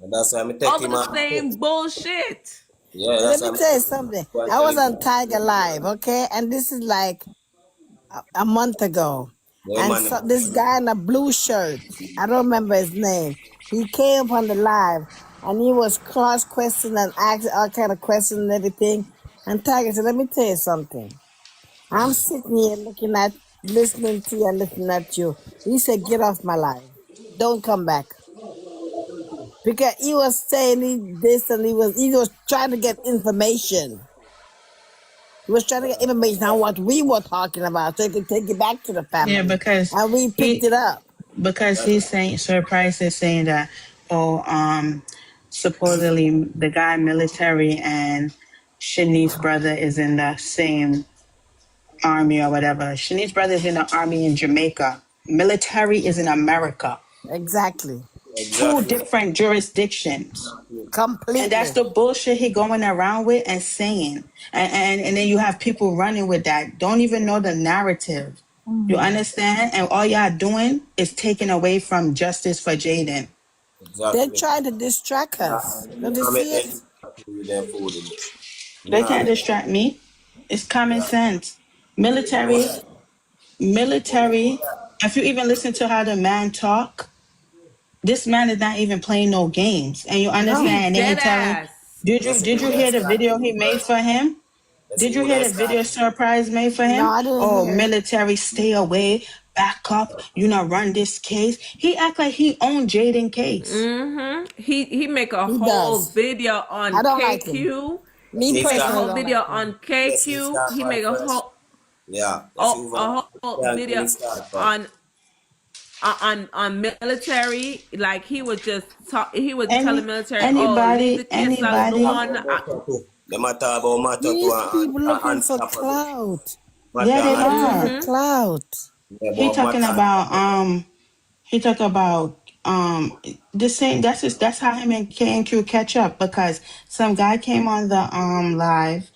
And that's why I take Over him the out. same bullshit. Yeah, Let that's me why I tell you take him out. something. Go and I tell was him. on Tiger Live, okay? And this is like a month ago. Yeah, And man. so this guy in a blue shirt, I don't remember his name. He came on the live and he was cross questioning and asking all kind of questions and everything. And Tiger said, let me tell you something. I'm sitting here listening to you and listening at you. He said, get off my live. Don't come back. Because he was saying this and he was trying to get information. He was trying to get information on what we were talking about so he could take it back to the Yeah, family. because And we picked he it up. he's saying Sir Price is saying that supposedly the guy military and Shanice's brother is in the same army or whatever. Shanice's brother is in the army in Jamaica. Military is in America. Exactly. Two Exactly. different jurisdictions. And that's Completely. the bullshit he going around with and saying. And then you have people running with that. Don't even know the narrative. You understand? And all y'all doing is taking away from justice for Jayden. They're Exactly. trying to distract us. Don't you I make see them it? with them food in it. They Nah, can't make distract me. It's common yeah. sense. Military, if you even listen to how the man talk, this man is not even playing no games. And you No. understand? He's And then he dead telling, ass. Listen, did who you that hear the start? video he made for him? Let's Did see you who hear that the start. video surprise made for No, him? I didn't Oh, hear it. military, stay away, back up. You know, run this case. He act like he owned Jaden case. He make a He whole does. video I on don't like him. KQ. Let's Me see He who make a personally start. whole don't video like him. on Let's see who KQ. start He make a first. whole Yeah, let's see who a whole can video we start from. on military. Like he was just he was telling Any military, oh, leave the anybody, case anybody, alone. They matter about matter to These people looking for unstoppable. clout. yeah, Matter they They're looking for are. clout. He about talking matter about unstoppable. he talk about the same. That's how him and K and Q catch up because some guy came on the live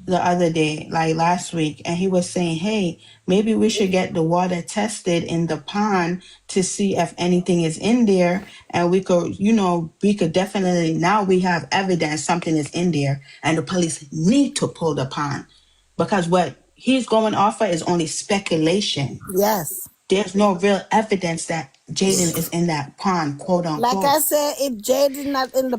the other day, like last week, and he was saying, hey, maybe we should get the water tested in the pond to see if anything is in there. And we could, we could definitely, now we have evidence something is in there, and the police need to pull the pond because what he's going off of is only speculation. Yes. there's no real evidence that Jayden is in that pond, quote Like unquote. I said, if Jayden not in the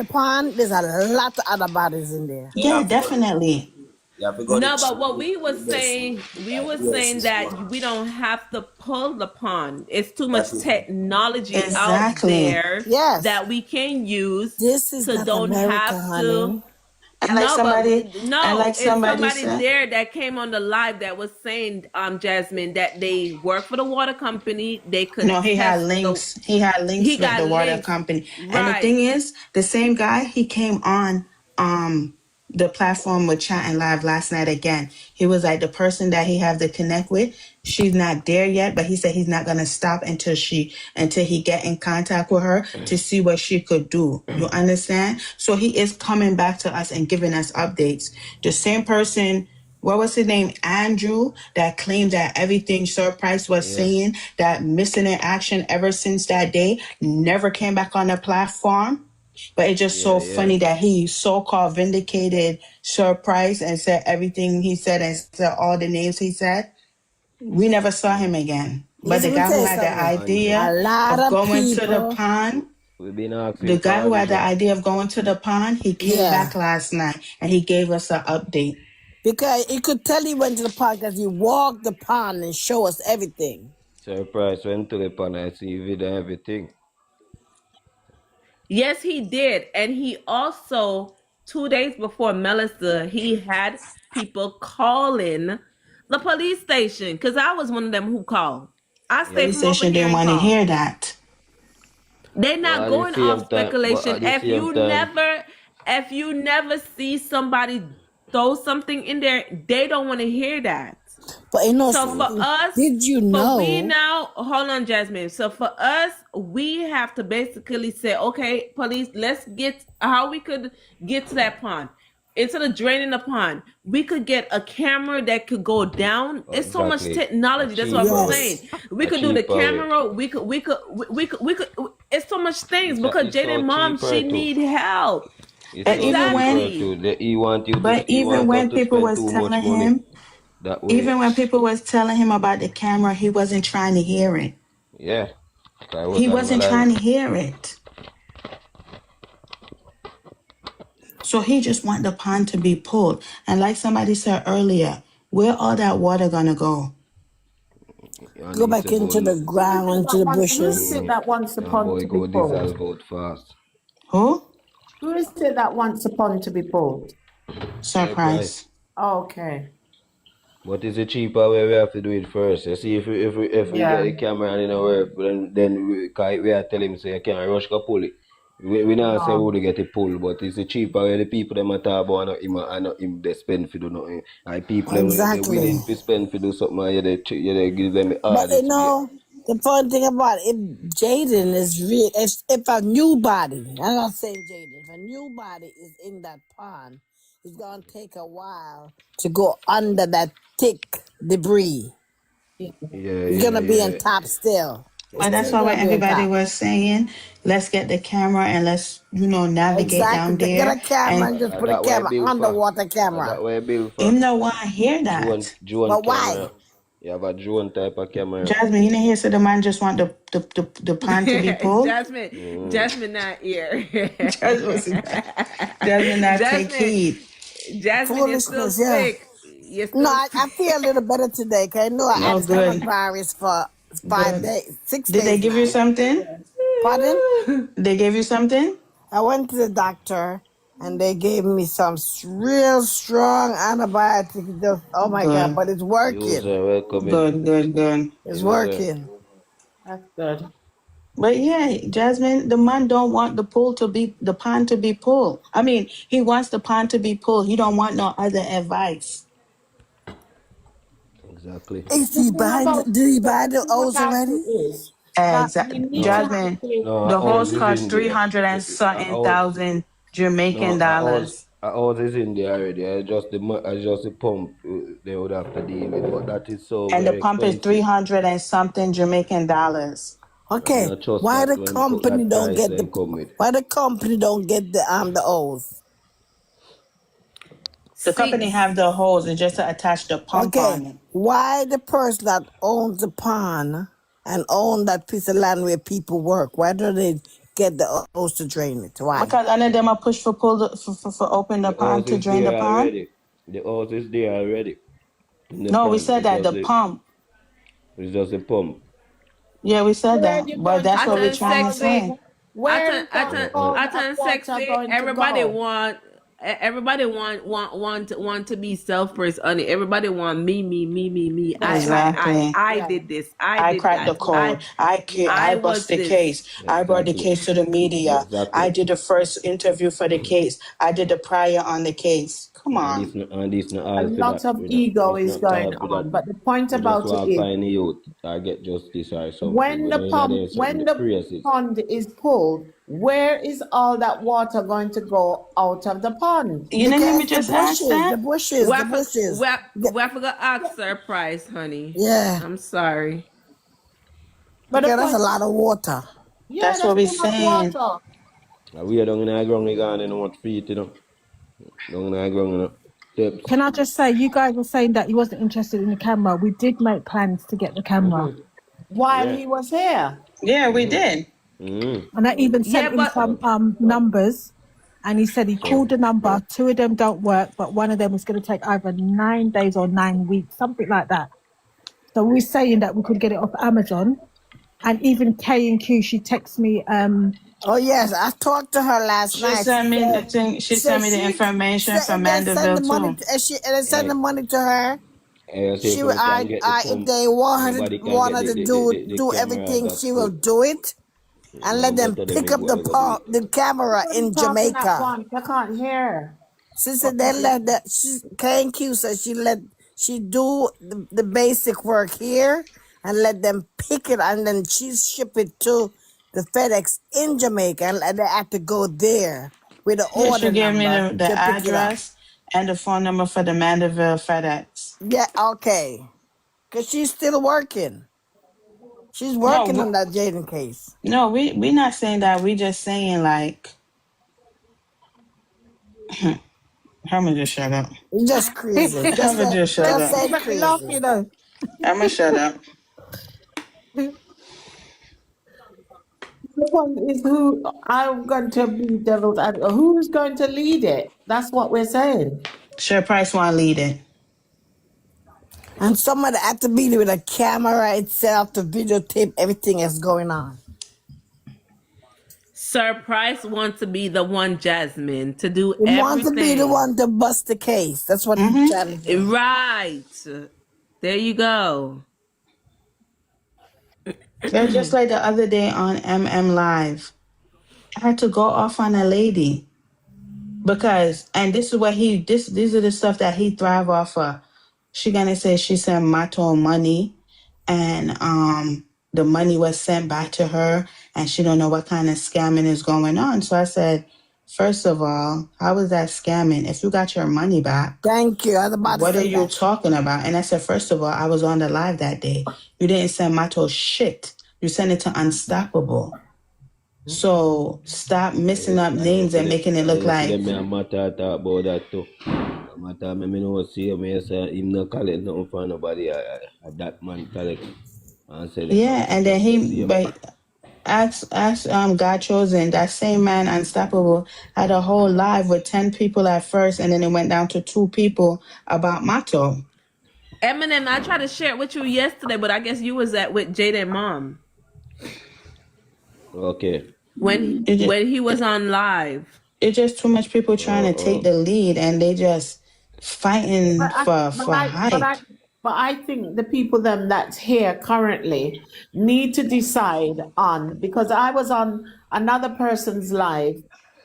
pond, there's a lot of other bodies in there. Yeah, definitely. You have to go to No, check but what with we were the best. saying, we Like, were yes, saying it's that one. we don't have to pull the pond. It's too That much is it. technology out Exactly. there Yes, that we can use this is to not don't America, have to. honey. And like No, but somebody, and no, like it's somebody somebody said, there that came on the live that was saying, Jasmine, that they work for the water company. They could no, he had test the. links. He had links He with got the water links, company. And the right? thing is, the same guy, he came on the platform with chatting live last night again. He was like the person that he have to connect with, she's not there yet, but he said he's not gonna stop until he get in contact with her to see what she could do. You understand? So he is coming back to us and giving us updates. The same person, what was his name? Andrew, that claimed that everything Sir Price was Yeah, saying, that missing in action ever since that day, never came back on the platform. But it's just yeah, so yeah. funny that he so-called vindicated Sir Price and said everything he said and said all the names he said. We never saw him again. But the Listen, let me guy tell who you had the something. Andrew. A idea lot of of going to the people, pond, We've been the asking guy for who all had this. the idea of going to the pond, he came yeah. back last night and he gave us an update. Because he could tell he went to the park because he walked the pond and show us everything. Surprise went to the pan and see video and everything. Yes, he did. And he also, 2 days before Melissa, he had people calling the police station because I was one of them who called. I stayed Police from over station here didn't and want to called. hear that. They're But not at the going off same time, speculation. If you never see somebody throw something in there, they don't want to hear that. But you know So for something? us, Did you for we know? now, hold on, Jasmine. So for us, we have to basically say, okay, police, let's get how we could get to that pond. Instead of draining the pond, we could get a camera that could go down. It's so much exactly. A technology. That's what I'm cheaper way. Yes. saying. We A could do the cheaper way. camera. We could. It's so much things because It's so Jaden mom, cheaper she too. need help. It's But so even cheaper when, too. Exactly. He even want us when to people spend was too much telling money him, that way. even when people was telling him about the camera, he wasn't trying to hear it. Yeah. I was He on my wasn't live. trying to hear it. So he just want the pond to be pulled. And like somebody said earlier, where all that water gonna go? And Go he back said, go into the look. ground, into the Who is bushes. it that wants the Yeah, pond boy, to be go pulled? dissolve out fast. Who? Who is it that wants the pond to be pulled? Surprise. Surprise. Okay. But it's a cheaper way we have to do it first. You see, if we get Yeah. the camera and it don't work, then we are telling him say you can't rush go pull it. We not say we No. would get it pulled, but it's a cheaper way the people them a talk about and not him they spend for do nothing. And people them they Exactly. willing to spend for do something and they give them the But you hardest way. know, the fun thing about it, if Jaden is real, if a new body, I'm not saying Jaden, if a new body is in that pond, it's gonna take a while to go under that thick debris. Yeah. Yeah, It's yeah, gonna be on yeah. top still. It's But that's still why when gonna be on everybody top. was saying, let's get the camera and let's, navigate Exactly. down Get there. a camera And and just put a That way camera, build for. underwater That camera. way build for. him no want to hear Drone that. drone But why? camera. You have a drone type of camera. Jasmine, you didn't hear so the man just want the pond to be pulled? Jasmine not here. Jasmine not take Jasmine, heed. Jasmine, you're still Foolishness, yeah. sick. You're No, still I sick. feel a little better today. Cause I know I had Oh, stomach good. virus for 5 days, six Did they days give you now. something? Pardon? They gave you something? I went to the doctor and they gave me some real strong antibiotics. Just oh my god, Good. but it's Use working. welcoming. Good. It's Use working. That's good. But yeah, Jasmine, the man don't want the pond to be pulled. I mean, he wants the pond to be pulled. He don't want no other advice. exactly. Is The he thing buying? about Did he the buy the thing O's about it already? is that Exactly. you need to No, have Jasmine, the no, the ours hose is cost in there. 300 and something Ours, thousand no, Jamaican dollars. ours is in there already. I just the pump they would have to deal with, but that is so And the very pump is expensive. 300 and something Jamaican dollars. And Okay. not just Why that the when company that don't price get then come with. Why the company don't get the O's? The company have the hose. It's just to attach the pump Okay, on it. why the person that owns the pond and own that piece of land where people work, why do they get the hose to drain it? Why? Because none of them are push for pull for open the The pond house to is drain the there pond. already. The house is there already. In the No, we pond. said that the pump. It's just a pump. Yeah, we said Where that, you but going to that's I what we're turn put trying to all the sexy. say. where is all I that turn water sexy. going to go? Everybody want to be self-praise, honey. Everybody want me. That's right. Exactly. I Yeah. did this. I I did cracked the that. code. I I bust was the this. case. I brought the Exactly. case to the media. I Exactly. did the first interview for the case. I did the prior on the case. Come on. And this no A all for lot that. of ego It's is not going all for that. on. But the point We just about it want to is find the youth or get justice or something. We don't know there's something when the the praises. pond is pulled, where is all that water going to go out of the pond? You didn't hear me Because just ask that? We bushes. forgot ask surprise, honey. Yeah, I'm sorry. But the okay, that's a point, lot of water. yeah, That's that's what we're too much saying. water. We are down in the ground, we gone in what feet, Down in the ground, Steps. Can I just say, you guys were saying that he wasn't interested in the camera. We did make plans to get the camera. While Yeah. he was here. Yeah, we did. And I even Yeah, sent him but some numbers. And he said he So, called the number. 2 of them don't work, but one of them is going to take either 9 days or 9 weeks, something like that. So we're saying that we could get it off Amazon. And even K&Q, she texts me, Oh yes, I talked to her last She night. sent me the thing. She She said sent me the information from they send Mandeville the money too. to, and they send the money to her. I say if we can get the If pump, they anybody can want get her to the do camera, everything, that's she will good. do it and let Man, go them to them, pick we up go, we go do it. the camera What are you in talking at Jamaica. once? I can't hear. She said they let that K&Q said she do the basic work here and let them pick it and then she ship it to the FedEx in Jamaica and they have to go there with the Yeah, she order gave me number the to pick it up. address and the phone number for the Mandeville FedEx. Yeah, okay. Cause she's still working. She's No, working on that Jayden case. no, we not saying that. We just saying like, I'ma just shut up. It's just crazy. I'ma just shut Just up. say let me laugh, crazy. you know. I'ma shut up. The point is who I'm going to be devil's advocate. Who's going to lead it? That's what we're saying. Sure Price want to lead it. And somebody had to be there with a camera itself to videotape everything that's going on. Surprise wants to be the one, Jasmine, to do He wants to be the everything. one to bust the case. That's what he's trying to do. Right. There you go. They're just like the other day on MM Live. I had to go off on a lady because, and this is what these are the stuff that he thrive off of. She gonna say she sent Mato money, and the money was sent back to her, and she don't know what kind of scamming is going on. So I said, first of all, how is that scamming? If you got your money back, Thank you. I was about to what are say you that. talking about? And I said, first of all, I was on the live that day. You didn't send Mato shit. You sent it to Unstoppable. So stop missing up names and making it look See like them, me matter talk about that too. Matter me know see me say him no collect nothing for nobody. That man collect and say the yeah. And then the he same. but ask God chosen, that same man Unstoppable had a whole live with 10 people at first, and then it went down to 2 people about Mato. Eminem, I tried to share it with you yesterday, but I guess you was at with Jayden mom Okay. when It just, he was on live. it's just too much people trying to take the lead, and they just fighting But I, for but I, but I, hype. but I think the people them that's here currently need to decide on, because I was on another person's live,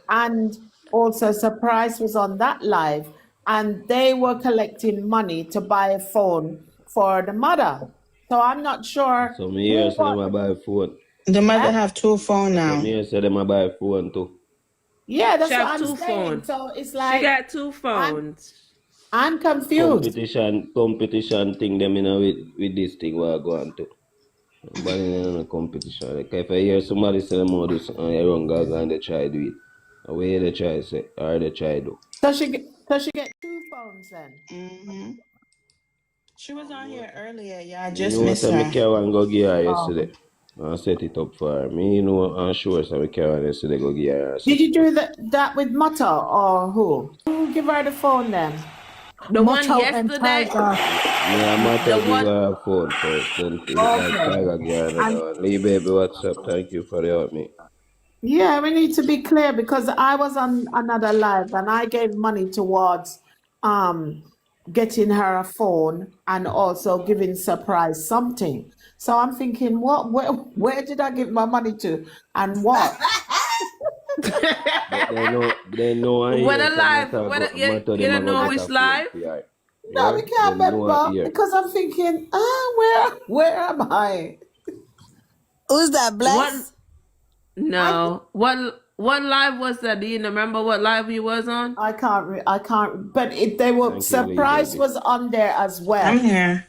and also Surprise was on that live, and they were collecting money to buy a phone for the mother. So I'm not sure So me who here say them what. a buy phone. The Eh? mother have 2 phones So now. me here say them a buy phone too. Yeah, She that's what have I'm two saying. phones. So it's She like got 2 phones. I'm confused. Competition thing them in with this thing what I go on to. But in a competition. Like if I hear somebody say them want do something I run gaga and they try do it. Away they try say or they try do. So she get 2 two phones then? Mm-hmm. She was on here earlier. Yeah, I Me just know missed say me her. carry one go give her Oh. yesterday. I set it up for her. Me know I'm sure so me carry one yesterday go give her Did set you it up. do that with Mata or who? Who give her the phone then? The one Motto and yesterday, Tiger. Me and Mata the give one. her a phone first, then like Okay. Tiger give her And another one. Lee baby, what's up? Thank you for the help me. yeah, we need to be clear because I was on another live and I gave money towards um getting her a phone and also giving surprise something. So I'm thinking, where did I give my money to and what? But they know I What hear a some live. matter What a, go you, matter you them a don't go know get which a phone live? for her. No, Yeah? we can't Them know I remember hear. because I'm thinking, where am I? Who's that, What? Bless? I No. What live was that? Do you remember what live you was on? I can't. But they were Thank you, Lee surprise baby. was on there as I'm well. here.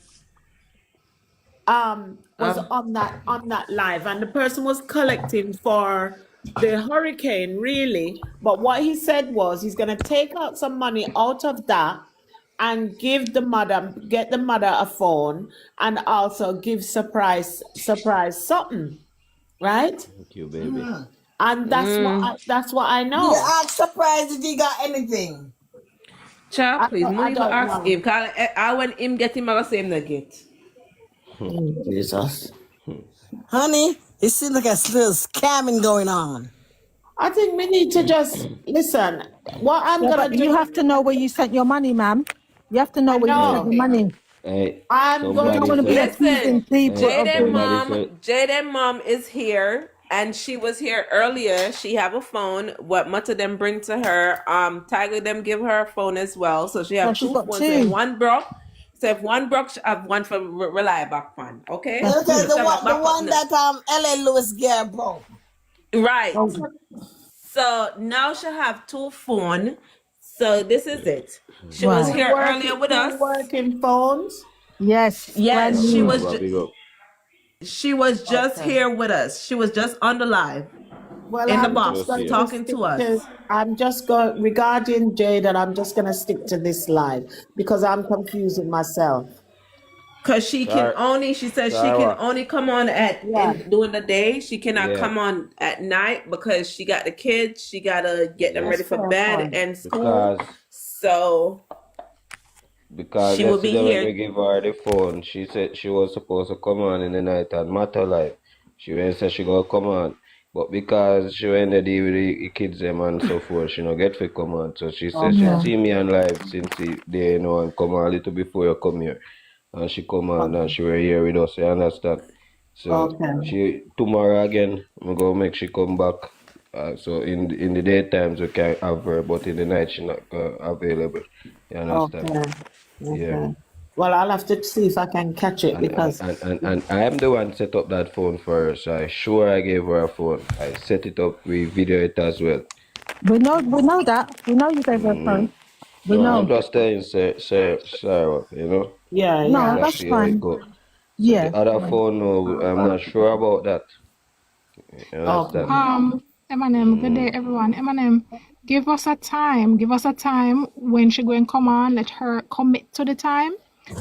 Was on that live, and the person was collecting for the hurricane, really. But what he said was he's gonna take out some money out of that and get the mother a phone, and also give surprise something, right? Thank you, baby. And that's what I Did you know. ask surprise if he got anything? Child, please, I money for don't ask know. him. Cause I when him get him, I go say him not get. Jesus. Honey, it seems like a little scamming going on. I think we need to just listen. What I'm Yeah, gonna but you do, have to know where you sent your money, ma'am. You have to know I where you sent Hey, your know. money. hey, I'm You going don't somebody want to to be said, Listen, accusing people of being. somebody said, Jayden mom is here, and she was here earlier. She have a phone. What much of them bring to her? Tiger them give her a phone as well, so she So have she two got phones. So if two. one broke, she have one for rely back fund. Okay, That's Okay, good. so she have a the backup one now. that L.A. Lewis Gare broke. Right. Oh, So now she have two phone. So this is it. She was right. here earlier with two us. working phones. Yes, brand Yes, new. big up. she was just Okay. here with us. She was just on the live Well, in the I'm Good just to box see going you. to talking stick to to. us. I'm just going regarding Jade, and I'm just going to stick to this live because I'm confusing myself. Cause Sorry, she says she can sorry. only come on at Yeah. in during the day. She cannot Yeah, come on at night because she got the kids. She gotta get them yeah. ready That's for fair bed point. and school. Because So she will be yesterday when here. we gave her the phone, she said she was supposed to come on in the night and matter life. She went said she gonna come on. But because she went to deal with the kids them and so forth, she no get to come on. So she said she Okay. Yeah. see me on live since they know and come on a little before you come here. And she come on and Okay. she were here with us, you understand? So Okay. she tomorrow again, I'm gonna make she come back. So in the daytimes we can have her, but in the night she not available. You understand? Okay. Yeah. Okay. Well, I'll have to see if I can catch it because And I am the one set up that phone for her, so I sure I gave her a phone. I set it up, we video it as well. We know that. We know you gave her a phone. We So I'm know. just saying, Sarah, you know, yeah, No, yeah. just that's see how it fine. go. So the Yeah. other phone, no, I'm not sure about that. You Okay. understand? Eminem, good day, everyone. Eminem, give us a time. Give us a time when she going come on. Let her commit to the time,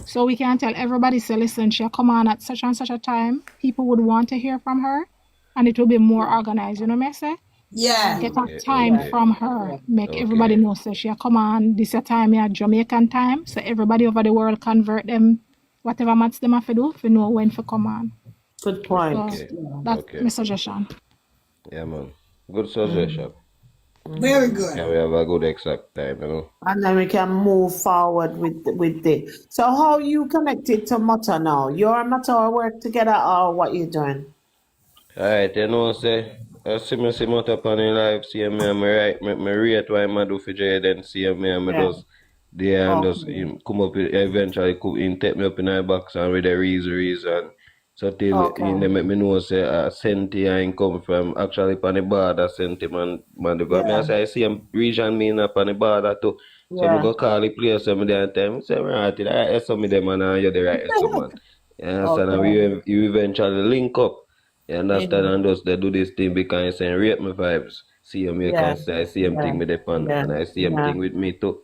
so we can tell everybody. Say, listen, she'll come on at such and such a time. People would want to hear from her, and it will be more organized. You know what I say? Yeah. Get a Okay, time Yeah. okay, from her. Yeah. Make everybody okay. know. Say she'll come on this a time, yeah, Jamaican time. So everybody over the world convert them. Whatever match them have to do, if you know when to come on. Good So point. Okay, Yeah. that's my okay. suggestion. Yeah, man. Good Mm, suggestion. Very mm. good. Can we have a good exact time, you know? And then we can move forward with the. So how you connected to Mata now? You're and Mata work together or what you doing? Alright, you know, say, I see me up on the live, see me and me right, me rate why I do for Jayden, see me and me Yeah. just there and just Okay. him come up with, eventually come in, take me up in the box and with the reason. So till he Okay. make me know say Senti and come from actually on the border Senti man because me I Yeah. say I see him region mean up on the border too. So me Yeah. go call the place some the time. Say right, I some of them and you're the right some man. You understand? And Okay. you eventually link up. You Yeah. understand? And just they do this thing because rate my vibes. See you me Yeah. can say I see him Yeah. thing with the pan Yeah. and I see him Yeah. thing with me too.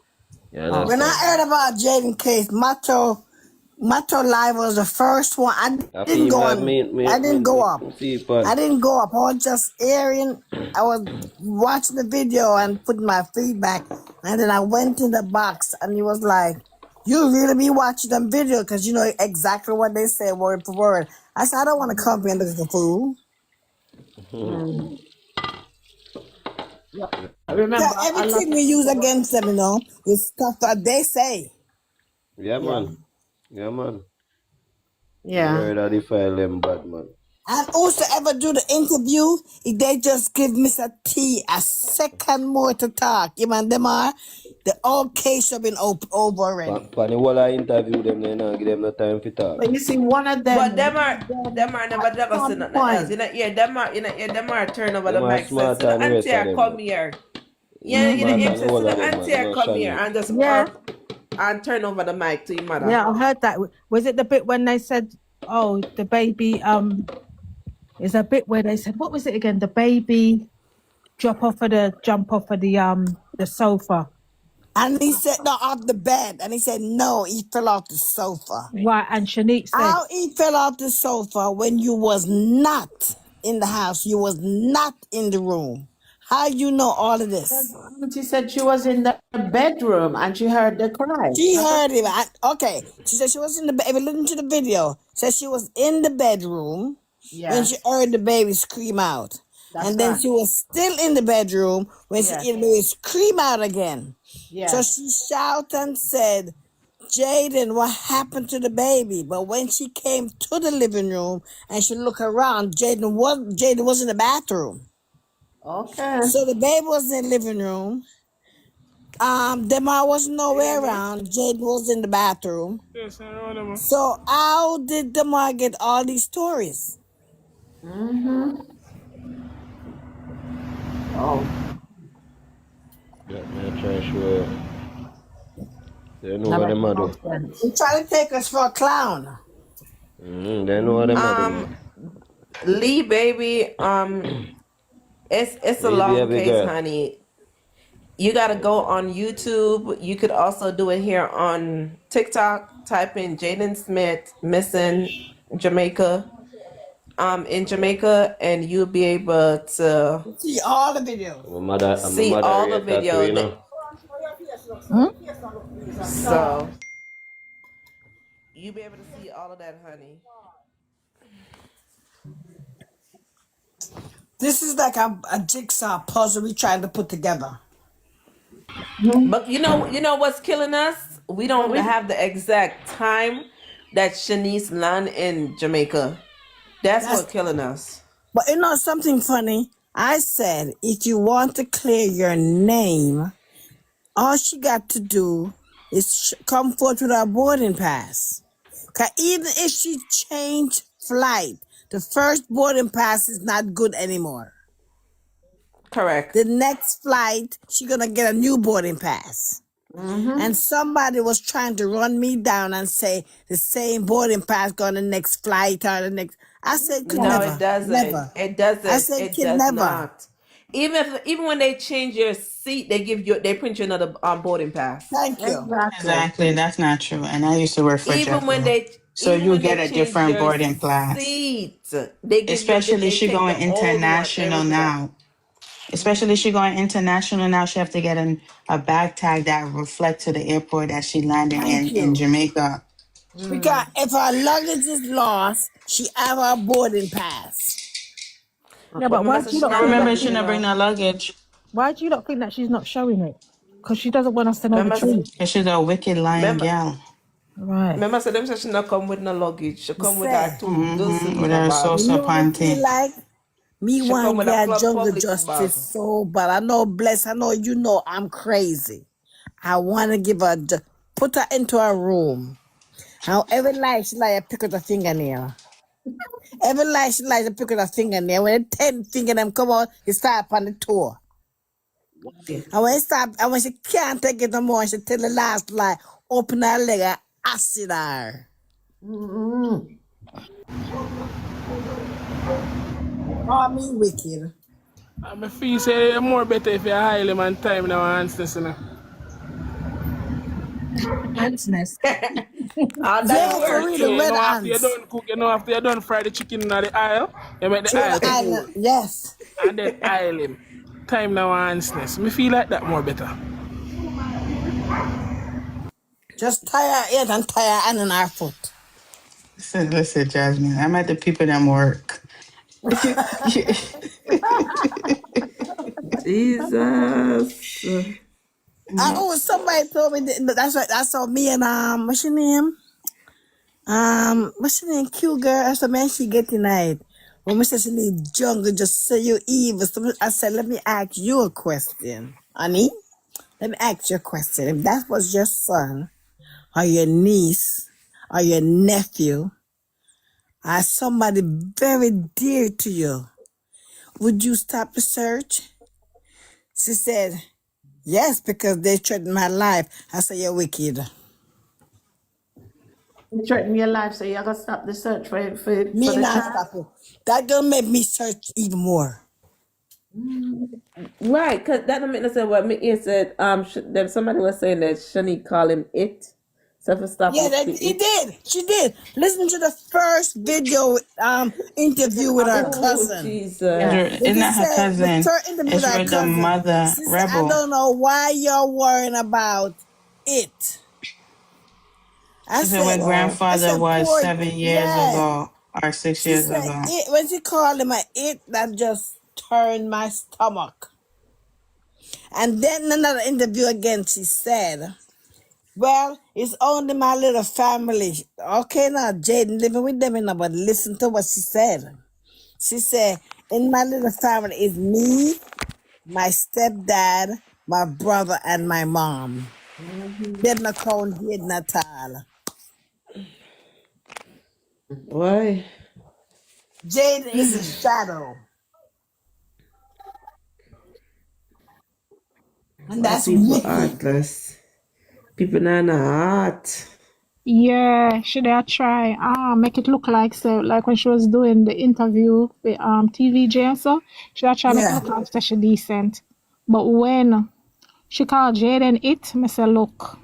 You Oh, When I understand? heard about Jayden case, Macho Live was the first one. I feel I mean, I didn't go up. see pan. I didn't go up. I was just hearing. I was watching the video and putting my feedback, and then I went in the box, and he was like, "You really be watching them video because you know exactly what they say word for word." I said, "I don't want to come here and look at the fool." Mm. Yeah. I remember Yeah, a lot everything of we use people were. against them, you know, is stuff that they say. Yeah, Yeah. man. Yeah, man. The Yeah. word of the file them bad, man. And also ever do the interview, if they just give Mr. T a second more to talk, you man, them are, the whole case have been over already. Pan the whole I interview them, they not give them no time to talk. But you see, one of But them, them are never never say some nothing else. point. You know, yeah, them are turn over the Them are mic says, smarter so the than the rest auntie of I them, come man. here. Them Yeah, smarter Mm-hmm. than the says, so whole of the them, auntie man. I No come here Shani. and just Yeah. and turn over the mic to your mother. yeah, I heard that. Was it the bit when they said, "Oh, the baby"? There's a bit where they said, "What was it again?" The baby jump off of the sofa. And he said, no, off the bed. And he said, no, he fell off the sofa. Right, and Shanique said, How he fell off the sofa when you was not in the house, you was not in the room. How you know all of this? She said she was in the bedroom and she heard the cry. She heard him. Okay. She said she was in the bed. If you listen to the video, said she was in the bedroom when she Yes, heard the baby scream out. that's And then right. she was still in the bedroom when she Yes, heard the baby scream out again. So yes. she shouted and said, Jayden, what happened to the baby? But when she came to the living room and she looked around, Jayden was in the bathroom. Okay. So the baby was in the living room. Demar was nowhere around. Jayden was in the bathroom. Yes, I know them. So how did Demar get all these stories? Mm-hmm. Oh, Yeah, me I try to show you. They know that what makes them a no do. He sense. trying to take us for a clown. They know what them a do, Um, man. Lee baby, it's a Leave long baby case, girl. honey. You gotta go on YouTube. You could also do it here on TikTok. Type in Jayden Smith missing Jamaica. In Jamaica, and you'll be able to See all the videos. I'm a see all the moderator too, video. you know. So you'll be able to see all of that, honey. This is like a jigsaw puzzle we trying to put together. But you know what's killing us? We But don't we, have the exact time that Shanice land in Jamaica. That's That's what killing us. But you know something funny? I said if you want to clear your name, all she got to do is come forth with her boarding pass. Cause even if she changed flight, the first boarding pass is not good anymore. Correct. The next flight, she gonna get a new boarding pass. mm-hmm. And somebody was trying to run me down and say the same boarding pass go on the next flight or the next. I said could No, it never, doesn't. never. It I doesn't. said It could does never. not. Even when they change your seat, they print you another boarding pass. Thank you. Exactly. Exactly, that's not true. And I used to work for JetBlue. So Even you when get they a change different your boarding class. seat, they give you Especially they she take going the old one and international rip it up. now. Especially she going international now. She have to get a bag tag that reflect to the airport that she landing Thank in you. Jamaica. Because if her luggage is lost, she have her boarding pass. Yeah, But but my why do message you she not I not think that remember luggage, she she's, you not bring know. no luggage why do you not think that she's not showing it? Because she doesn't want us to know the Remember, truth. because she's a wicked lying remember, gal. Right. remember. So them say she not come with no luggage. She You come with her say, two With suitcase her bag. you salsa know what I feel panty. like? Me She come want to with a get Club jungle Publix bag. justice so bad. I know, bless. I know you know I'm crazy. I want to give her, put her into a room. How every night she like to pick up a fingernail. Every night she like to pick up a fingernail. When the 10 finger them come out, he start up on the toe. And when he stop, and when she can't take it no more, she tell the last lie, open her leg and acid her. Mm-hmm. Call me wicked. I feel say more better if you hire him on time now, Hans, you know. Ants nest. All that Yeah, for work real, the You too. red know after you ants. done cook, you know after you done fry the chicken in the aisle, you make the Through aisle the island, cool. yes. And then aisle him. Time now ansness. Me feel like that more better. Just tie her head and tie her hand and her foot. Listen, Jasmine, I'm at the people that work. Jesus. Oh, somebody told me that's right. That's all me and what's your name? What's your name? Cute girl. That's the man she get tonight. When we said she need jungle, just say you evil. So I said, let me ask you a question, honey. Let me ask you a question. If that was your son or your niece or your nephew or somebody very dear to you, would you stop the search? She said, yes, because they threatened my life. I said, you're wicked. You threaten your life, so you gotta stop the search for Me the not child. stop it. That girl made me search even more. Right, because that don't make no sense. What me said, then somebody was saying that Shani call him it. So if I stop Yeah, look for he it. did. She did. Listen to the first video interview with her Oh cousin. Jesus. If It's you not her say the cousin. third interview with It's her with the cousin, mother, she said, I Rebel. don't know why you're worrying about it. She said where Wow. I grandfather said, was poor, 7 years yeah. ago or six She years said ago. it when she called him a it, that just turned my stomach. And then another interview again, she said, well, it's only my little family. Okay, now Jayden living with them, but listen to what she said. She said, in my little family is me, my stepdad, my brother, and my mom. Did not count Jayden at all. Why? Jayden is a shadow. And Why that's people wicked. heartless? People not heart. Yeah, should I try? Make it look like so, like when she was doing the interview with TVJ and so. Should I try make it Yeah. look like that she decent? But when she called Jayden it, me say look,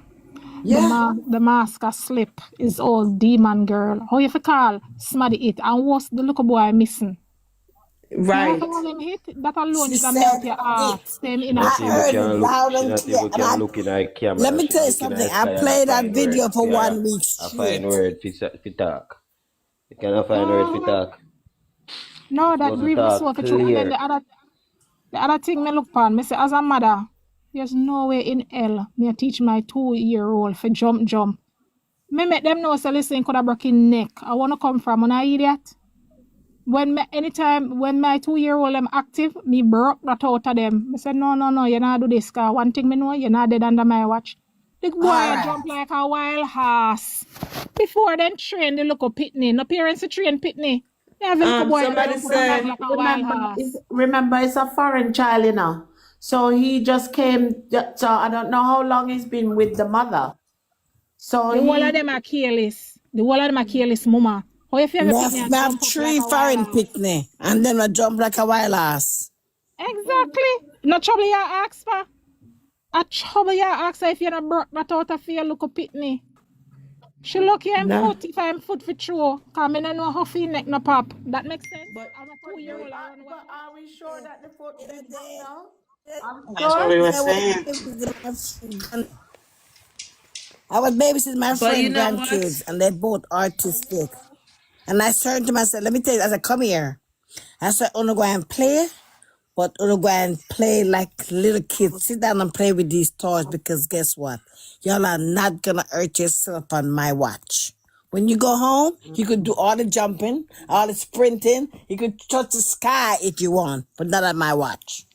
Yeah. the mask a slip is all demon girl. How you fi call somebody it and what's the little boy missing? You have to Right. call him hit. That alone She should have melt said your it. heart. Same in a Not I even chest. heard it can look. loud She and not clear. even And can look in the let camera. me She tell you look in something. the I sky and I played that find word. video for Yeah, 1 week I find straight. word for talk. You cannot find word for Uh, talk. You're no, that supposed to grieved me so talk for true. And then clear. the other thing me look upon, me say as a mother, there's no way in hell me teach my 2-year-old for jump. Me make them know so listen could have broken neck. I wanna come from an idiot. Anytime when my 2-year-old am active, me broke that out of them. Me say no, you not do this cause one thing me know, you not dead under my watch. The boy All a right. jump like a wild horse. Before then train the local pitney. No parents to train pitney. They have a little boy that Somebody jump up and down say like a wild Remember, horse. remember, it's a foreign child, you know. So he just came. So I don't know how long he's been with the mother. So The whole of he them are careless. The whole of them are careless, mama. How if you have a Me picnic and have jump up like three a wild foreign horse? picnic and then I jump like a wild ass. Exactly. No trouble you ask for. A trouble you ask her if you're not broke that out of your local pitney. She lucky I'm nah. foot if I'm foot for true. Cause me no know how feel neck no pop. That makes sense. But I'm a but 2-year-old I run but wild. are we sure that the foot Yeah, did not know? Are we That's what sure? we were yeah, saying. I was babysitting my But you friend know what? grandkids and they're both artistic. And I turned to myself, let me tell you, I said, come here. I said, I'm going to go and play, but I'm going to go and play like little kids. Sit down and play with these toys because guess what? Y'all are not going to hurt yourself on my watch. When you go home, you could do all the jumping, all the sprinting. You could touch the sky if you want, but not on my watch.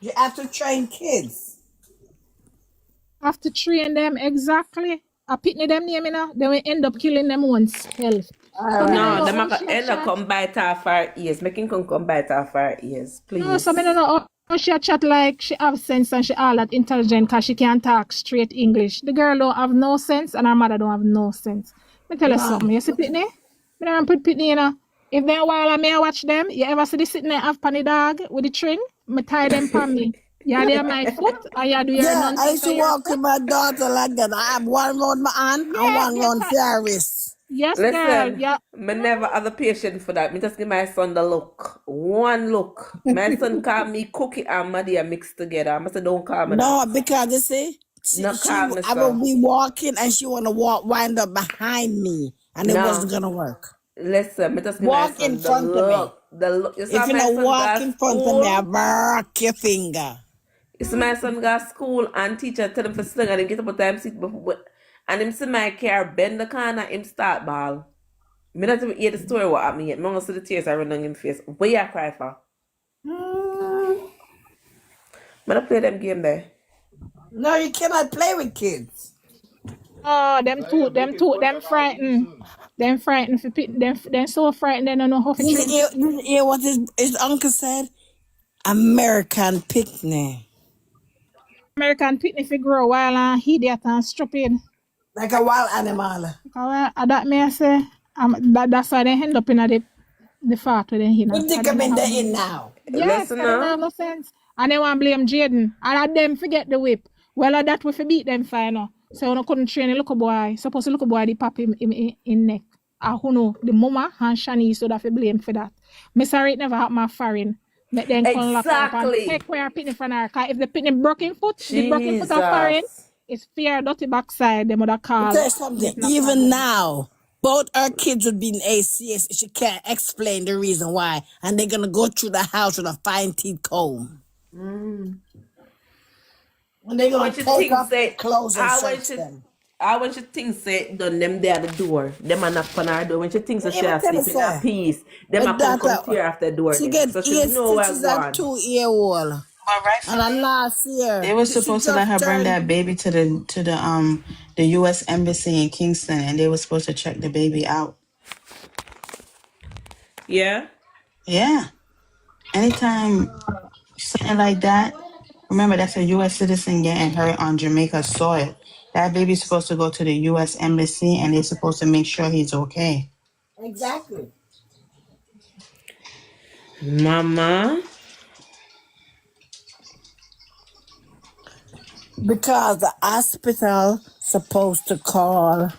You have to train kids. Have to train them exactly. I pitney them name, they will end up killing them own self. All So me no No, right. know them how are she a end up chat. come bite off our ears. Making come bite off our ears, No, so me please. no know how she a chat like she have sense and she all that intelligent cause she can't talk straight English. The girl don't have no sense and her mother don't have no sense. Me tell you Right. something. You see pitney? Me don't put pitney If they while I may watch them, you ever see the sitting there have panny dog with the string? Me tie them pan me. Yeah, they are my foot. And you do your Yeah, I nonsense used to on your walk foot. with my daughter like that. I have one round my hand and Yeah, one round for her wrist. yes, girl. Listen, Yeah. me never have the patience for that. Me just give my son the look. One look. My son call me Cookie and Madia mixed together. I must say, don't call me that. No, because you see, No call me I will so. be walking and she want to wind up behind me, and it wasn't No. gonna work. Listen, me just give my Walk in son the front of me. look. The look. You If saw you my don't son walk go to in front of me, I school? break your finger. You see my son go to school and teacher tell him for sing and him get up a time sit before and him see my car bend the corner, him start ball. Me not even hear the story what happened yet. Me only see the tears I run down him face. What you cry for? Me not play them game there. No, you cannot play with kids. Oh, them frightened. Them frightened for them so frightened they don't know how to train Did picnic. you hear what his uncle said? American picnic. American picnic for grow while idiot and stupid. Like a wild animal. That may I say, that's why they end up in the fat with them, you know. You think I'm in the in now? Yes, Listen that don't now. have no sense. And they want to blame Jayden. And them forget the whip. Well, that we beat them fine now. So you couldn't train a little boy. Suppose the little boy the pop him in neck. And who know, the mama and Shani so that we blame for that. Me sorry it never happened my foreign. Make them come lock her up and take Exactly. away her picnic from her. Cause if the picnic broken foot, the broken foot of foreign, Jesus. it's fear dirty backside. Them would have Let me tell called. you something. Even now, both our kids would be in ACS. She can't explain the reason why, and they're gonna go through the house with a fine teeth comb. And they're How gonna when she take thinks off their say clothes and how when search she them. how when she thinks say done them there at the door, them a knock on her door. When she thinks that she Even are tell sleeping in say, peace, them my a come daughter, tear off the door she them. get So she 8 know what's stitches going at on. 2-year old. But And rightfully, last they year, were she supposed to let just her bring turned. that baby to the U.S. embassy in Kingston, and they were supposed to check the baby out. Yeah? Yeah, anytime something like that. Remember, that's a U.S. citizen getting hurt on Jamaica soil. That baby's supposed to go to the U.S. embassy, and they're supposed to make sure he's okay. Exactly. Mama. Because the hospital supposed to call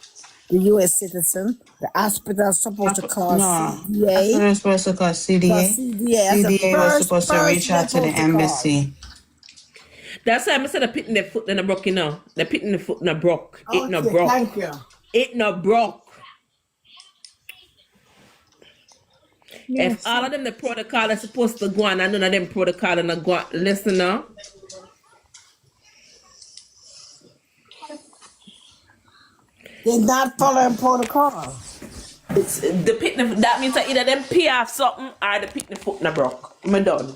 the U.S. citizen. The hospital supposed to call No, that's what CDA. they're supposed to call Because CDA. CDA is the CDA was first supposed to reach person they're out to the supposed to call. embassy. That's why I said the pitting the foot in the broke, you know. The pitting the foot in the broke. It no Okay, thank broke. you. It no broke. If Yes. all of them the protocol is supposed to go on and none of them protocol and go on, listen now. They're not following protocol. It's the pitting that means that either them pay off something or the pitting foot in the broke. I'm done.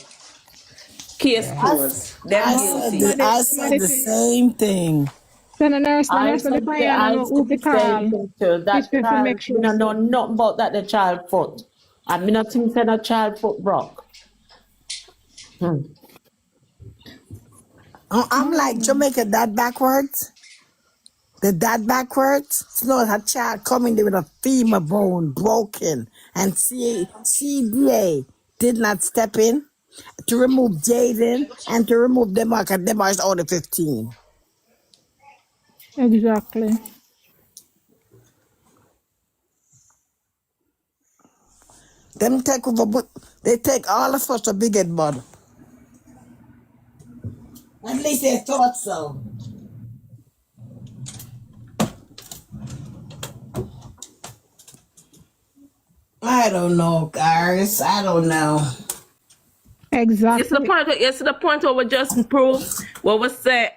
Case closed. Them guilty. I said the same thing. Then the I nurse will said decline the, and I know said who to the same call. thing too. This That to child, make we sure. don't know nothing about that the child foot. I mean, nothing said a child foot broke. I'm like, Jamaica, that backwards? That backwards? So no, her child coming there with a femur bone broken. And CDA did not step in to remove Jayden and to remove Demarc, and Demarc is only 15. Exactly. Them take over, but they take all of us to big head bud. At least they thought so. I don't know, guys. I don't know. It's the Exactly. point. It's the point where we just prove what was said.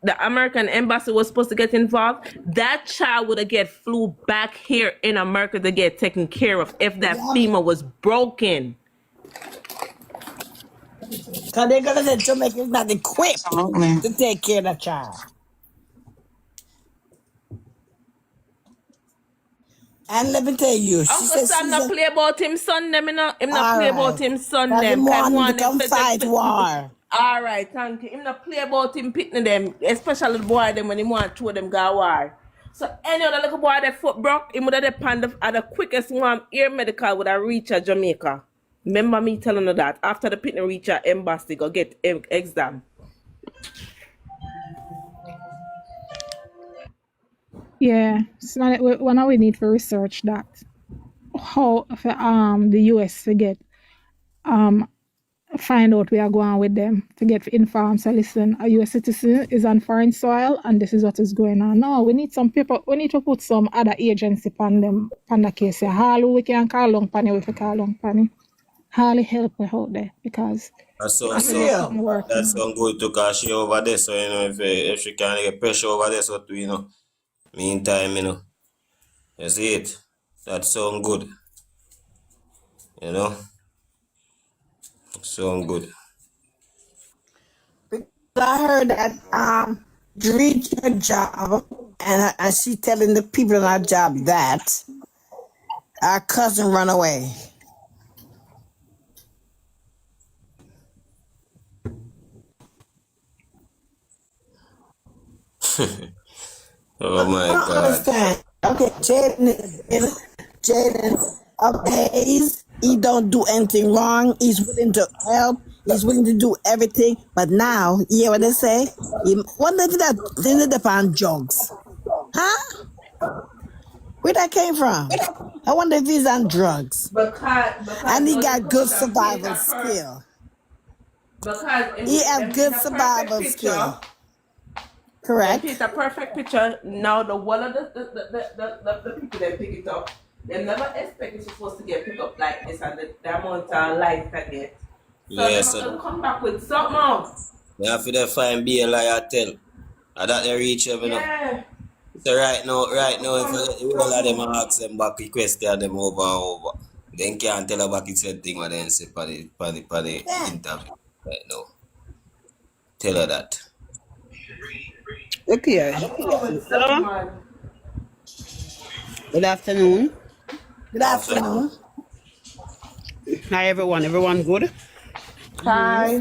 The American embassy was supposed to get involved. That child would have get flew back here in America to get taken care of if that Yeah. femur was broken. Because they're going to say Jamaica is not equipped Absolutely. to take care of the child. And let me tell you, she Uncle said Sam she's not a... play about him son them, you know. Him not All play about right. him son Because them. him Cause him want him to want him come fight war. all right, thank you. Him not play about him pitting them, especially the boy them when he want to them go war. So any other little boy that foot broke, him would have depend at the quickest one air medical would have reached Jamaica. Remember me telling her that after the pitting reach a embassy go get exam. Yeah, so now we need to research that. How for the US to get um find out where are going with them to get informed. So listen, a US citizen is on foreign soil and this is what is going on. No, we need some people, we need to put some other agency on them on the case. How we can call on pani, we can call on pani. Hardly help we out there because That we sounds have to get so something that working. sound good to cause she over there. So if she can get pressure over there, so meantime, you see it. That sound good, you know, sound good. Because I heard that you reach your job, and she telling the people in our job that our cousin run away. Oh I my don't God. understand. Okay, Jayden pays. He don't do anything wrong. He's willing to help. He's willing to do everything. But now, you hear what they say? He wonder if that didn't depend drugs. Huh? Where that came from? I wonder if he's on drugs. Because And he Jody got put good it up, paint survival a per skill. because He have them paint good a perfect survival picture. skill. Them Correct? paint a perfect picture. Now the one of the people that pick it up, they never expect it's supposed to get picked up like this and the amount of life that get. So Yeah, them so are gonna come back with something. they have to find be a liar tell. And that they reach them, Yeah. So right now, if Come, I get the whole of them and ask them back the question them over and over, then can't tell her back the same thing what they say for the Yeah. interview right now. Tell her that. Look here. come with something, Hello. man. Good afternoon. Good After afternoon. Hi everyone. Everyone good? Hi.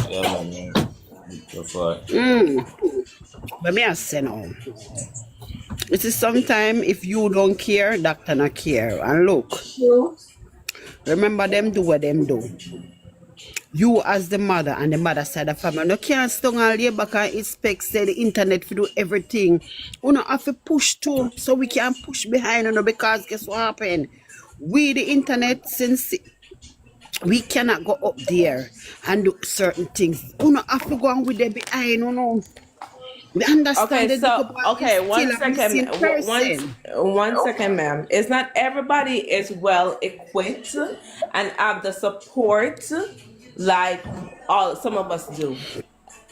yeah, man. So far. But me I say now. It is sometime if you don't care, doctor not care. And look, remember them do what them do. You as the mother and the mother side of family, no can't stand and lay back and expect say the internet to do everything. We not have to push too, so we can push behind because guess what happened? We the internet since we cannot go up there and do certain things. We not have to go on with them behind. We Okay, understand the little so boy is okay, still a missing person. one second, ma'am. It's not everybody is well equipped and have the support like all some of us do.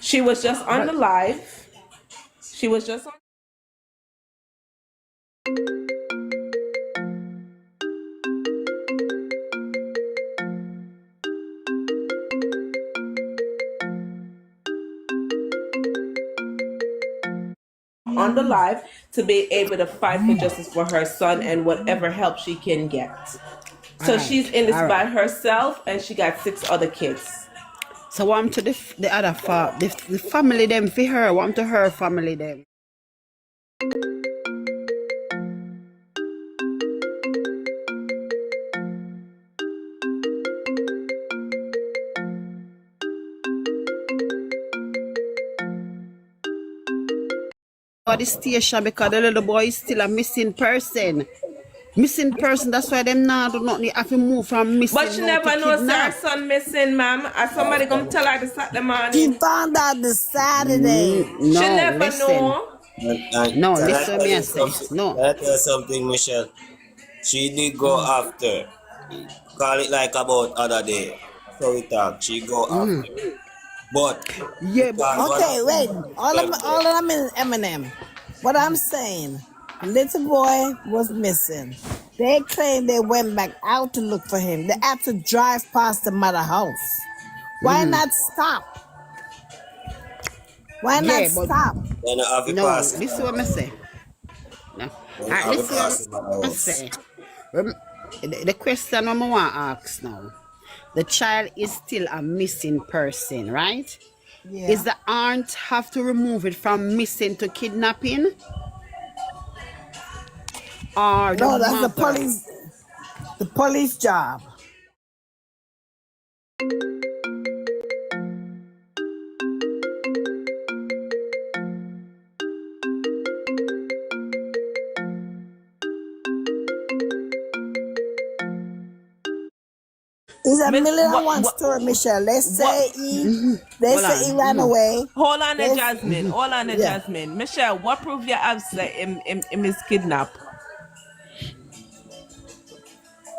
She was just on the But live. She was just on the live to be able to fight for justice for her son and whatever help she can get. all So she's right, in this all by right. herself and she got 6 other kids. So I'm to the other the family them for her. I'm to her family them. For the station because the little boy is still a missing person. Missing person. That's why them now do not need have to move from But missing she now to never knows her kidnap. son missing, ma'am. As somebody come tell her this Saturday She morning. found out the Saturday. She No, never listen. know. And No, can I listen what tell me I you say. something? No. Can I tell you something, Michelle? She did go after. Call it like about other day. So we talk. She go after. But Yeah, but because look. what Okay, wait. happened with them All there? of them in Eminem. What I'm saying, the little boy was missing. They claim they went back out to look for him. They had to drive past the mother house. Why not stop? Why not Yeah, but stop? Then I have a no, pass in this is my what I house. say. No. All Then right, I have a listen pass in my what I house. say. Rem- the question I want to ask now. The child is still a missing person, right? Is Yeah. the aunt have to remove it from missing to kidnapping or the No, that's mother? the police job. It's a Miss, million and what, one what, story, Michelle. what? They Hold say he ran on. away. Hold on, They, Jasmine. Hold on, yeah. Jasmine. Michelle, what proof you have say him is kidnapped?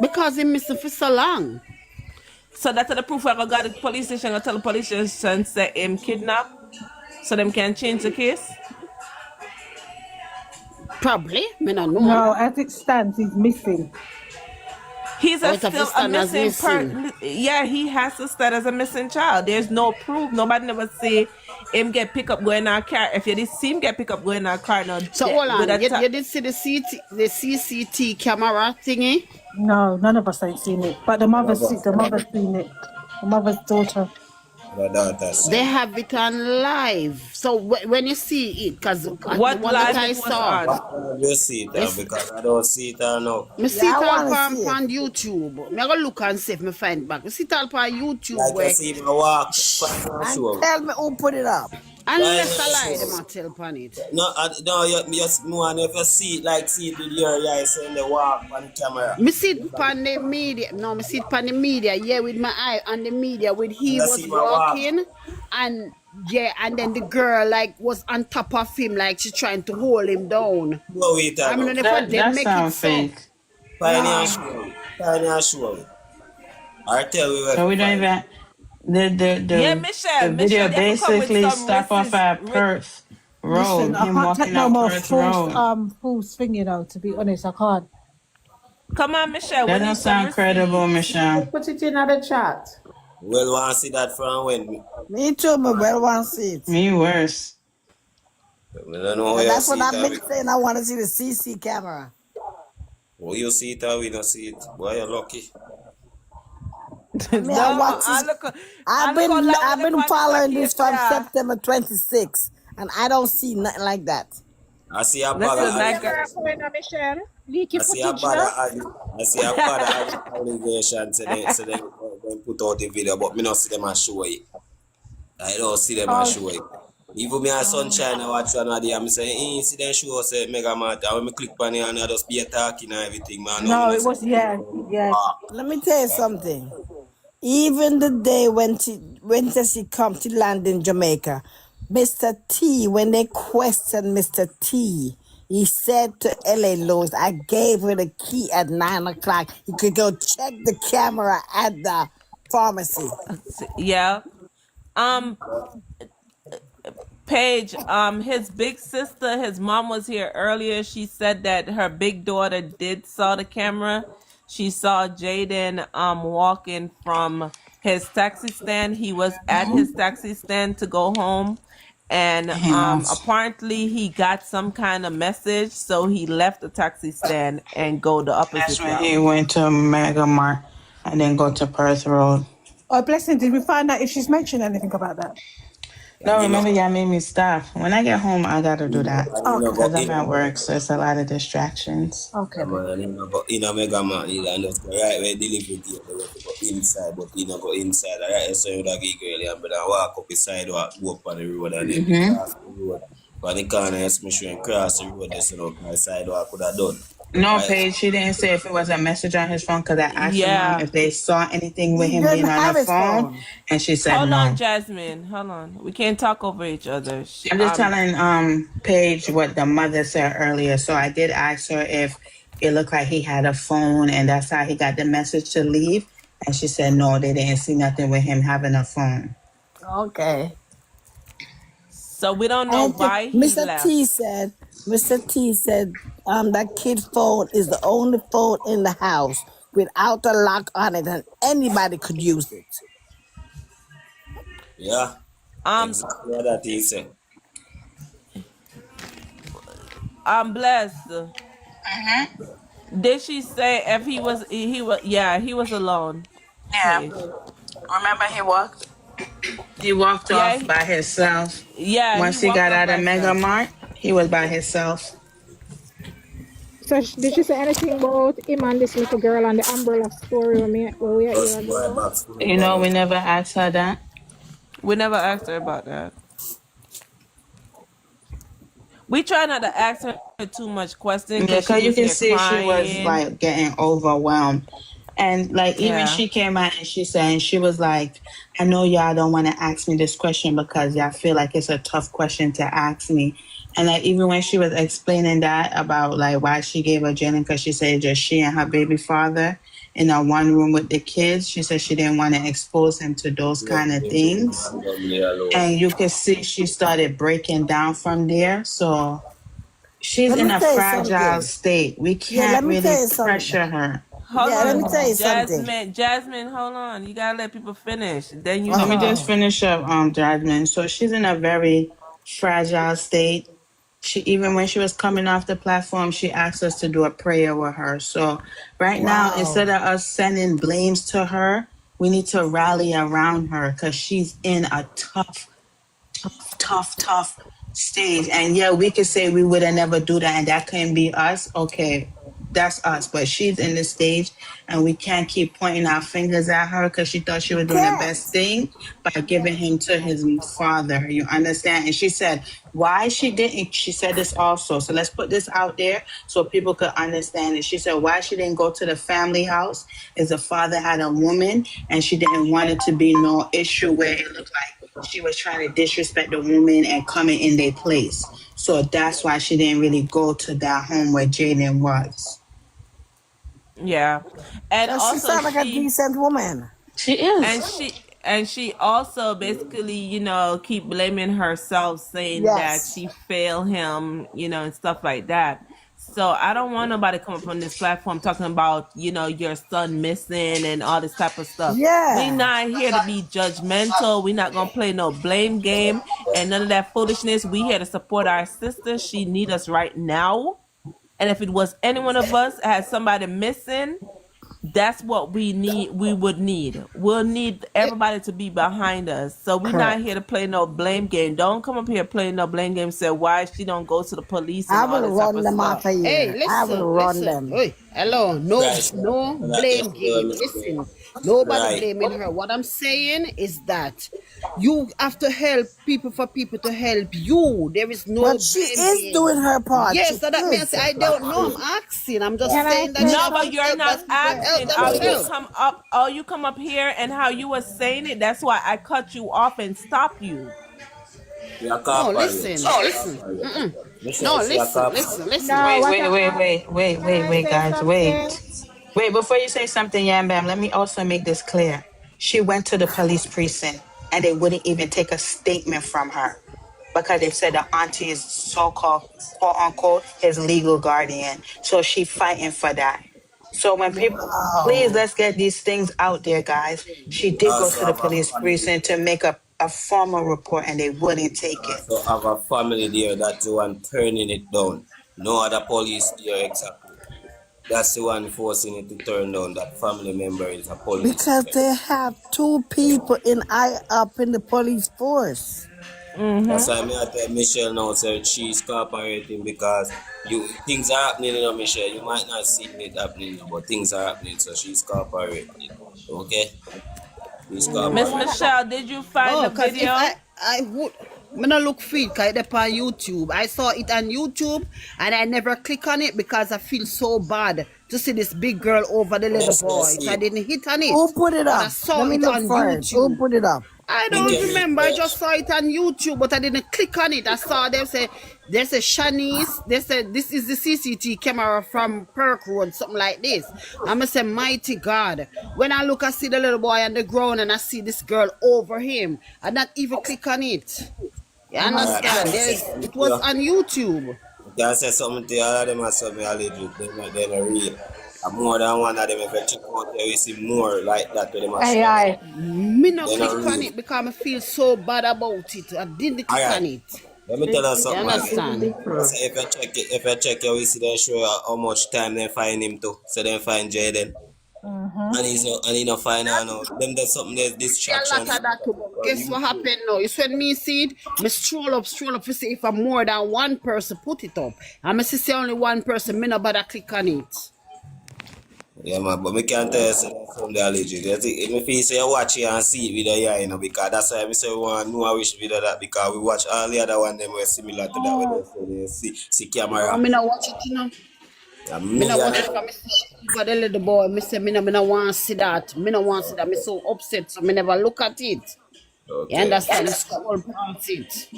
Because he missing for so long. So that's the proof I go got the police station. I tell the police station say him kidnapped, so them can change the case. Probably. Me not know. No, as it stands, he's missing. He's Or a it have to still a stand as missing missing. Yeah, he has to start as a missing child. There's no proof. Nobody never say him get pick up going in a car. If you did see him get pick up going in a car, no, So hold with on. a You did see the CCT camera thingy? No, none of us ain't seen it. But the mother's seen it. The mother's daughter. My daughter They see. have it on live. So when you see it, because the what one that live I it was saw, on. What you see it yes, because I don't see it now. me Yeah, see I it all want to see it. on YouTube. Me go look and see if me find back. Me see it all on YouTube Like you where, see my walk, find and And show me. tell me who put it up. Find unless I and lie, show them me. a tell upon it. No, no, you just more and if you see it like see it with your eyes in the walk on the camera. Me see it on the media. No, me see it on the media. Yeah, with my eye on the media. With he You was see my walk. walking, and yeah, and then the girl like was on top of him, like she trying to hold him down. Go with I her mean, now. if they That make it sounds so. fake. Find and show me. Find and show me. Or tell me where So to we don't find. even the the Yeah, the Michelle. the video Michelle, you have to come with basically some stop off racist. at Perth Listen, Road. I Him can't take walking no up more Perth false Road. false thing, you know, to be honest. I can't. Come on, Michelle. That We don't need some sound credible, receipts. Michelle. Put it in the chat. Well, want to see that from when? Me too, me well want to see it. Me worse. I don't know how And you that's what see it. I've been saying. I want to see the CC camera. How you see it or we don't see it. Boy, you're lucky. I mean, No, I watch this. I look how long I've with the been on the following case this from there. September 26th, and I don't see nothing like that. I see a bag Listen, CC of that guy. camera going on, Michelle. Leaky I see a footage, bad no? I see a bad allegation so they put out the video, but me not see them a show it. I don't see them a Oh, show it. Even me and Sunshine I watch one of them, I'm saying, see them show say Mega Mart. And when me click on it and I just be talking and everything, man. No, me no, not it see was, yeah. Let me tell you something. Even the day when she come to land in Jamaica, Mr. T, when they questioned Mr. T, he said to L.A. Lewis, I gave her the key at 9 o'clock. He could go check the camera at the pharmacy. Yeah. Um, Paige, his big sister, his mom was here earlier. She said that her big daughter did saw the camera. She saw Jayden walking from his taxi stand. He was at his taxi stand to go home. And Damn. apparently he got some kind of message, so he left the taxi stand and go the That's opposite when route. he went to Mega Mart and then go to Perth Road. Oh, blessing. Did we find out if she's mentioned anything about that? No, you know. remember y'all made me stop. When I get home, I gotta do that And you know Okay. go because I'm in. at work, so it's a lot of distractions. Okay, Yeah, babe. man, and you know go in a Mega Man, you know, and just go right where delivery gate, they have to go inside, but you know go inside. Right, so you would give girl and brother walk up the sidewalk, go up on the road and then cross the road. But the corner, yes, me sure and cross the road, there's no sidewalk could have done. No, Right? Paige, she didn't say if it was a message on his phone because I asked her mom Yeah. if they saw anything with He him didn't being on the have his phone, phone. and she said Hold on, no. Jasmine. Hold on. We can't talk over each other. I'm just telling Paige what the mother said earlier. So I did ask her if it looked like he had a phone and that's how he got the message to leave. And she said no, they didn't see nothing with him having a phone. Okay. So we don't know And why he Mr. left. T said, that kid phone is the only phone in the house without a lock on it, and anybody could use it. Yeah, Um, exactly what that he said. I'm blessed. Did she say if he was yeah, he was alone. Yeah. Paige. Remember he walked Yeah, off by himself. he Once he walked got off out by of Mega himself. Mart, he was by himself. So did she say anything about him and this little girl and the umbrella story where we are here Just again boy now? back school, You know, we never asked her that. We never asked her about that. We try not to ask her too much question Yeah, because she because you was can here see she was crying. like getting overwhelmed. And like even Yeah. she came out and she said, and she was like, I know y'all don't want to ask me this question because y'all feel like it's a tough question to ask me. And like even when she was explaining that about like why she gave her Jayden, because she said just she and her baby father in a one room with the kids, she said she didn't want to expose him to those kind of things. And you could see she started breaking down from there. So she's Let in me a tell you fragile something. state. We Yeah, let can't me really tell you something. pressure her. Hold Yeah, let me tell on, you something. Jasmine, hold on. You gotta let people finish. Then you Let me just talk. finish up, Jasmine. So she's in a very fragile state. She even when she was coming off the platform, she asked us to do a prayer with her. So right now, Wow. instead of us sending blames to her, we need to rally around her because she's in a tough stage. And yeah, we could say we would have never do that, and that can be us. Okay, that's us. But she's in the stage, and we can't keep pointing our fingers at her because she thought she You was doing the can't. best thing by giving him to his father. You understand? And she said why she didn't. She said this also. So let's put this out there so people could understand it. She said why she didn't go to the family house is the father had a woman, and she didn't want it to be no issue where it looked like she was trying to disrespect the woman and coming in their place. So that's why she didn't really go to that home where Jayden was. Yeah. And Cause she also sound like a she decent woman. She and is. she also basically, keep blaming herself, saying that Yes. she failed him, and stuff like that. So I don't want nobody come up on this platform talking about, your son missing and all this type of stuff. We Yeah. not here to be judgmental. We not gonna play no blame game and none of that foolishness. We here to support our sister. She need us right now. And if it was any one of us had somebody missing, that's what we would need. We'll need everybody to be behind us. So we're not Correct. here to play no blame game. Don't come up here playing no blame game. Say why she don't go to the police and I all will this type run of them off stuff. of Hey, here. I will run listen. them. Hey, hello. No, Right, so, no and that blame just game. Listen, nobody right. blaming her. What I'm saying is that you have to help people for people to help you. There is no But she blame is game. doing her part. She Yes, so that means is. I don't know. I'm asking. I'm just Can I saying that say she No, have but to you're something? help not that people help asking. themselves. You come up here and how you were saying it. That's why I cut you off and stop you. We are No, corporate. listen, listen. Mm-mm. Michelle, No, she a listen, corporate. listen, listen. No, Wait, what wait, wait, I wait, wait, can wait, I wait, say guys, something? wait. Wait, before you say something, Yam Bam, let me also make this clear. She went to the police precinct and they wouldn't even take a statement from her because they said the auntie is so-called, quote unquote, his legal guardian. So she fighting for that. So when people, please Wow. let's get these things out there, guys. She did go Also to the have a police family. precinct to make a formal report and they wouldn't take it. Also have a family there. That's the one turning it down. No other police there exactly. That's the one forcing it to turn down. That family member is a police. Because they have two people in I up in the police force. That's Mm-hmm. why I tell Michelle now said she's cooperating because things are happening, Michelle. You might not see it happening, but things are happening, so she's cooperating. Okay? She's Miss What cooperating. Michelle, did you find Oh, the cause if video? I would, me not look feed, cause it's on YouTube. I saw it on YouTube, and I never click on it because I feel so bad to see this big girl over the little Yes, boy. So see I it. didn't hit on it, Who put it but I up? saw Let me it look on for it. Who YouTube. put it up? I Me don't get it. remember. I just saw it on YouTube, but I didn't click on it. I saw them say there's a Shanice. They said this is the CCTV camera from Perk Road, something like this. I'ma say, mighty God. When I look, I see the little boy on the ground, and I see this girl over him. I not even click on it. You I'm gonna Alright, I understand? can say say. There's something it to was you. on YouTube. I can say something to you. All of them are something alleged. They're not real. And more than one of them, if you check out there, you see more like that to them are Aye, showing. aye. Me no They're not click on real. it because I feel so bad about it. I didn't click Alright. on it. Let me tell you You something, alright. understand? I say if you check, you will see them show you how much time they find him to. So they find Jayden. Mm-hmm. And he not find out now. Them there's something there's See a lot distraction of that too, but on guess what YouTube. happened now? It's when me see it, me stroll up to see if I'm more than one person put it up. And me see only one person, me no bother click on it. Yeah man, but me can't tell you say that's from the alleged. You see, if me feel say you watch it and see it with your eye, because that's why we say we want to know how we should video that because we watch all the other one them were similar to that where they say they see No, camera. me not watch it, you know. A Me not million. watch it because me see for the little boy. Me say me no want to see that. Me no want to see that. Me so upset, so me never look at it. You Okay. understand? Me scroll past it.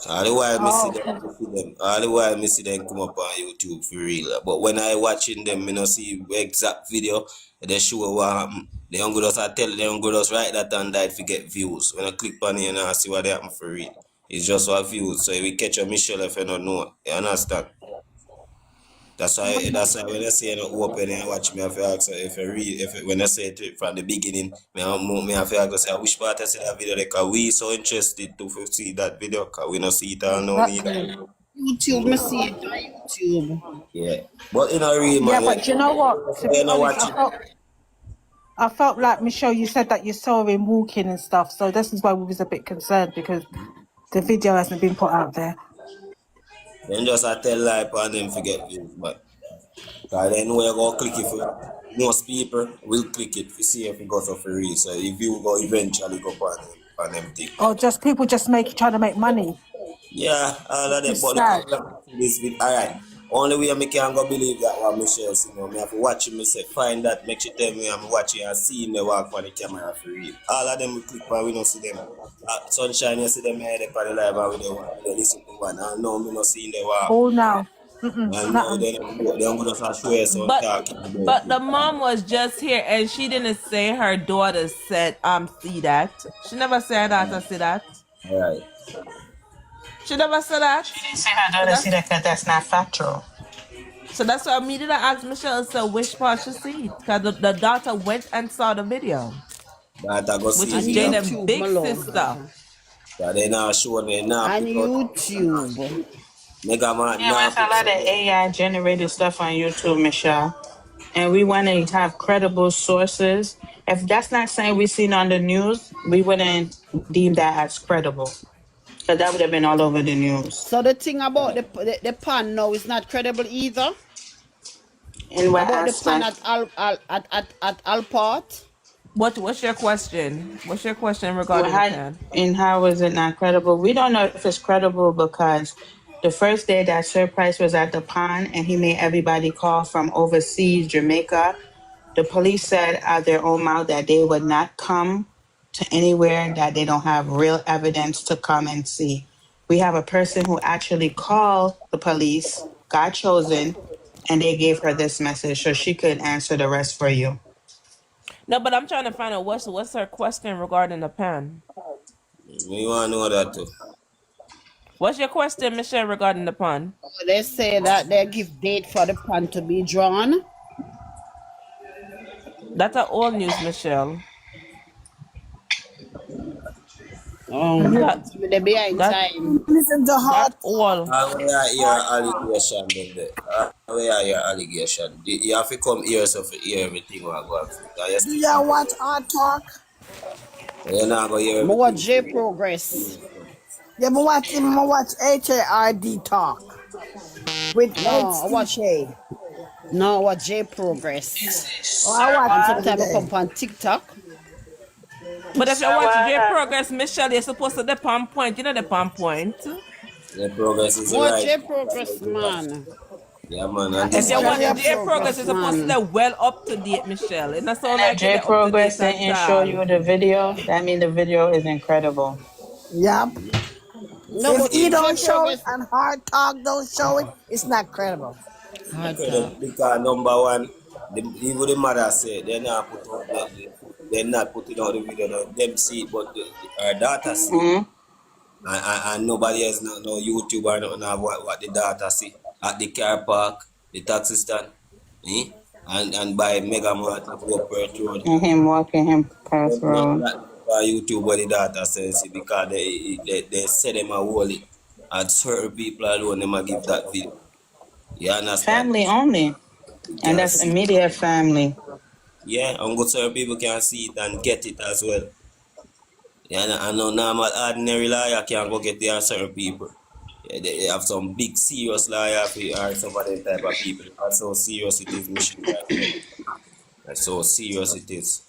All the while me see Oh, them, all the while me see them come up on YouTube for real. But when I watching them, me no see exact video. They show what happen. They don't go just I tell they don't go just write that and die to get views. When I click on it and I see what they happen for real. It's just what views. So if we catch a Michelle if you don't know. You understand? That's why when I say you know, open and watch me, I feel ask if I read when I say it from the beginning, me I feel say which part I see that video because we so interested to see that video because we not see it all now neither. exactly. YouTube, me see it on YouTube. Yeah. But in a real Yeah, man, but you know what? To be you know honest, watch it. I felt like Michelle. You said that you saw him walking and stuff, so this is why we was a bit concerned because the video hasn't been put out there. Then just I tell lie upon them forget views, but cause then we go click it for most people will click it to see if it goes off for real. So if you go eventually go on them thing. Or just people just trying to make money. Yeah, all of Which them. is But the sad. problem is with alright. Only way I can go believe that what Michelle see now. Me have to watch him, me say find that, make she tell me I'm watching and see him they walk on the camera for real. All of them we click on, we don't see them. Sunshine, you see them here they on the live and we they listen to one. And now me not see they walk. Oh no. And now Nothing. they don't go just show us on But talking about but it. the mom was just here and she didn't say her daughter said see that. She never said her daughter see that. Alright. She never said that. She didn't say her So daughter see that because that's not factual. that's why I immediately asked Michelle so which part she see it. Because the daughter went and saw the video. That I go Which see On is video. Jayden YouTube, big my love. sister. But they now show me now On pick out YouTube. Mega Man Yeah, now there's a pick lot of something. AI generated stuff on YouTube, Michelle. And we want to have credible sources. If that's not saying we seen on the news, we wouldn't deem that as credible. Because that would have been all over the news. So the thing about the pan now is not credible either. In what About the pan aspect? at at Alport. What's your question? What's your question Well, regarding the how, pen? and how is it not credible? We don't know if it's credible because the first day that Sir Price was at the pond and he made everybody call from overseas, Jamaica, the police said out their own mouth that they would not come to anywhere that they don't have real evidence to come and see. We have a person who actually called the police, got chosen, and they gave her this message so she could answer the rest for you. No, but I'm trying to find out what's her question regarding the pen. We want to know that too. What's your question, Michelle, regarding the pun? They say that they give date for the pan to be drawn. That's a old news, Michelle. That So they behind that time. Listen to that hot old. How we are your allegation then there? How we are your allegation? You have to come here so to hear everything what go on. Because you Do still y'all not watch Hard Talk? you're not gonna hear More everything J for real. progress. Yeah, but watch HARD Talk with No, I watch HTK. no I watch J progress. Oh, I watch And it Sir, every sometimes I day. come on TikTok. But if you watch J What? Progress, Michelle, you're supposed to the palm point. You know the palm point. The progress is More right. J progress, man. Yeah man, and If this you is watch J J Progress, progress, you're supposed to man. be well up to date, Michelle. It doesn't sound And if like J you're up to Progress date at didn't show all. you the video, that means the video is incredible. Yup. No, If but he J don't show it progress and Hard Talk don't show it, it's not credible. hard incredible talk. because number one, even the mother say they're not put out they're not putting out the video, them see it, but our data see it. Hmm. And nobody else no YouTube or nothing of what the data see at the car park, the taxi stand, eh? And by Mega Mart at Upper Road. And him walking him past None of road. that by YouTube what the data says because they say them a hold it. And certain people alone them a give that video. You understand? Family only. You And can that's see. immediate family. Yeah, and good certain people can see it and get it as well. Yeah, and no normal ordinary lawyer can go get there are certain people. Yeah, they have some big serious lawyer or some of them type of people. That's how serious it is, Michelle. That's how serious it is.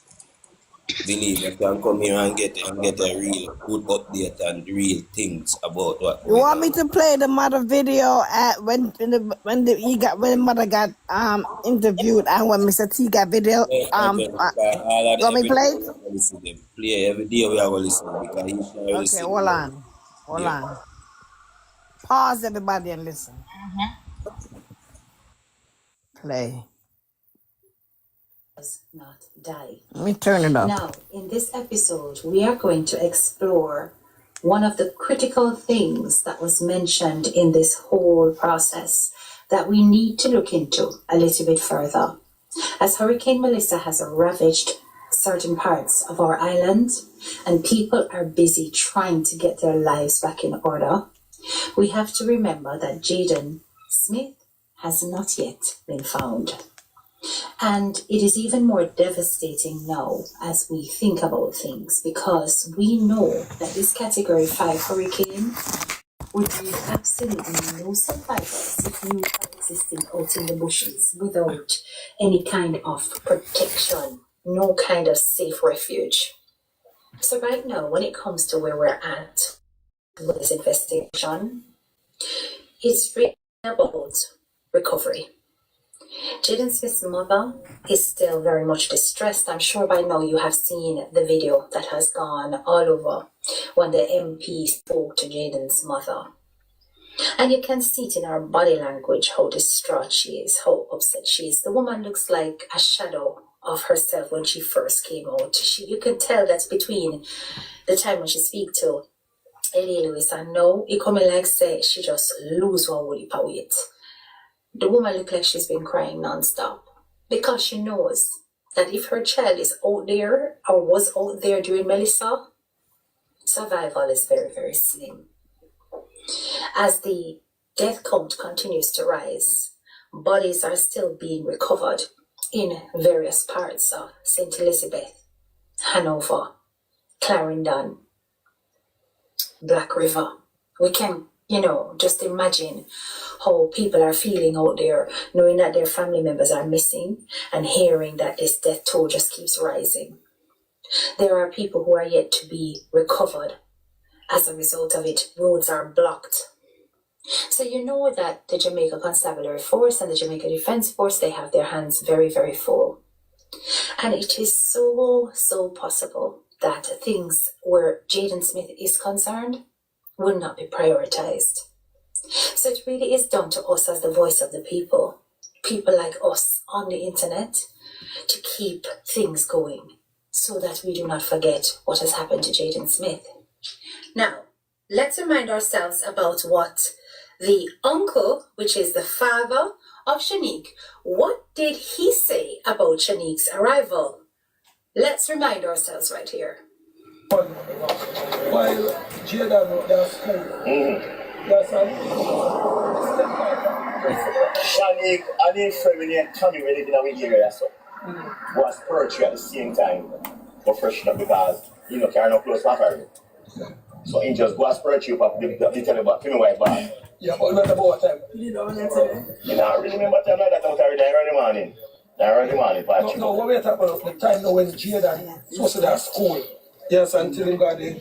Believe can come here and get a real good update and real things about what You going want me on. to play the mother video at when mother got interviewed and when Mr. T got video Yeah, all of you want them me to every play day it? we have to listen to them. Play every day we have to listen because he can't really Okay, sing well. hold Yeah. on. Pause everybody and listen. Play. Not die. Let me turn it up. Now, in this episode, we are going to explore one of the critical things that was mentioned in this whole process that we need to look into a little bit further. As Hurricane Melissa has ravaged certain parts of our island and people are busy trying to get their lives back in order, we have to remember that Jayden Smith has not yet been found. And it is even more devastating now as we think about things because we know that this Category 5 hurricane would leave absolutely no survivors if you are existing out in the bushes without any kind of protection, no kind of safe refuge. So right now, when it comes to where we're at with this investigation, it's really about recovery. Jayden Smith's mother is still very much distressed. I'm sure by now you have seen the video that has gone all over when the MP spoke to Jayden's mother. And you can see it in her body language how distraught she is, how upset she is. The woman looks like a shadow of herself when she first came out. You can tell that between the time when she speak to Elie Lewis and now it coming like say she just lose one woolly of weight. The woman looked like she's been crying non-stop because she knows that if her child is out there or was out there during Melissa, survival is very, very slim. As the death count continues to rise, bodies are still being recovered in various parts of St. Elizabeth, Hanover, Clarendon, Black River. We can, just imagine how people are feeling out there, knowing that their family members are missing and hearing that this death toll just keeps rising. There are people who are yet to be recovered as a result of it. Roads are blocked. So you know that the Jamaica Constabulary Force and the Jamaica Defence Force, they have their hands very, very full. And it is so possible that things where Jayden Smith is concerned will not be prioritized. So it really is down to us as the voice of the people like us on the internet, to keep things going so that we do not forget what has happened to Jayden Smith. Now, let's remind ourselves about what the uncle, which is the father of Shanique, what did he say about Shanique's arrival? Let's remind ourselves right here. While Jayden does school, that's Shanique and his friend named Tommy when they did our area so was poetry at the same time for freshen up because carry no close matter. So he just was poetry up the tell about Timmy White Bar. Yeah, but not about time. You don't really remember time like that out there in the morning. Early morning, Patrick. No, what we're talking about the time now when Jayden supposed to that school. Yes, until he got the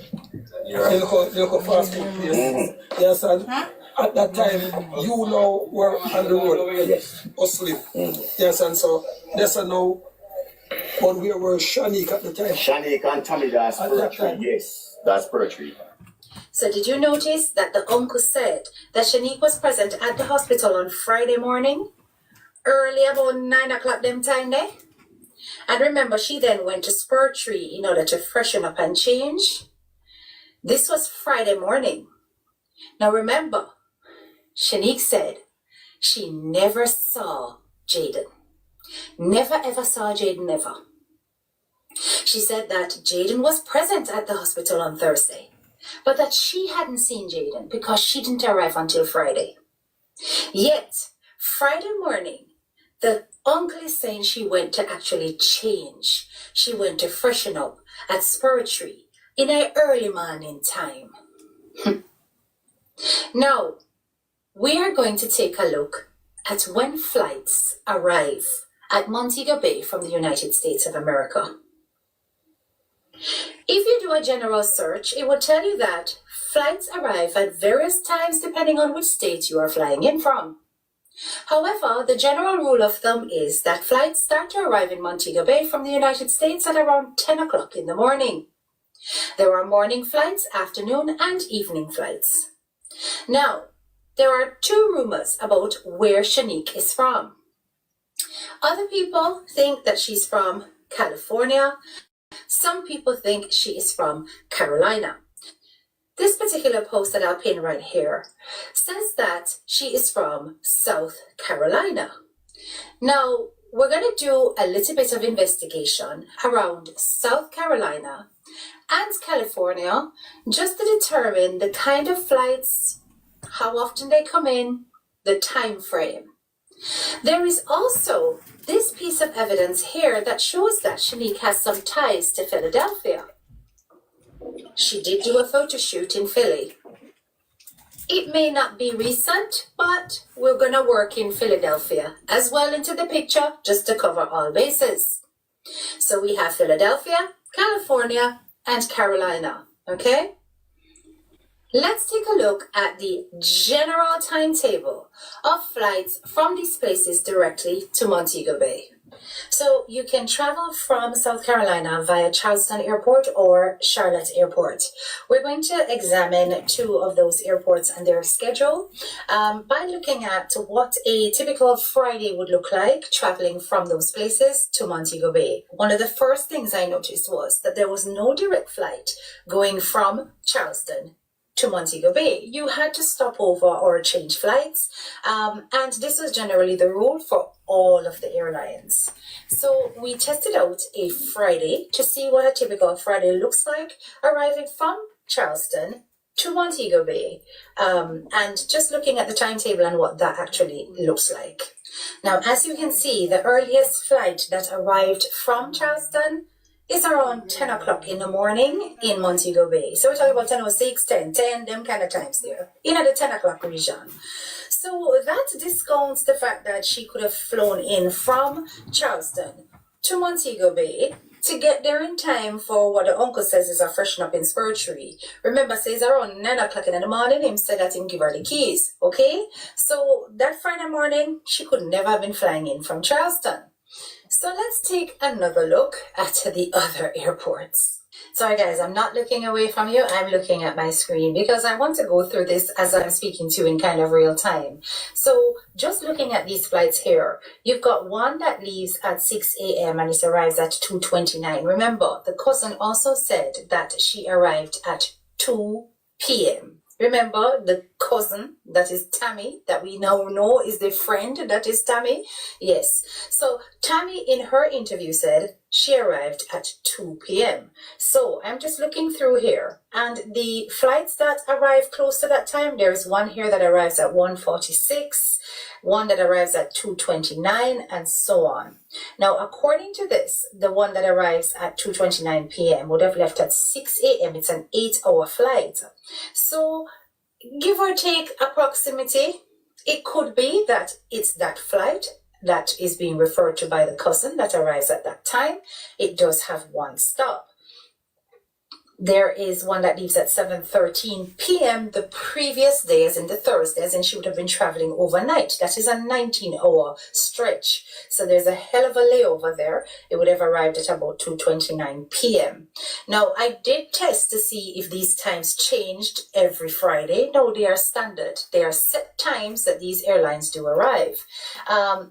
local fast food place. Yes, and at that time, you now were on the road, yes, hustling. Yes, and so that's now, but we were Shanique at the time. Shanique and Tommy, that's poetry, yes, that's poetry. So did you notice that the uncle said that Shanique was present at the hospital on Friday morning? Early about 9 o'clock them time there? And remember, she then went to Spur Tree in order to freshen up and change. This was Friday morning. Now remember, Shanique said she never saw Jayden. Never ever saw Jayden, ever. She said that Jayden was present at the hospital on Thursday, but that she hadn't seen Jayden because she didn't arrive until Friday. Yet, Friday morning, the uncle is saying she went to actually change. She went to freshen up at Spur Tree in an early morning time. Now, we are going to take a look at when flights arrive at Montego Bay from the United States of America. If you do a general search, it will tell you that flights arrive at various times depending on which state you are flying in from. However, the general rule of thumb is that flights start to arrive in Montego Bay from the United States at around 10 o'clock in the morning. There are morning flights, afternoon, and evening flights. Now, there are two rumors about where Shanique is from. Other people think that she's from California. Some people think she is from Carolina. This particular post that I'll pin right here says that she is from South Carolina. Now, we're going to do a little bit of investigation around South Carolina and California just to determine the kind of flights, how often they come in, the time frame. There is also this piece of evidence here that shows that Shanique has some ties to Philadelphia. She did do a photo shoot in Philly. It may not be recent, but we're going to work in Philadelphia as well into the picture just to cover all bases. So we have Philadelphia, California, and Carolina, okay? Let's take a look at the general timetable of flights from these places directly to Montego Bay. So you can travel from South Carolina via Charleston Airport or Charlotte Airport. We're going to examine two of those airports and their schedule by looking at what a typical Friday would look like traveling from those places to Montego Bay. One of the first things I noticed was that there was no direct flight going from Charleston to Montego Bay. You had to stop over or change flights, and this was generally the rule for all of the airlines. So we tested out a Friday to see what a typical Friday looks like arriving from Charleston to Montego Bay, and just looking at the timetable and what that actually looks like. Now, as you can see, the earliest flight that arrived from Charleston is around 10 o'clock in the morning in Montego Bay. So we're talking about 10:06, 10:10, them kind of times there, in at the 10 o'clock region. So that discounts the fact that she could have flown in from Charleston to Montego Bay to get there in time for what the uncle says is a freshen up in Spurtree. Remember, says around 9 o'clock in the morning, him said that him give her the keys, okay? So that Friday morning, she could never have been flying in from Charleston. So let's take another look at the other airports. Sorry guys, I'm not looking away from you. I'm looking at my screen because I want to go through this as I'm speaking to you in kind of real time. So just looking at these flights here, you've got one that leaves at 6 a.m. and it arrives at 2:29. Remember, the cousin also said that she arrived at 2 p.m. Remember the cousin, that is Tammy, that we now know is the friend that is Tammy? Yes. So Tammy in her interview said she arrived at 2 p.m. So I'm just looking through here. And the flights that arrive close to that time, there's one here that arrives at 1:46, one that arrives at 2:29, and so on. Now, according to this, the one that arrives at 2:29 p.m. would have left at 6 a.m. It's an 8-hour flight. So, give or take approximity, it could be that it's that flight that is being referred to by the cousin that arrives at that time. It does have one stop. There is one that leaves at 7:13 p.m. the previous day, as in the Thursday, as in she would have been traveling overnight. That is a 19-hour stretch. So there's a hell of a layover there. It would have arrived at about 2:29 p.m. Now, I did test to see if these times changed every Friday. No, they are standard. They are set times that these airlines do arrive.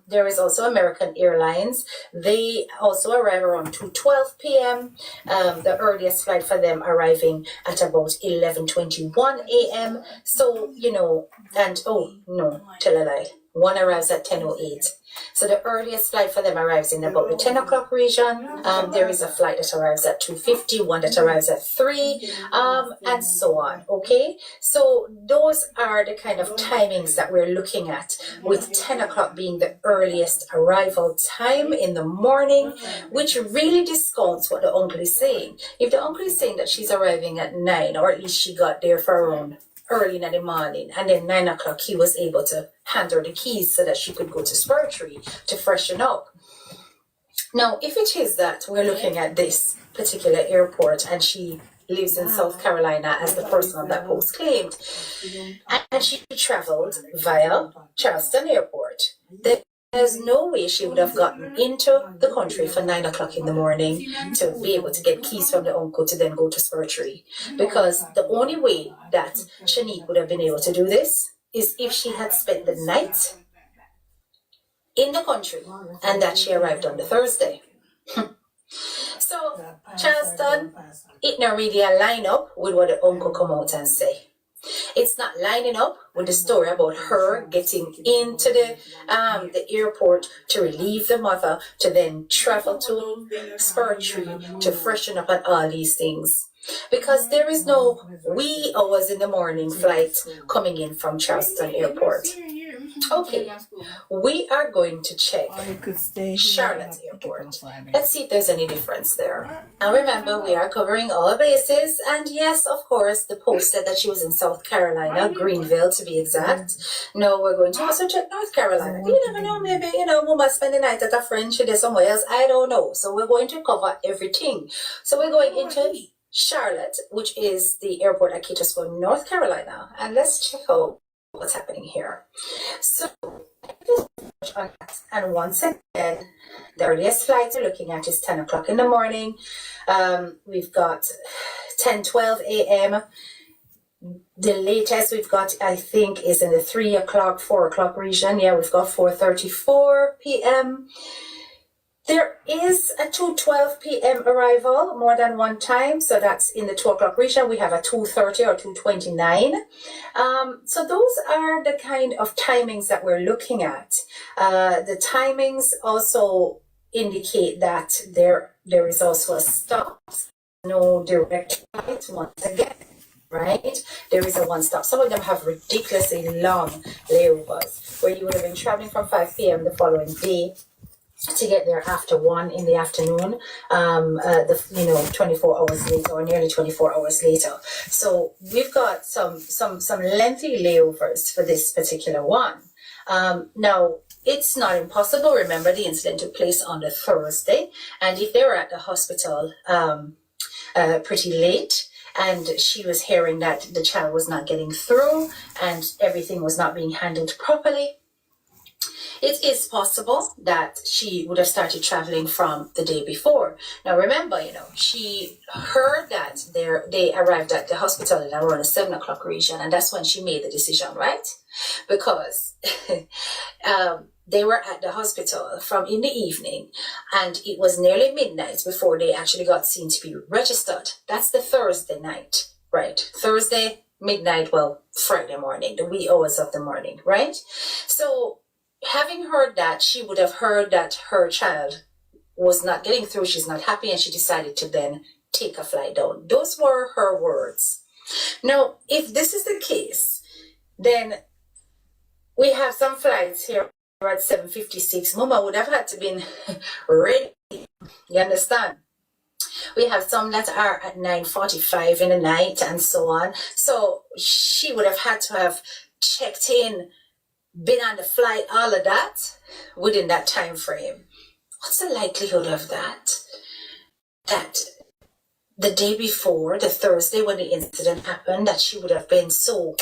There is also American Airlines. They also arrive around 2:12 p.m. The earliest flight for them arriving at about 11:21 a.m. So, you know, and oh, no, tell a lie. One arrives at 10:08. So the earliest flight for them arrives in about the 10 o'clock region. There is a flight that arrives at 2:50, one that arrives at 3, and so on, okay? So those are the kind of timings that we're looking at, with 10 o'clock being the earliest arrival time in the morning, which really discounts what the uncle is saying. If the uncle is saying that she's arriving at 9, or at least she got there for around early in the morning, and then 9 o'clock he was able to hand her the keys so that she could go to Spurtree to freshen up. Now, if it is that we're looking at this particular airport, and she lives in South Carolina, as the person on that post claimed. And she traveled via Charleston Airport. There's no way she would have gotten into the country for 9 o'clock in the morning to be able to get keys from the uncle to then go to surgery. Because the only way that Shanique would have been able to do this is if she had spent the night in the country and that she arrived on the Thursday. So Charleston, it not really line up with what the uncle come out and say. It's not lining up with the story about her getting into the airport to relieve the mother, to then travel to Spurtree to freshen up and all these things. Because there is no wee hours in the morning flight coming in from Charleston Airport. Okay, we are going to check Charlotte Airport. Let's see if there's any difference there. Now remember, we are covering all bases, and yes, of course, the post said that she was in South Carolina, Greenville to be exact. No, we're going to also check North Carolina. You never know, maybe, Mama spend the night at a friend, she did somewhere else, I don't know. So we're going to cover everything. So we're going into Charlotte, which is the airport that caters for North Carolina, and let's check out what's happening here. So, and once again, the earliest flight we're looking at is 10 o'clock in the morning. We've got 10:12 a.m. The latest we've got, I think, is in the 3 o'clock, 4 o'clock region. Yeah, we've got 4:34 p.m. There is a 2:12 p.m. arrival more than one time, so that's in the 2 o'clock region. We have a 2:30 or 2:29. So those are the kind of timings that we're looking at. The timings also indicate that there is also a stop, no direct flight once again, right? There is a one stop. Some of them have ridiculously long layovers where you would have been traveling from 5 p.m. the following day to get there after 1 in the afternoon, 24 hours later or nearly 24 hours later. So we've got some lengthy layovers for this particular one. Now, it's not impossible. Remember, the incident took place on the Thursday, and if they were at the hospital pretty late, and she was hearing that the child was not getting through and everything was not being handled properly, it is possible that she would have started traveling from the day before. Now remember, she heard that they arrived at the hospital in around the 7 o'clock region, and that's when she made the decision, right? Because they were at the hospital from in the evening, and it was nearly midnight before they actually got seen to be registered. That's the Thursday night, right? Thursday, midnight, well, Friday morning, the wee hours of the morning, right? So having heard that, she would have heard that her child was not getting through, she's not happy, and she decided to then take a flight down. Those were her words. Now, if this is the case, then we have some flights here at 7:56. Mama would have had to been ready. You understand? We have some that are at 9:45 in the night and so on. So she would have had to have checked in, been on the flight, all of that within that time frame. What's the likelihood of that? That the day before, the Thursday when the incident happened, that she would have been so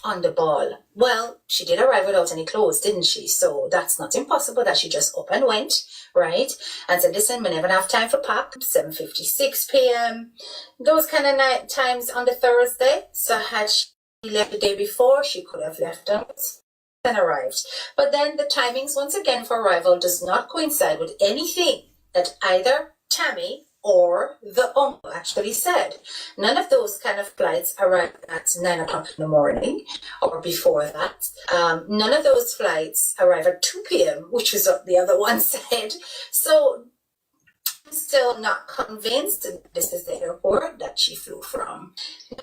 on the ball. Well, she did arrive without any clothes, didn't she? So that's not impossible that she just up and went, right? And said, listen, we never have time for pack. 7:56 p.m. Those kind of night times on the Thursday. So had she left the day before, she could have left out and arrived. But then the timings once again for arrival does not coincide with anything that either Tammy or the uncle actually said. None of those kind of flights arrived at 9 o'clock in the morning or before that. None of those flights arrive at 2 p.m., which is what the other one said. So I'm still not convinced that this is the airport that she flew from.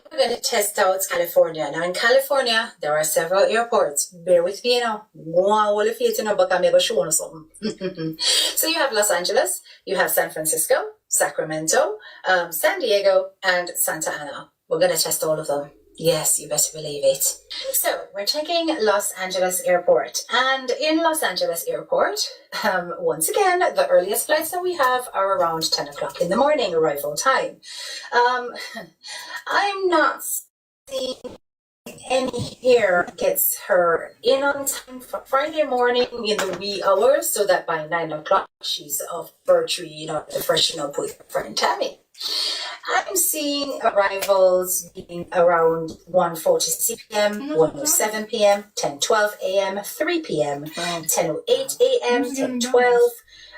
We're going to test out California. Now in California, there are several airports. Bear with me, Go on, all of you, but I'm going to show you something. So you have Los Angeles, you have San Francisco, Sacramento, San Diego, and Santa Ana. We're going to test all of them. Yes, you better believe it. So we're checking Los Angeles Airport. And in Los Angeles Airport, once again, the earliest flights that we have are around 10 o'clock in the morning arrival time. I'm not seeing any here gets her in on time for Friday morning in the wee hours so that by 9 o'clock she's off virtually, to freshen up with her friend Tammy. I'm seeing arrivals being around 1:46 p.m., 1:07 p.m., 10:12 a.m., 3 p.m., 10:08 a.m., 10:12,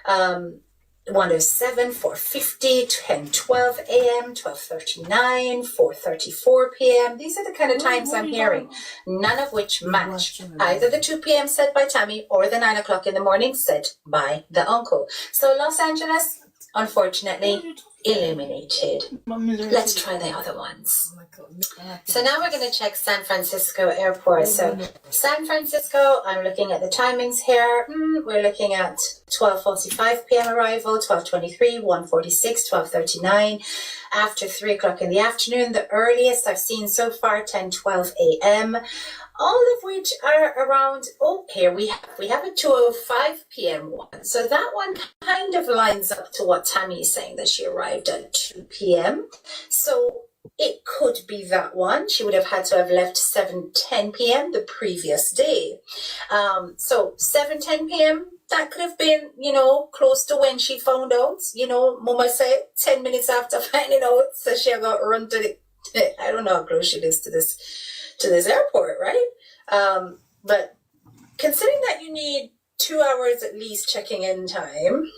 1:07, 4:50, 10:12 a.m., 12:39, 4:34 p.m. These are the kind of times I'm hearing, none of which match either the 2 p.m. said by Tammy or the 9 o'clock in the morning said by the uncle. So Los Angeles, unfortunately, eliminated. Let's try the other ones. So now we're going to check San Francisco Airport. So San Francisco, I'm looking at the timings here. We're looking at 12:45 p.m. arrival, 12:23, 1:46, 12:39. After 3 o'clock in the afternoon, the earliest I've seen so far, 10:12 a.m. All of which are around, here we have a 2:05 p.m. one. So that one kind of lines up to what Tammy is saying, that she arrived at 2 p.m. So it could be that one. She would have had to have left 7:10 p.m. the previous day. So 7:10 p.m., that could have been, close to when she found out. Mama said 10 minutes after finding out, so she got run to the, I don't know how close she is to this airport, right? But considering that you need 2 hours at least checking in time,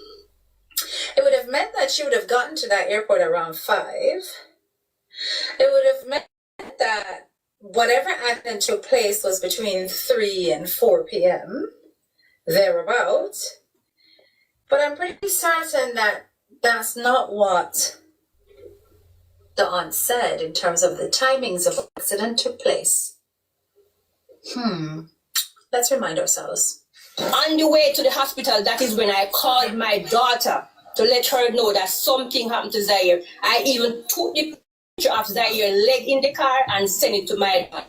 it would have meant that she would have gotten to that airport around 5. It would have meant that whatever accident took place was between 3 and 4 p.m., thereabout. But I'm pretty certain that that's not what the aunt said in terms of the timings of the accident took place. Let's remind ourselves. On the way to the hospital, that is when I called my daughter to let her know that something happened to Zaire. I even took the picture of Zaire's leg in the car and sent it to my daughter.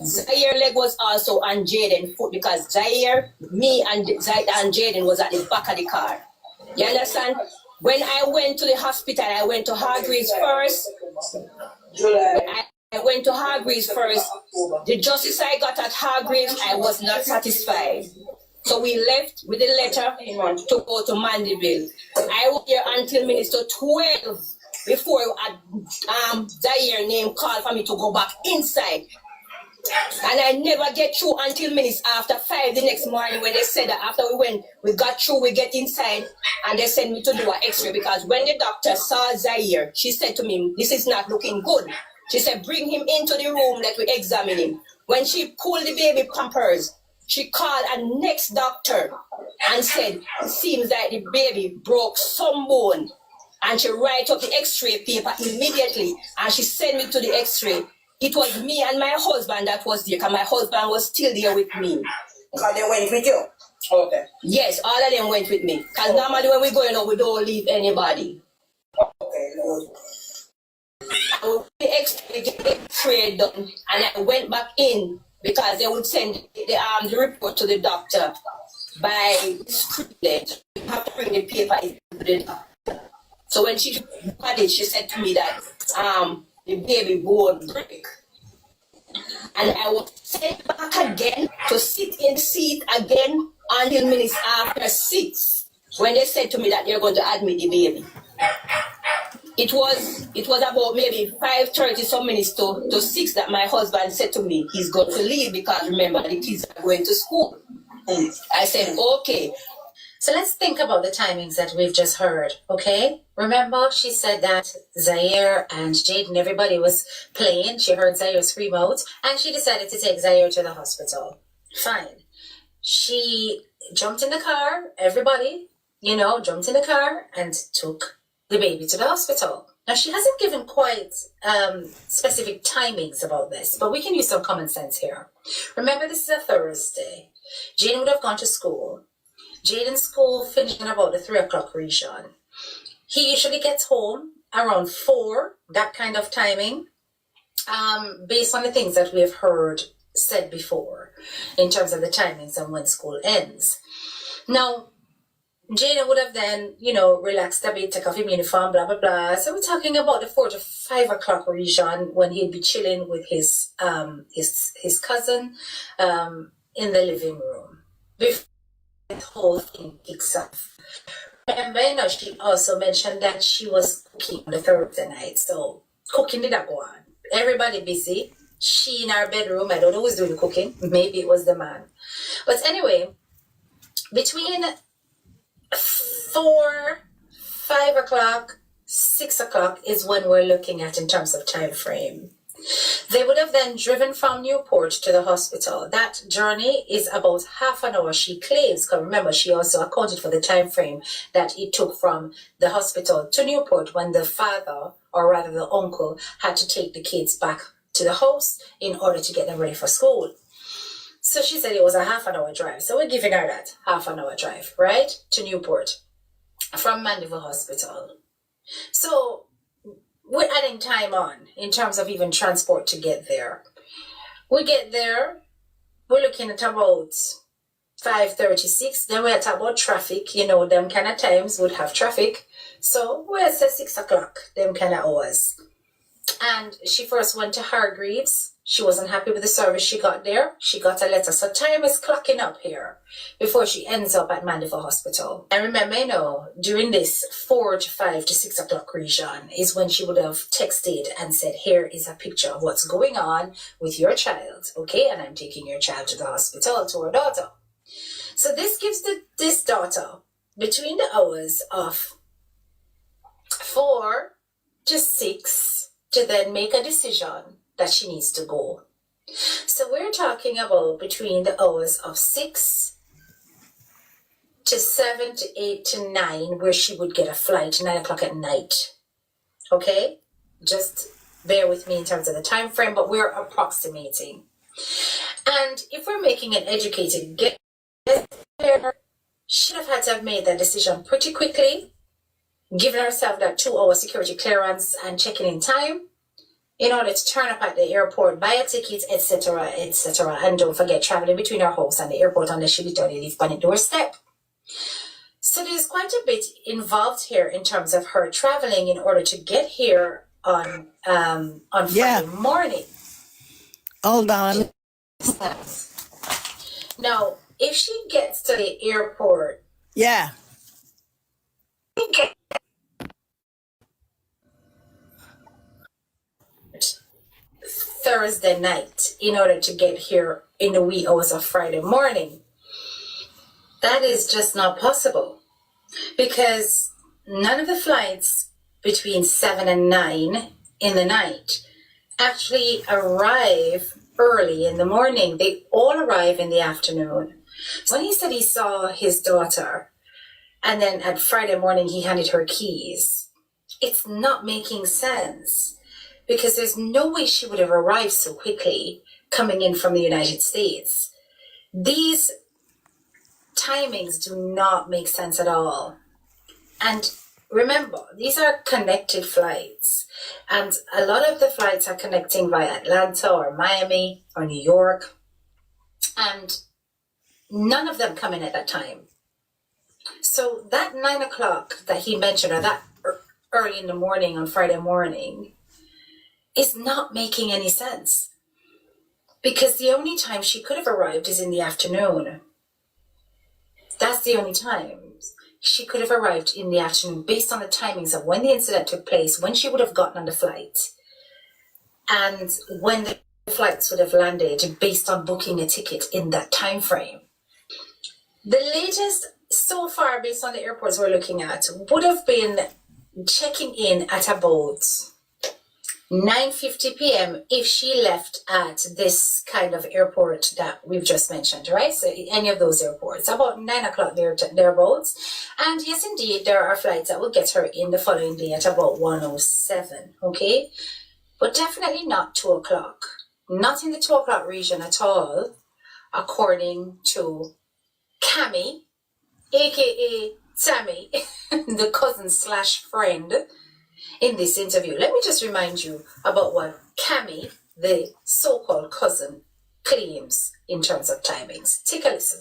Zaire's leg was also on Jayden's foot because Zaire, me and Jayden was at the back of the car. You understand? When I went to the hospital, I went to Hargreaves first. I went to Hargreaves first. The justice I got at Hargreaves, I was not satisfied. So we left with the letter to go to Mandeville. I was here until minutes to 12 before Zaire name called for me to go back inside. And I never get through until minutes after 5 the next morning when they said that after we got through, we get inside and they sent me to do an x-ray because when the doctor saw Zaire, she said to me, this is not looking good. She said, bring him into the room that we examine him. When she pulled the baby pampers, she called a next doctor and said, it seems like the baby broke some bone. And she write up the x-ray paper immediately and she sent me to the x-ray. It was me and my husband that was there, because my husband was still there with me. Because they went with you? Okay. Yes, all of them went with me. Because normally when we go, we don't leave anybody. Okay, Lord. I would get the x-ray done, and I went back in because they would send the report to the doctor by script. You have to bring the paper in to the doctor. So when she got it, she said to me that the baby bone break. And I was sent back again to sit in the seat again until minutes after 6 when they said to me that they're going to admit the baby. It was about maybe 5:30 some minutes to 6 that my husband said to me he's going to leave because remember the kids are going to school. I said okay. So let's think about the timings that we've just heard, okay? Remember, she said that Zaire and Jayden, everybody was playing. She heard Zaire scream out, and she decided to take Zaire to the hospital. Fine. She jumped in the car, everybody, jumped in the car and took the baby to the hospital. Now, she hasn't given quite specific timings about this, but we can use some common sense here. Remember, this is a Thursday. Jayden would have gone to school. Jayden's school finishing about the 3 o'clock region. He usually gets home around 4, that kind of timing. based on the things that we have heard said before in terms of the timings and when school ends. Now, Jayden would have then, relaxed a bit, take off his uniform, blah, blah, blah. So we're talking about the 4 to 5 o'clock region when he'd be chilling with his cousin in the living room before the whole thing kicks off. Remember, she also mentioned that she was cooking on the Thursday night. So cooking did not go on. Everybody busy. She in her bedroom. I don't know who's doing the cooking. Maybe it was the man. But anyway, between 4, 5 o'clock, 6 o'clock is when we're looking at in terms of time frame. They would have then driven from Newport to the hospital. That journey is about half an hour, she claims, because remember, she also accounted for the time frame that it took from the hospital to Newport when the father, or rather the uncle, had to take the kids back to the house in order to get them ready for school. So she said it was a half an hour drive. So we're giving her that half an hour drive, right, to Newport from Mandeville Hospital. So we're adding time on in terms of even transport to get there. We get there, we're looking at about 5:36. Then we're at about traffic. Them kind of times would have traffic. So we're at 6 o'clock, them kind of hours. And she first went to Hargreaves. She wasn't happy with the service she got there. She got a letter. So time is clocking up here before she ends up at Mandeville Hospital. And remember, during this 4 to 5 to 6 o'clock region is when she would have texted and said, here is a picture of what's going on with your child. Okay, and I'm taking your child to the hospital, to her daughter. So this gives this daughter between the hours of 4 to 6 to then make a decision that she needs to go. So we're talking about between the hours of 6 to 7 to 8 to 9 where she would get a flight 9 o'clock at night. Okay? Just bear with me in terms of the time frame, but we're approximating. And if we're making an educated guess there, she would have had to have made that decision pretty quickly, given herself that 2-hour security clearance and checking in time, in order to turn up at the airport, buy a ticket, etc., etc. And don't forget traveling between her house and the airport unless she literally lives on the doorstep. So there's quite a bit involved here in terms of her traveling in order to get here on Friday morning. Hold on. Now, if she gets to the airport, Thursday night in order to get here in the wee hours of Friday morning, that is just not possible because none of the flights between 7 and 9 in the night actually arrive early in the morning. They all arrive in the afternoon. So when he said he saw his daughter and then at Friday morning he handed her keys, it's not making sense. Because there's no way she would have arrived so quickly coming in from the United States. These timings do not make sense at all. And remember, these are connected flights. And a lot of the flights are connecting via Atlanta or Miami or New York. And none of them come in at that time. So that 9 o'clock that he mentioned, or that early in the morning on Friday morning, is not making any sense because the only time she could have arrived is in the afternoon. That's the only time she could have arrived in the afternoon based on the timings of when the incident took place, when she would have gotten on the flight, and when the flights would have landed based on booking a ticket in that time frame. The latest so far based on the airports we're looking at would have been checking in at about 9:50 p.m. if she left at this kind of airport that we've just mentioned, right? So any of those airports, about 9 o'clock thereabouts. And yes, indeed, there are flights that will get her in the following day at about 1:07, okay? But definitely not 2 o'clock. Not in the 2 o'clock region at all, according to Cammy, aka Tammy, the cousin/friend in this interview. Let me just remind you about what Cammy, the so-called cousin, claims in terms of timings. Take a listen.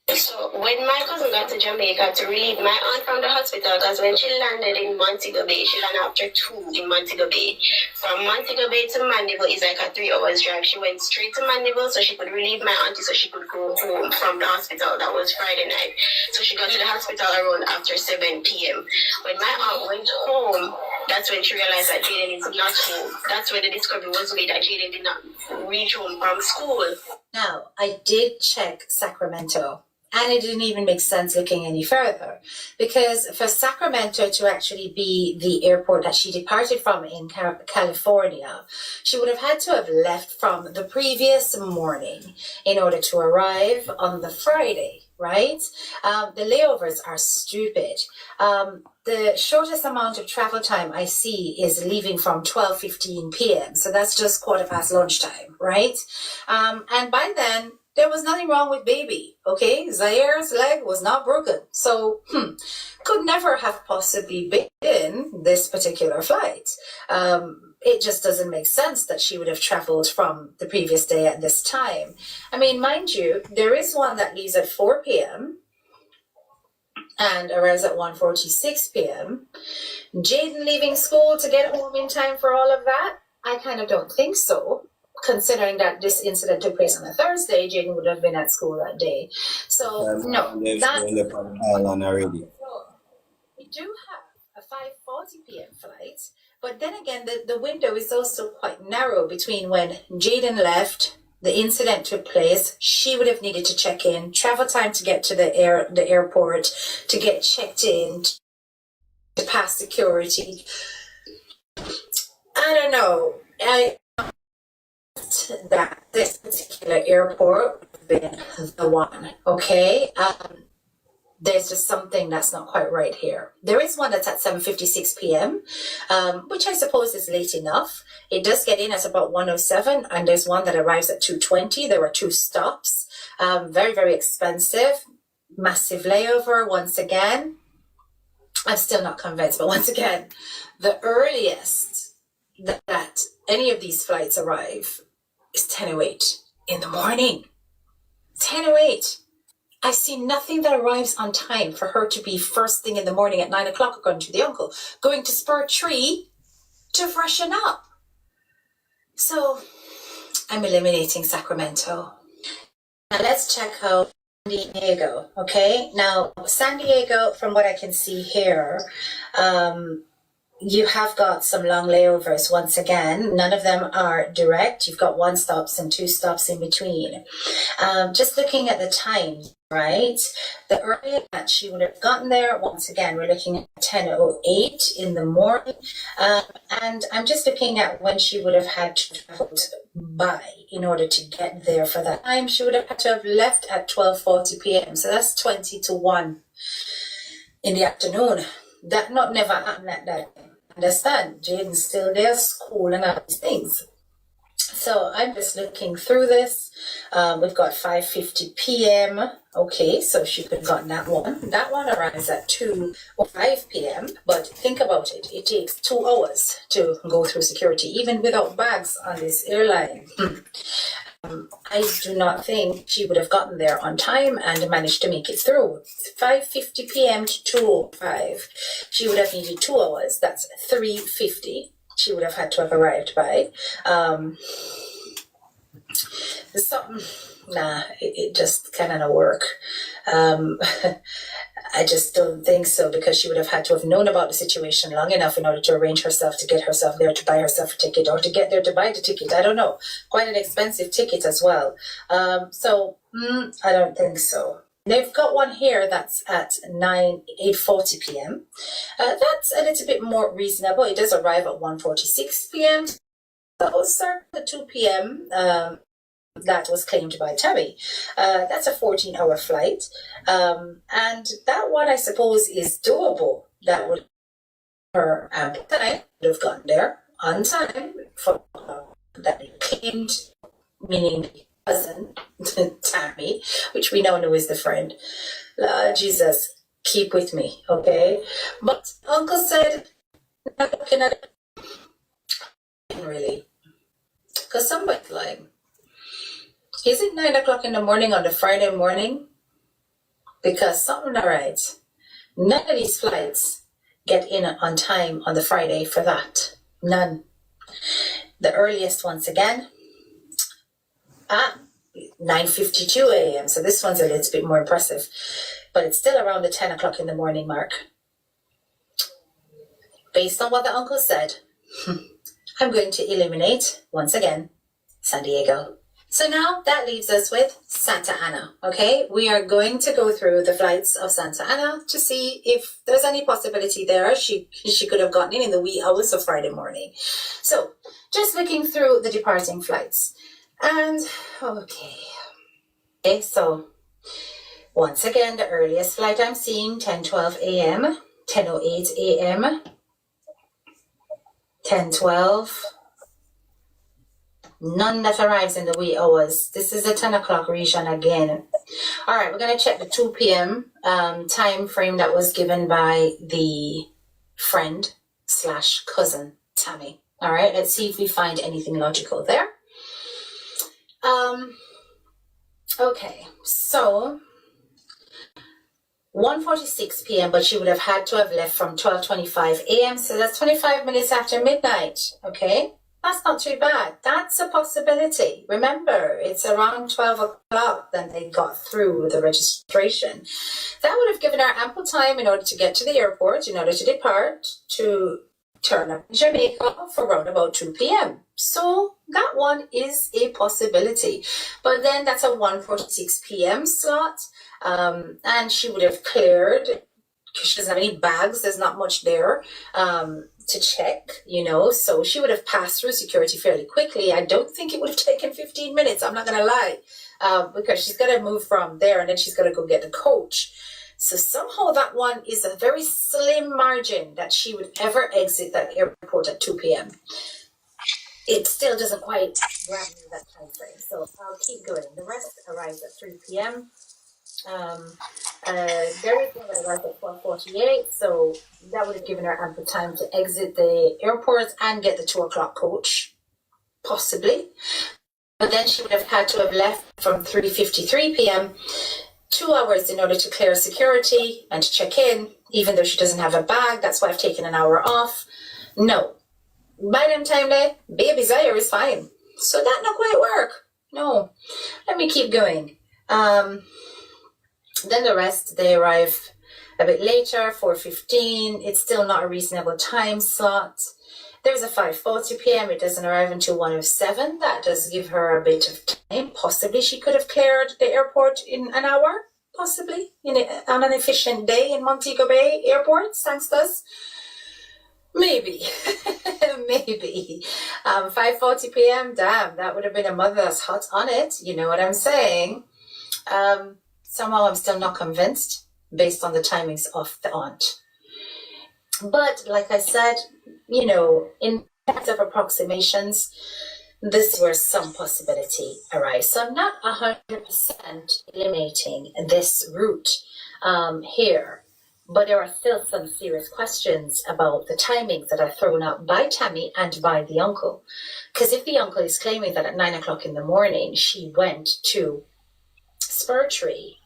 So when my cousin got to Jamaica to relieve my aunt from the hospital, because when she landed in Montego Bay, she landed after 2 in Montego Bay. From Montego Bay to Mandeville is like a 3 hours drive. She went straight to Mandeville so she could relieve my auntie so she could go home from the hospital. That was Friday night. So she got to the hospital around after 7 p.m. When my aunt went home, that's when she realized that Jayden is not home. That's when the discovery was made that Jayden did not reach home from school. Now, I did check Sacramento. And it didn't even make sense looking any further, because for Sacramento to actually be the airport that she departed from in California, she would have had to have left from the previous morning in order to arrive on the Friday, right? The layovers are stupid. The shortest amount of travel time I see is leaving from 12:15 p.m. So that's just quarter past lunchtime, right? And by then, there was nothing wrong with baby, okay? Zaire's leg was not broken. So, could never have possibly been this particular flight. It just doesn't make sense that she would have traveled from the previous day at this time. I mean, mind you, there is one that leaves at 4 p.m. and arrives at 1:46 p.m. Jayden leaving school to get home in time for all of that? I kind of don't think so. Considering that this incident took place on a Thursday, Jayden would have been at school that day. So, no. They're on island already. We do have a 5:40 p.m. flight, but then again, the window is also quite narrow between when Jayden left, the incident took place, she would have needed to check in, travel time to get to the airport, to get checked in, to pass security. I don't know. That this particular airport would have been the one, okay? There's just something that's not quite right here. There is one that's at 7:56 p.m., which I suppose is late enough. It does get in at about 1:07, and there's one that arrives at 2:20. There are 2 stops. Very, very expensive. Massive layover once again. I'm still not convinced, but once again, the earliest that any of these flights arrive is 10:08 in the morning. 10:08. I see nothing that arrives on time for her to be first thing in the morning at 9 o'clock, according to the uncle, going to Spur Tree to freshen up. So I'm eliminating Sacramento. Now let's check out San Diego, okay? Now, San Diego, from what I can see here, you have got some long layovers once again. None of them are direct. You've got 1 stops and 2 stops in between. Just looking at the time, right? The earlier that she would have gotten there, once again, we're looking at 10:08 in the morning. And I'm just looking at when she would have had to travel by in order to get there for that time. She would have had to have left at 12:40 p.m. So that's 20 to 1 in the afternoon. That not never happened at that time. Understand? Jayden's still there, school and all these things. So I'm just looking through this. We've got 5:50 p.m. Okay, so she could have gotten that one. That one arrives at 2:05 p.m. But think about it. It takes 2 hours to go through security, even without bags on this airline. I do not think she would have gotten there on time and managed to make it through. 5:50 p.m. to 2:05. She would have needed 2 hours. That's 3:50. She would have had to have arrived by. It just cannot work. I just don't think so, because she would have had to have known about the situation long enough in order to arrange herself to get herself there, to buy herself a ticket, or to get there to buy the ticket. I don't know. Quite an expensive ticket as well. I don't think so. They've got one here that's at 8:40 p.m. That's a little bit more reasonable. It does arrive at 1:46 p.m. So circa 2 p.m. That was claimed by Tammy. That's a 14-hour flight. And that one, I suppose, is doable. That would her ample time, would have gotten there on time for that claimed, meaning the cousin, Tammy, which we now know is the friend. Jesus, keep with me, okay? But Uncle said, not looking at it, really. Because somebody's lying. Is it 9 o'clock in the morning on the Friday morning? Because something not right. None of these flights get in on time on the Friday for that. None. The earliest, once again, at 9:52 a.m. So this one's a little bit more impressive. But it's still around the 10 o'clock in the morning mark. Based on what the uncle said, I'm going to eliminate, once again, San Diego. So now that leaves us with Santa Ana, okay? We are going to go through the flights of Santa Ana to see if there's any possibility there she could have gotten in the wee hours of Friday morning. So just looking through the departing flights. And, okay, so once again, the earliest flight I'm seeing, 10:12 a.m., 10:08 a.m., 10:12. None that arrives in the wee hours. This is a 10 o'clock region again. All right, we're going to check the 2 p.m. Time frame that was given by the friend / cousin, Tammy. All right, let's see if we find anything logical there. Okay, so 1:46 p.m., but she would have had to have left from 12:25 a.m., so that's 25 minutes after midnight, okay? That's not too bad. That's a possibility. Remember, it's around 12 o'clock that they got through with the registration. That would have given her ample time in order to get to the airport, in order to depart, to turn up in Jamaica for around about 2 p.m. So that one is a possibility. But then that's a 1:46 p.m. slot. And she would have cleared, because she doesn't have any bags, there's not much there to check, so she would have passed through security fairly quickly. I don't think it would have taken 15 minutes, I'm not going to lie, because she's got to move from there and then she's got to go get the coach. So somehow that one is a very slim margin that she would ever exit that airport at 2 p.m. It still doesn't quite grab me that time frame, so I'll keep going. The rest arrives at 3 p.m. Very good arrived at 4:48, so that would have given her ample time to exit the airport and get the 2 o'clock coach, possibly. But then she would have had to have left from 3:53 p.m., 2 hours in order to clear security and to check in, even though she doesn't have a bag. That's why I've taken an hour off. No. By them time there, baby Zaire is fine. So that not quite work. No. Let me keep going. Then the rest, they arrive a bit later, 4:15. It's still not a reasonable time slot. There's a 5:40 p.m. It doesn't arrive until 1:07. That does give her a bit of time. Possibly she could have cleared the airport in an hour, possibly, on an efficient day in Montego Bay Airport, Sangsters. Maybe. Maybe. 5:40 p.m., damn, that would have been a mother's hot on it. You know what I'm saying? Somehow I'm still not convinced based on the timings of the aunt. But like I said, in terms of approximations, this is where some possibility arrives. So I'm not 100% eliminating this route here, but there are still some serious questions about the timings that are thrown out by Tammy and by the uncle. Because if the uncle is claiming that at 9 o'clock in the morning she went to Spur Tree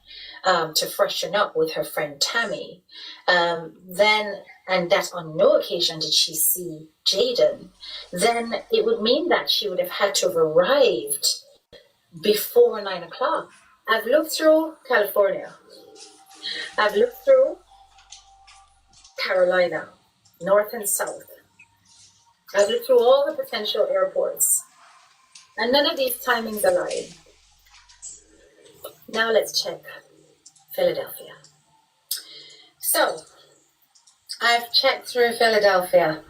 to freshen up with her friend Tammy, and that on no occasion did she see Jayden, then it would mean that she would have had to have arrived before 9 o'clock. I've looked through California. I've looked through Carolina, north and south. I've looked through all the potential airports, and none of these timings align. Now let's check Philadelphia. So, I've checked through Philadelphia,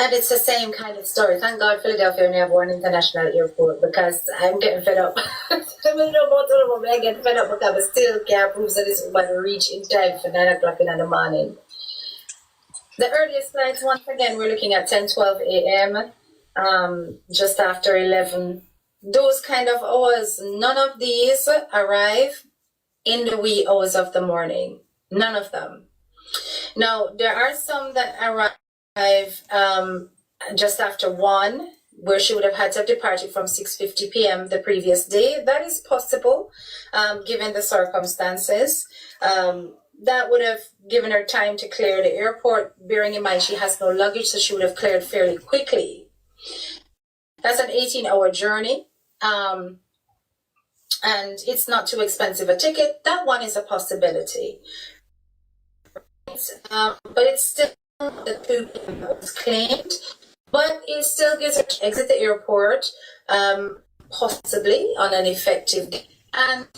and it's the same kind of story. Thank God Philadelphia only have one international airport, because I'm getting fed up. I get fed up because I still can't prove that this woman reach in time for 9 o'clock in the morning. The earliest flights, once again, we're looking at 10:12 a.m., just after 11. Those kind of hours, none of these arrive in the wee hours of the morning. None of them. Now, there are some that arrive just after 1. where she would have had to have departed from 6:50 p.m. the previous day. That is possible, given the circumstances. That would have given her time to clear the airport, bearing in mind she has no luggage, so she would have cleared fairly quickly. That's an 18-hour journey, and it's not too expensive a ticket. That one is a possibility. But it's still the 2 p.m. was claimed, but it still gives her to exit the airport, possibly on an effective day, and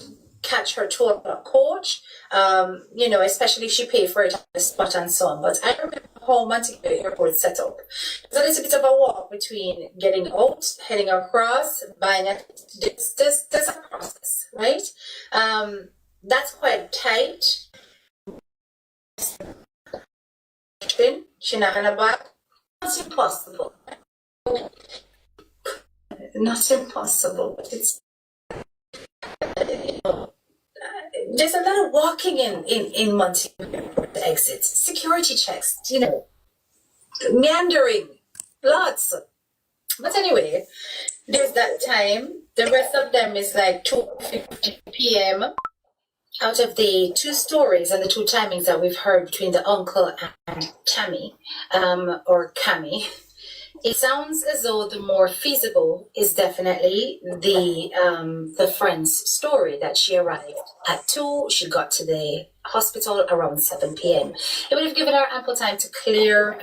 catch her 2 o'clock coach, especially if she paid for it on the spot and so on. But I remember how Montego Bay Airport set up. It's a little bit of a walk between getting out, heading across, buying a there's a process, right? That's quite tight. Not impossible. Not impossible, but it's there's a lot of walking in Montego Airport exits, security checks, meandering, lots. But anyway, there's that time. The rest of them is like 2:50 p.m. Out of the 2 stories and the 2 timings that we've heard between the uncle and Tammy, or Cammy, it sounds as though the more feasible is definitely the friend's story, that she arrived at 2, she got to the hospital around 7 p.m. It would have given her ample time to clear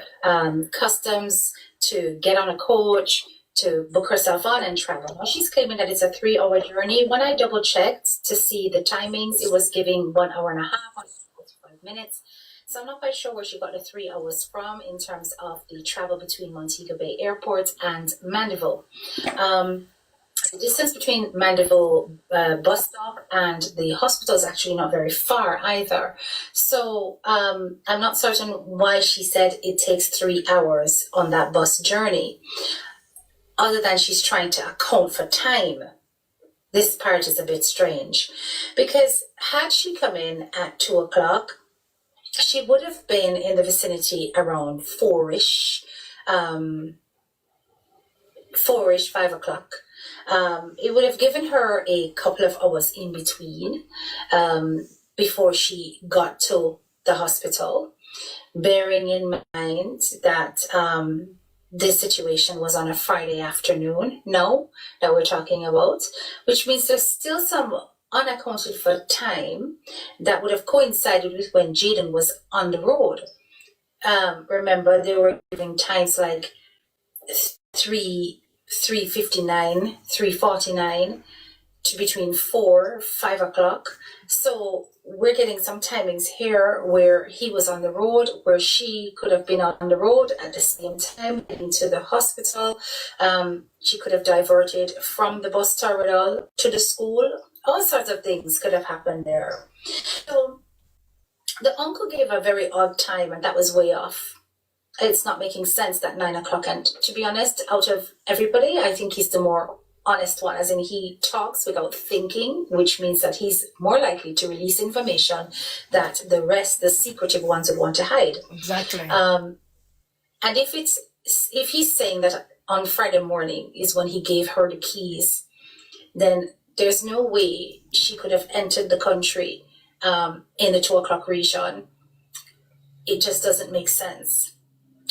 customs, to get on a coach, to book herself on and travel. Now she's claiming that it's a 3-hour journey. When I double checked to see the timings, it was giving 1 hour and a half, 45 minutes. So I'm not quite sure where she got the 3 hours from in terms of the travel between Montego Bay Airport and Mandeville. The distance between Mandeville bus stop and the hospital is actually not very far either. So I'm not certain why she said it takes 3 hours on that bus journey, other than she's trying to account for time. This part is a bit strange, because had she come in at 2 o'clock, she would have been in the vicinity around 4-ish, 5 o'clock. It would have given her a couple of hours in between before she got to the hospital, bearing in mind that this situation was on a Friday afternoon now that we're talking about, which means there's still some unaccounted for time that would have coincided with when Jayden was on the road. Remember, they were giving times like 3:59, 3:49 to between 5 o'clock. So we're getting some timings here where he was on the road, where she could have been on the road at the same time into the hospital. She could have diverted from the bus terminal to the school. All sorts of things could have happened there. So the uncle gave a very odd time, and that was way off. It's not making sense that 9 o'clock. And to be honest, out of everybody, I think he's the more honest one, as in he talks without thinking, which means that he's more likely to release information that the rest, the secretive ones, would want to hide. Exactly. And if he's saying that on Friday morning is when he gave her the keys, then there's no way she could have entered the country in the 2 o'clock region. It just doesn't make sense.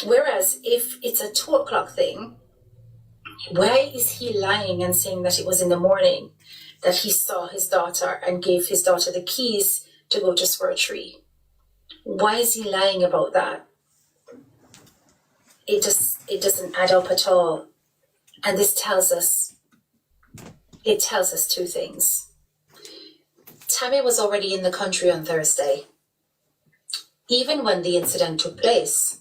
Whereas if it's a 2 o'clock thing, why is he lying and saying that it was in the morning that he saw his daughter and gave his daughter the keys to go to Spur Tree? Why is he lying about that? It doesn't add up at all. And this tells us 2 things. Tammy was already in the country on Thursday, even when the incident took place.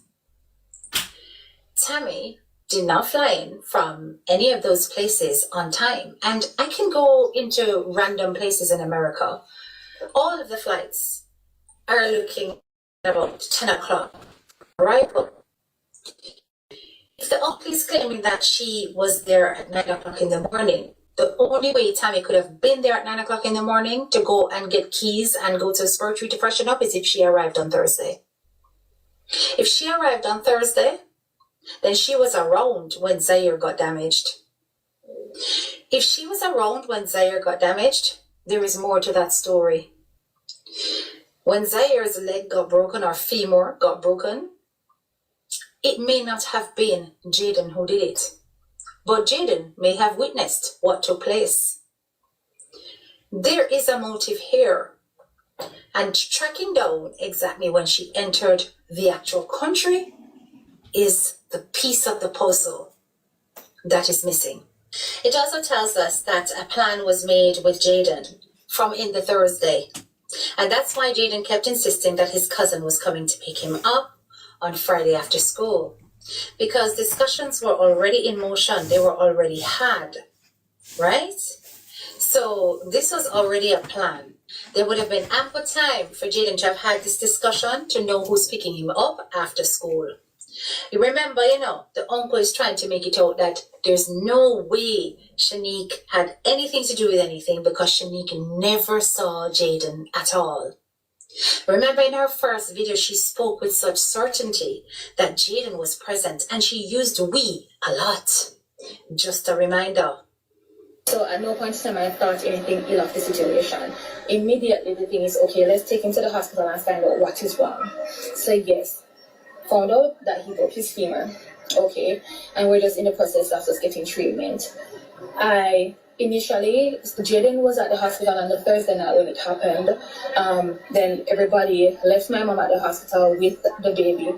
Tammy did not fly in from any of those places on time. And I can go into random places in America. All of the flights are looking at about 10 o'clock arrival. If the uncle is claiming that she was there at 9 o'clock in the morning, the only way Tammy could have been there at 9 o'clock in the morning to go and get keys and go to Spur Tree to freshen up is if she arrived on Thursday. If she arrived on Thursday, then she was around when Zaire got damaged. If she was around when Zaire got damaged, there is more to that story. When Zaire's leg got broken or femur got broken, it may not have been Jayden who did it, but Jayden may have witnessed what took place. There is a motive here, and tracking down exactly when she entered the actual country is the piece of the puzzle that is missing. It also tells us that a plan was made with Jayden from in the Thursday, and that's why Jayden kept insisting that his cousin was coming to pick him up on Friday after school, because discussions were already in motion. They were already had, right? So this was already a plan. There would have been ample time for Jayden to have had this discussion to know who's picking him up after school. You remember, the uncle is trying to make it out that there's no way Shanique had anything to do with anything because Shanique never saw Jayden at all. Remember in her first video, she spoke with such certainty that Jayden was present, and she used we a lot. Just a reminder. So at no point in time I thought anything ill of the situation. Immediately the thing is, okay, let's take him to the hospital and find out what is wrong. So yes, found out that he broke his femur. Okay, and we're just in the process of just getting treatment. Initially, Jayden was at the hospital on the Thursday night when it happened. Then everybody left my mom at the hospital with the baby,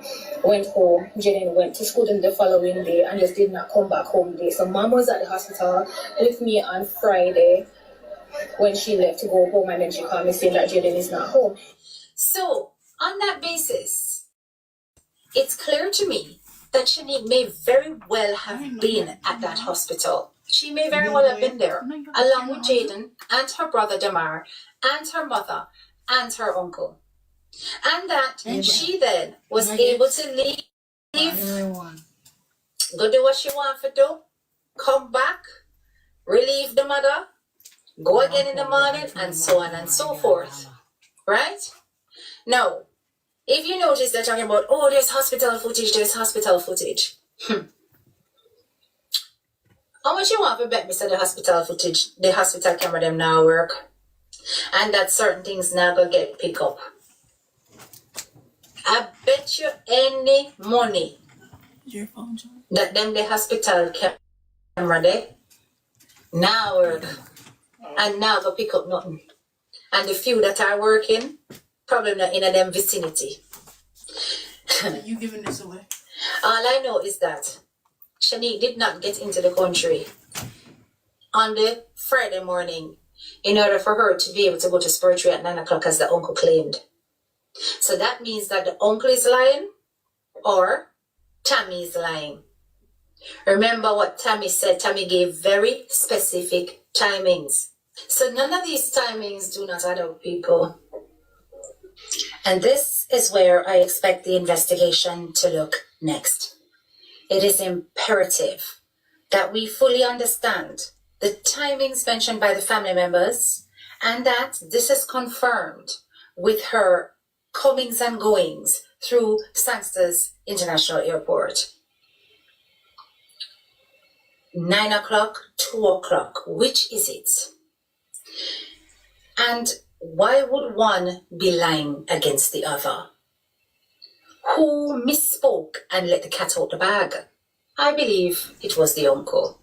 went home. Jayden went to school the following day and just did not come back home today. So mom was at the hospital with me on Friday when she left to go home, and then she called me saying that Jayden is not home. So, on that basis, it's clear to me that Shanique may very well have been at that hospital. She may very well have been there, along with Jayden and her brother Damar and her mother and her uncle. And that she then was able to leave, go do what she wanted to do, come back, relieve the mother, go again in the morning, and so on and so forth. Right? Now, if you notice they're talking about, oh, there's hospital footage. How much you want to bet me say the hospital footage, the hospital camera them now work, and that certain things now go get pick up? I bet you any money that them the hospital camera there now work and now go pick up nothing. And the few that are working, probably not in a them vicinity. Are you giving this away? All I know is that Shanique did not get into the country on the Friday morning in order for her to be able to go to Spurtree at 9 o'clock as the uncle claimed. So that means that the uncle is lying or Tammy is lying. Remember what Tammy said. Tammy gave very specific timings. So none of these timings do not add up, people. And this is where I expect the investigation to look next. It is imperative that we fully understand the timings mentioned by the family members and that this is confirmed with her comings and goings through Sangster's International Airport. 9 o'clock, 2 o'clock, which is it? And why would one be lying against the other? Who misspoke and let the cat out the bag? I believe it was the uncle.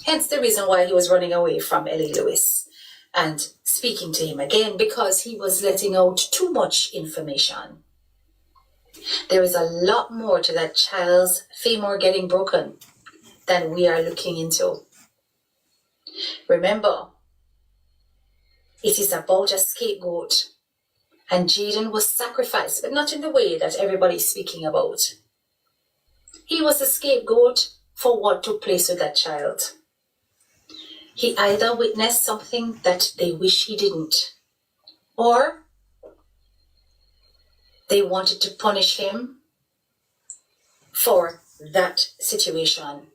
Hence the reason why he was running away from Ellie Lewis and speaking to him again, because he was letting out too much information. There is a lot more to that child's femur getting broken than we are looking into. Remember, it is about a scapegoat, and Jayden was sacrificed, but not in the way that everybody's speaking about. He was a scapegoat for what took place with that child. He either witnessed something that they wish he didn't, or they wanted to punish him for that situation.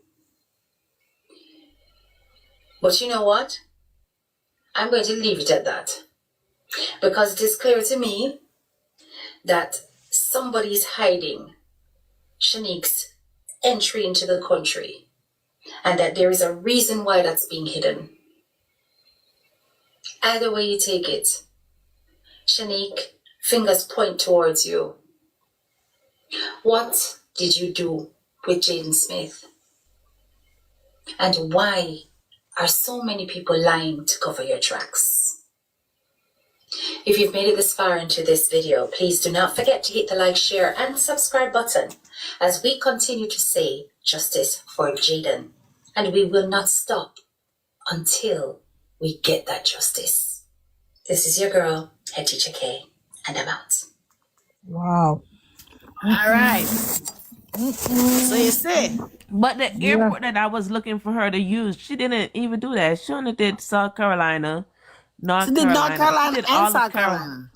But you know what? I'm going to leave it at that, because it is clear to me that somebody is hiding Shanique's entry into the country, and that there is a reason why that's being hidden. Either way you take it, Shanique, fingers point towards you. What did you do with Jayden Smith? And why are so many people lying to cover your tracks? If you've made it this far into this video, please do not forget to hit the like, share, and subscribe button as we continue to say justice for Jayden. And we will not stop until we get that justice. This is your girl, Head Teacher K, and I'm out. Wow. All right. So you see? But the airport that I was looking for her to use, she didn't even do that. She only did South Carolina, North Carolina. She did South Carolina.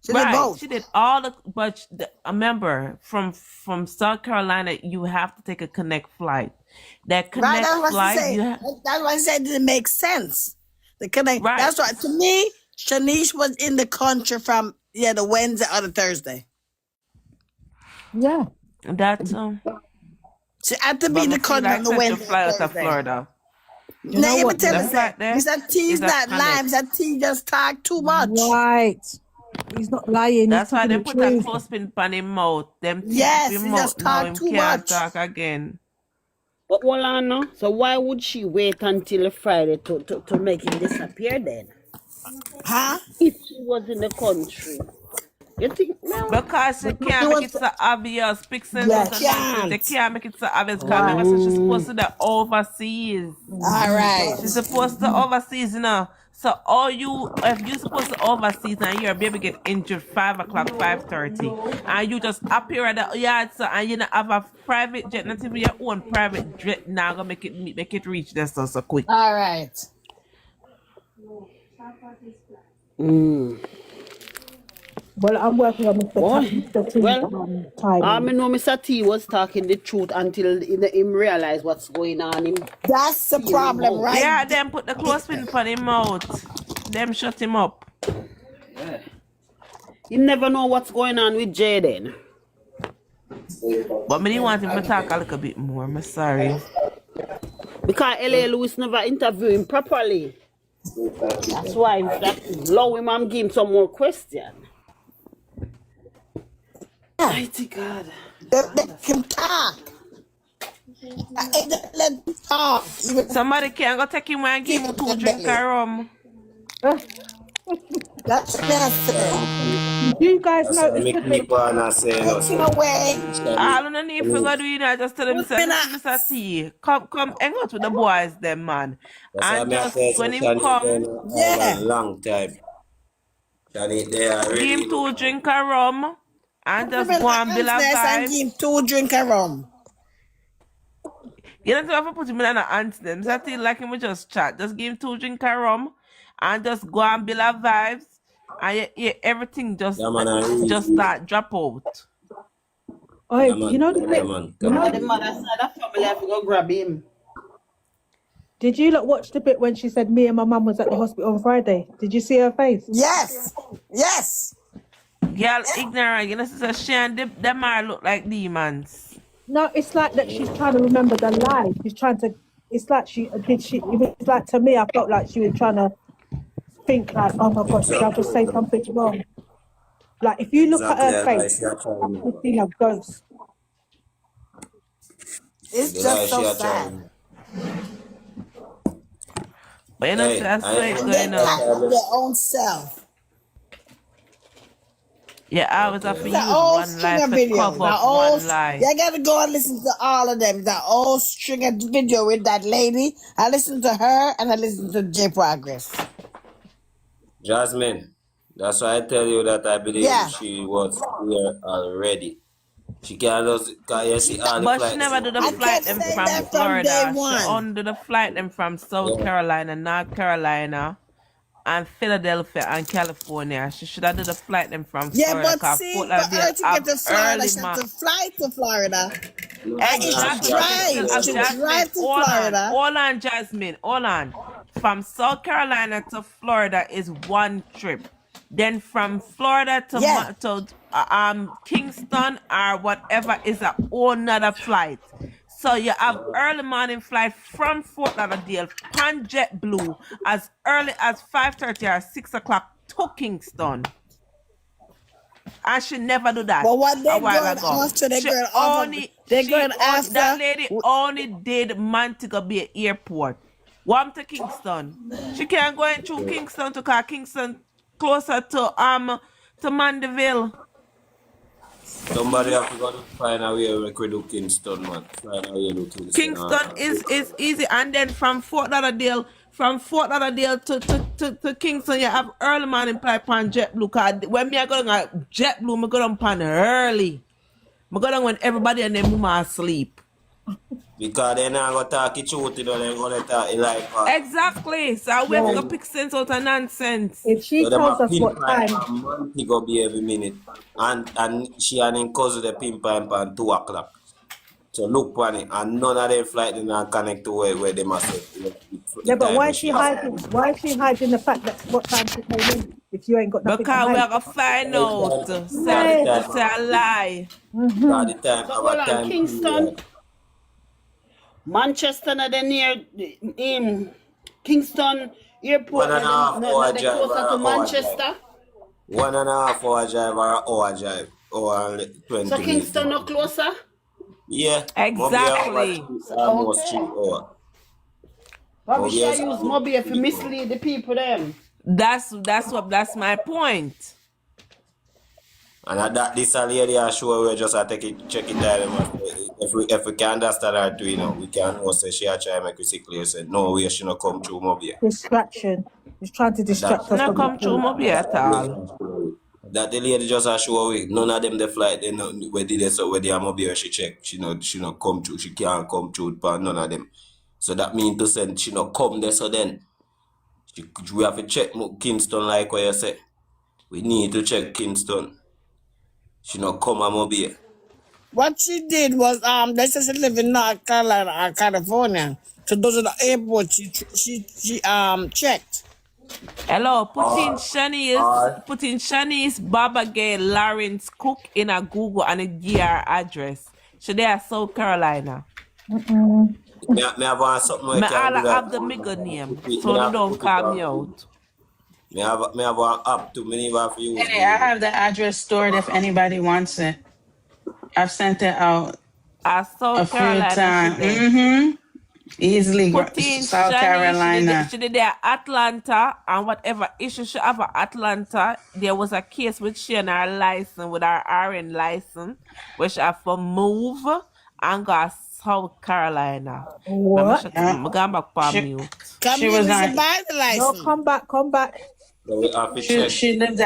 She did both. She did all the, but remember, from South Carolina, you have to take a connect flight. That connect flight, that's why I said it didn't make sense. The connect. Right. That's why, to me, Shanice was in the country from the Wednesday or the Thursday. Yeah. That's she had to be in the country on the Wednesday. Fly out of Florida. Now you tell us that Mr. T's not lying. Mr. T just talk too much. Right. He's not lying. That's why they put a clothespin on his mouth. Yes, he just talk too much. Talk again. But hold on now. So why would she wait until Friday to make him disappear then? Huh? If she was in the country. You think no? Because she can't make it so obvious. They can't make it so obvious because she's supposed to the overseas. All right. She's supposed to overseas, you know. So if you're supposed to overseas and your baby get injured 5 o'clock, 5:30, and you just appear at the yard, so and you don't have a private jet, not even your own private jet, now gonna make it reach there so quick. All right. Well, I'm working on Mr. T. I know Mr. T was talking the truth until him realize what's going on. That's the problem, right? Yeah, them put the clothespin on him out. Them shut him up. Yeah. You never know what's going on with Jayden. But me want him to talk a little bit more. I'm sorry. Because L.A. Lewis never interviewed him properly. That's why allow him and give him some more questions. Mighty God. Let him talk. Let him talk. Somebody can go take him and give him 2 drinks of rum. That's necessary. You guys know it's away. I don't need to go do it. I just tell him, Mr. T, come hang out with the boys, them man. And just when him come, long time. Give him 2 drinks of rum. And just go and build a vibe. Give him 2 drinks of rum. You don't have to put him in an answer. Mr. T like him we just chat. Just give him 2 drinks of rum. And just go and build a vibes. And everything just start drop out. Oh, you know the bit. The mother said that family have to go grab him. Did you watch the bit when she said me and my mum was at the hospital on Friday? Did you see her face? Yes. Yes. Girl, ignorant. You know, sister, she and them might look like demons. No, it's like that she's trying to remember the lie. She's trying to. It's like it's like to me, I felt like she was trying to think like, oh my God, did I just say something wrong? Like if you look at her face, you see a ghost. It's just so sad. But you know, that's what's going on. Their own self. Yeah, I was have to use one lie to cover up one lie. You gotta go and listen to all of them. The old string of video with that lady. I listened to her and I listened to J Progress. Jasmine, that's why I tell you that I believe she was here already. She can't just, see all the but she never do the flight them from Florida. She only do the flight them from South Carolina, North Carolina, and Philadelphia and California. She should have did the flight them from Florida. Yeah, but see, for her to get to Florida, she had to fly to Florida. Exactly. Drive to Florida. Hold on, Jasmine. Hold on. From South Carolina to Florida is one trip. Then from Florida to Yeah. Kingston or whatever is a whole nother flight. So you have early morning flight from Fort Lauderdale, pan JetBlue, as early as 5:30 or 6 o'clock to Kingston. I should never do that. But what A they while going ago, after? They she going off of. only They she going on that after. lady only did Montego Bay Airport. One to Kingston. She can't go in through Kingston to call Kingston closer to Mandeville. Somebody have to go to find a way we could do Kingston, man. Find a way to do Kingston. Kingston is easy, and then from Fort Lauderdale to Kingston, you have early morning flight on JetBlue. Cause when me I go on JetBlue, me go on pan early. Me go down when everybody and them mama asleep. Because they're not going to talk it truth, they're going to talk it like Exactly. So we have to pick sense out of nonsense. If she so them tells a us pin what pipe time, and Montego Bay every minute. And she and him cousin the pin pipe at 2 o'clock. So look on it, and none of them flight did not connect to where they must have. yeah, but why is she hiding? Why is she hiding the fact that what time she came in if you ain't got nothing Because to we hide? are going to find out. Right. Say a lie. By the time, So hold on, time Kingston, Manchester, not near Kingston Airport, 1.5 not hour they drive or closer an to hour Manchester. drive. 1.5 hour drive or an hour drive. Or 20 So minutes. Kingston no closer? Yeah. Exactly. Almost 3 hours. Probably Mobi should is use almost Mobi if you 3 hours. mislead the people them. That's my point. And at that this lady are sure we just take it, check it out. If we can understand her too, we can also say she a try make we see clear said no way she not come through Mobile. Distraction. He's trying to distract us Not from the come through truth. Mobi at all. That the lady just a show away. None of them the flight they know where did they so where they are Mobile she check. She not come through. She can't come through but none of them. So that mean to say she not come there so then we have to check Kingston like what you say. We need to check Kingston. She not come a Mobile. What she did was they said she live in North Carolina or California. So those are the airports she checked. Hello, put in Shanice Baba Gay Lawrence Cook in a Google and a GR address. So they are South Carolina. Me have something Me I can all do have that. the middle name, Me so have you to don't put it call on me out. Me have an app too. Me need to use Hey, I Google. have the address stored if anybody wants it. I've sent it out a South few Carolina times. should they? Easily, Put in South Shani, Carolina. she did there Atlanta, and whatever issue she have at Atlanta, there was a case with she and her license, with her RN license, where she have to move and go South Carolina. What? I'm going back for mute. She was on. No, come back. So we have to She check. she lives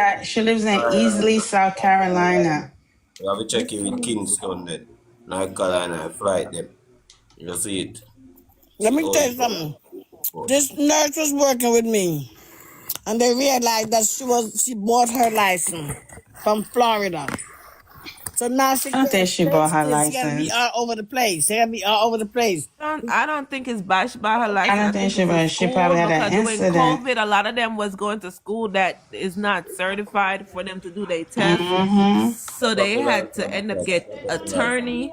in Easley, South Carolina. We have to check it with Kingston then. North Carolina flight them. You see it. Let me tell you something. This nurse was working with me, and they realized that she bought her license from Florida. So now she I don't think she bought her she gotta be license. all over the place. They gotta be all over the place. I don't think it's by her license. I don't think she bought. She probably had an Because during incident. COVID, a lot of them was going to school that is not certified for them to do their test. So they had to end up get attorney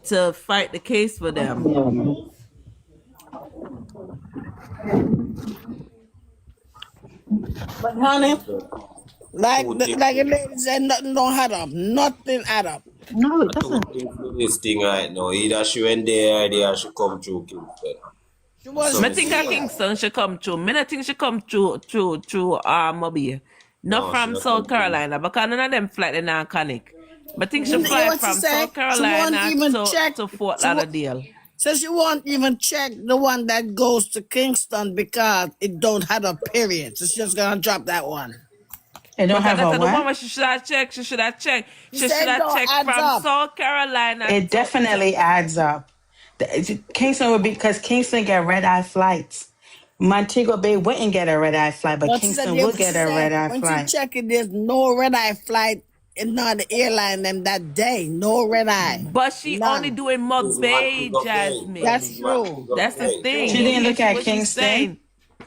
to fight the case for them. But honey, like a lady said, nothing don't add up. Nothing add up. No, it I don't think for this thing right now. Either she went there or she come through Kingston. I think Kingston should come through. I don't think she come through Mobile. Not from South Carolina, because none of them flight in not connect. But I think she fly from South Carolina to Fort Lauderdale. So she won't even check the one that goes to Kingston because it don't have a period. So she's just gonna drop that one. It don't have a The one what? where she should have checked. She should have checked. She You should said have don't checked adds from up. South Carolina. It definitely adds up. Kingston would be because Kingston get red eye flights. Montego Bay wouldn't get a red eye flight, but But she said Kingston will get a red eye when flight. she check it, there's no red eye flight in the airline them that day. No red eye. But she only doing Mug Bay, Jasmine. That's true. That's the thing. She didn't look at What she's Kingston. saying.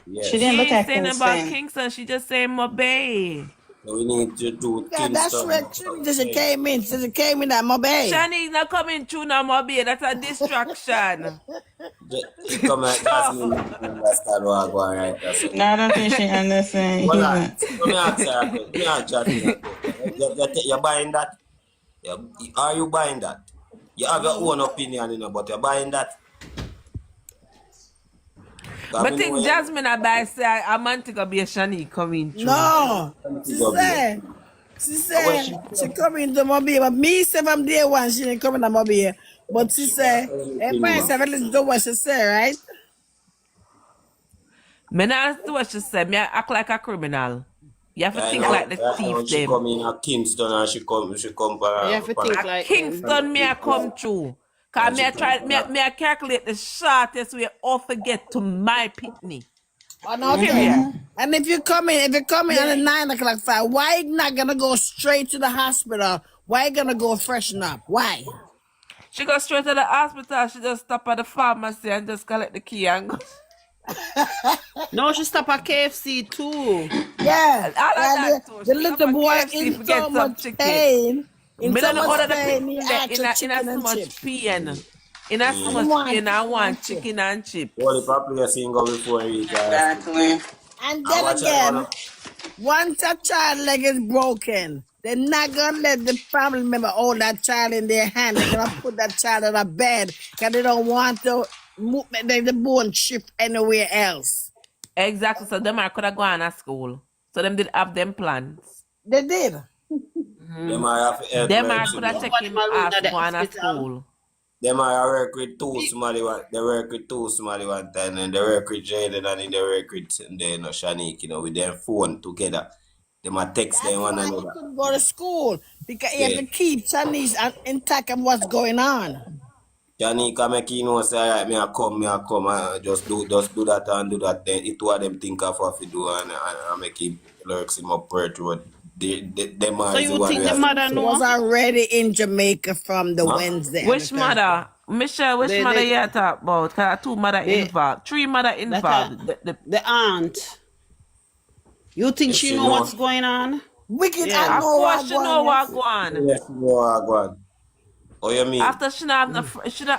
She Yes. didn't She look ain't at saying about Kingston. Kingston. She just saying Mobay. So we need to do Yeah, that's Kingston. where Trinity she came in. She came in at my bay. Shani's not coming through now, Mobay. That's a distraction. Come at Jasmine Sure. understand what I go on right there. So. No, I don't think she understand Hold on. either. Let me ask her a question. Let me ask Jasmine a question. You're buying that? Are you buying that? You have your own opinion, but you're buying that? But think Jasmine I say a man to be a Shani coming through. No. She come into my bay, but me say from day one she didn't come in my bay. But she say, everybody say, listen to what she say, right? Me not do what she said. Me act like a criminal. You have to think like the thief She them. come in at Kingston and she come You have to think like them. Kingston me I come through. Cause me I calculate the shortest way off to get to my pitney. Okay. And if you come in at the 9 o'clock flight, why you not gonna go straight to the hospital? Why you gonna go freshen up? Why? She go straight to the hospital. She just stop at the pharmacy and just collect the key and go. No, she stop at KFC too. Yeah. All of that too. The She little stop at boy KFC in to so get some much chicken. pain. In Me so don't much order the pain, he asked for in chicken a so and much chips. pain. In a so much pain, I want chicken and chips. All the popular thing go before you reach Exactly. And then again, once a child leg is broken, they're not gonna let the family member hold that child in their hand. They're gonna put that child in a bed because they don't want to move the bone shift anywhere else. Exactly. So them I could have gone to school. So them did have them plans. They did. Them I have to help Them I Mercy. could have take him off going to school. Them I work with two somebody they work with two somebody one time and they work with Jayden and they work with Shanique, with their phone together. Them I text them one another. He couldn't go to school because he had to keep Chinese intact of what's going on. Shanique make say alright, me I come, just do that and do that. Then it two of them think of what to do and make him lurks him up Perth Road. So you think the mother know? Was already in Jamaica from the Wednesday. Which mother? Michelle, which mother you talk about? Cause two mother involved. Three mother involved. The aunt. You think she know what's going on? Wicked, yeah. Of course she know what going on. Yes, she know what going on. Oh, you mean? After she not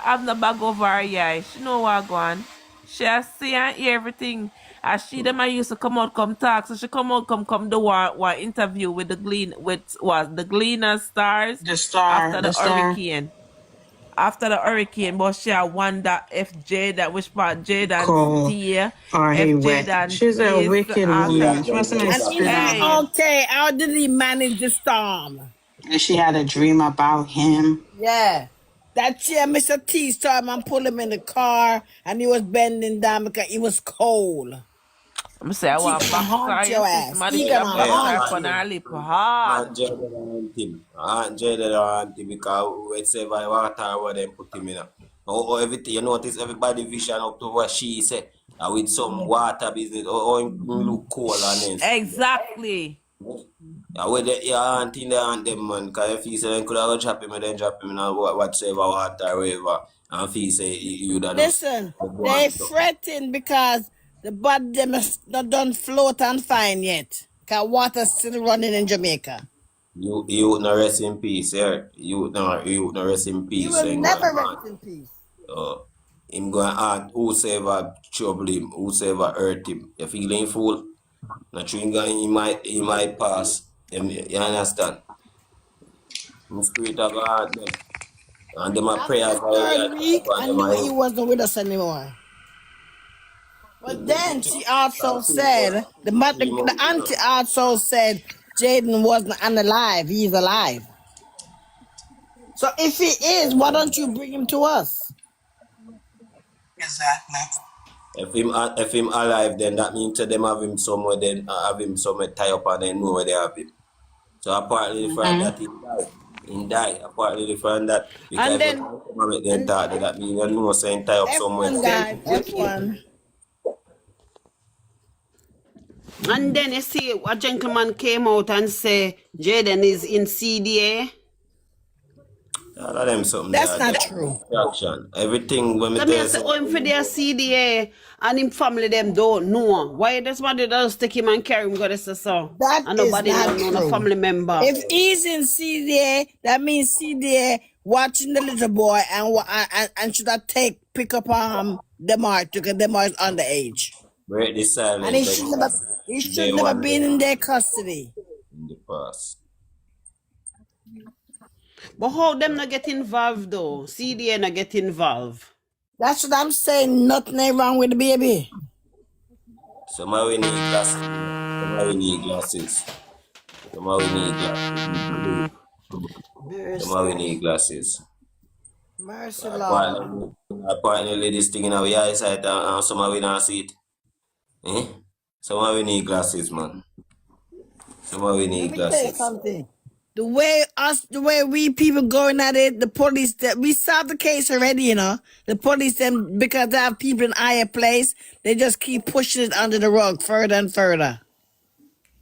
have no bag over her eye. She know what going on. She see and hear everything. As she them I used to come out, come talk. So she come out, come do one interview with the Gleaner Stars. The Star. After the hurricane. After the hurricane, but she wonder if Jayden, which part Jayden stay, or he wet. She's a wicked woman. She must have been spit on her. Okay, how did he manage the storm? And she had a dream about him. Yeah. That year, Mr. T storm and pull him in the car, and he was bending down because it was cold. I'm say I want back haunt your ass. He gonna haunt you. Aunt Jayden and him because whatever water what them put him in. Or everything, you notice everybody vision up to what she said. With some water business or him look cool and then. Exactly. With the aunt in the aunt them man, because if he say could have drop him and then drop him in whatsoever water or whatever. And if he say you don't listen, they fretting because the body them is not done float and fine yet. Because water's still running in Jamaica. You no rest in peace, yeah. You no rest in peace. You will never rest in peace. Him going on whosoever trouble him, whosoever hurt him. You feeling fool? Not true he might pass. You understand? The spirit of God them. And them are prayers third week, I knew he wasn't with us anymore. But then she also said, the auntie also said Jayden wasn't unalive, he's alive. So if he is, why don't you bring him to us? Exactly. If him alive, then that means to them have him somewhere, then have him somewhere tie up and then know where they have him. So apparently the fact that he died, apparently the fact that because and then that means you know saying tie up somewhere. F1. And then you see a gentleman came out and say Jayden is in CDA. All of them something That's there not just true. distraction. Everything when me So tell me I you say, oh, him for something. their CDA and him family them don't know. Why this man does take him and carry him go this so? That And is nobody not know no true. family member. If he's in CDA, that means CDA watching the little boy and should have pick up Demar because Demar is underage. Break the And silence because he should they never want been in them their custody. in the past. But how them not get involved though? CDA not get involved. That's what I'm saying. Nothing ain't wrong with the baby. Somebody need glasses. Somebody need glasses. Somebody need glasses. Somebody need glasses. Mercy, Lord. Apparently this thing in our eyesight and somebody not see it. Eh? Somebody need glasses, man. Somebody Let need me tell you glasses. something. The way we people going at it, the police that we solved the case already, you know. The police them because they have people in higher place, they just keep pushing it under the rug further and further.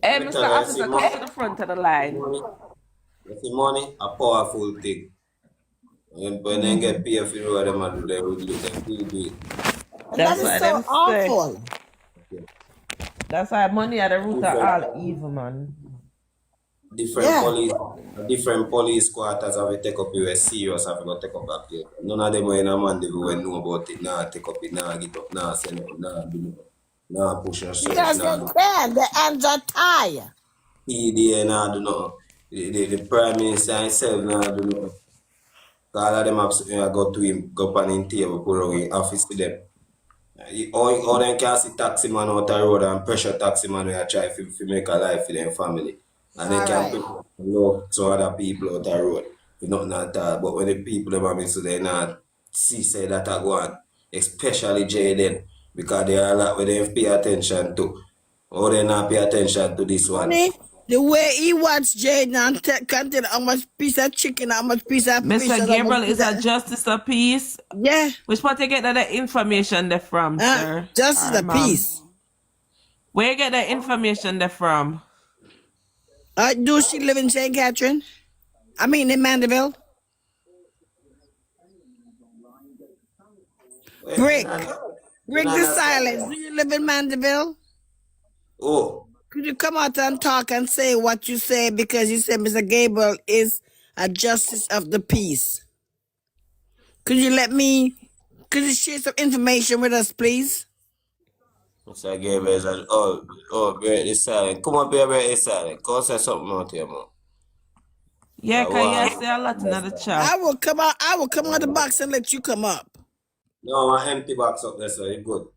Hey, Let me Mr. tell you, see Officer, come to money, the front of the line. money, you see money, a powerful thing. When they get paid for what them do, they will do it. And that That's is why so them say. awful. That's why money at the root of Different, all evil, man. Yeah. different police quarters have to take up you serious have to go take up that case. None of them were in a man they will know about it, nah take up it, nah get up, nah send up, nah do no, nah push no search, Because they nah do can. Their hands are tied. PDA, nah do no. The Prime Minister himself nah do no. All of them have go to him, go on in table, put away office to them. All them can see taxi man out the road and pressure taxi man where try to make a life for them family. And then All can right. put no to other people out the road. We nothing at all. But when the people them have so they not see say that I go on, especially Jayden, because there are a lot where they pay attention to. Or they not pay attention to this one. Honey, the way he watched Jayden and can tell how much piece of chicken, how much piece of fish, Mr. and how much Gabriel piece is a of... justice of peace. Yeah. Which part you get that information there from, sir? Just Or a ma'am? piece. Where you get that information there from? Do she live in St. Catherine? I mean in Mandeville? Brick. Brick the silence. Do you live in Mandeville? Oh. Could you come out and talk and say what you say because you said Mr. Gabriel is a justice of the peace? Could you share some information with us, please? Mr. Gabriel is like, break this silent. Come up here, break this silent. Come say something out here, man. Yeah, can you say a lot in the chat? I will come out the box and let you come up. No, my empty box up there, so you're good.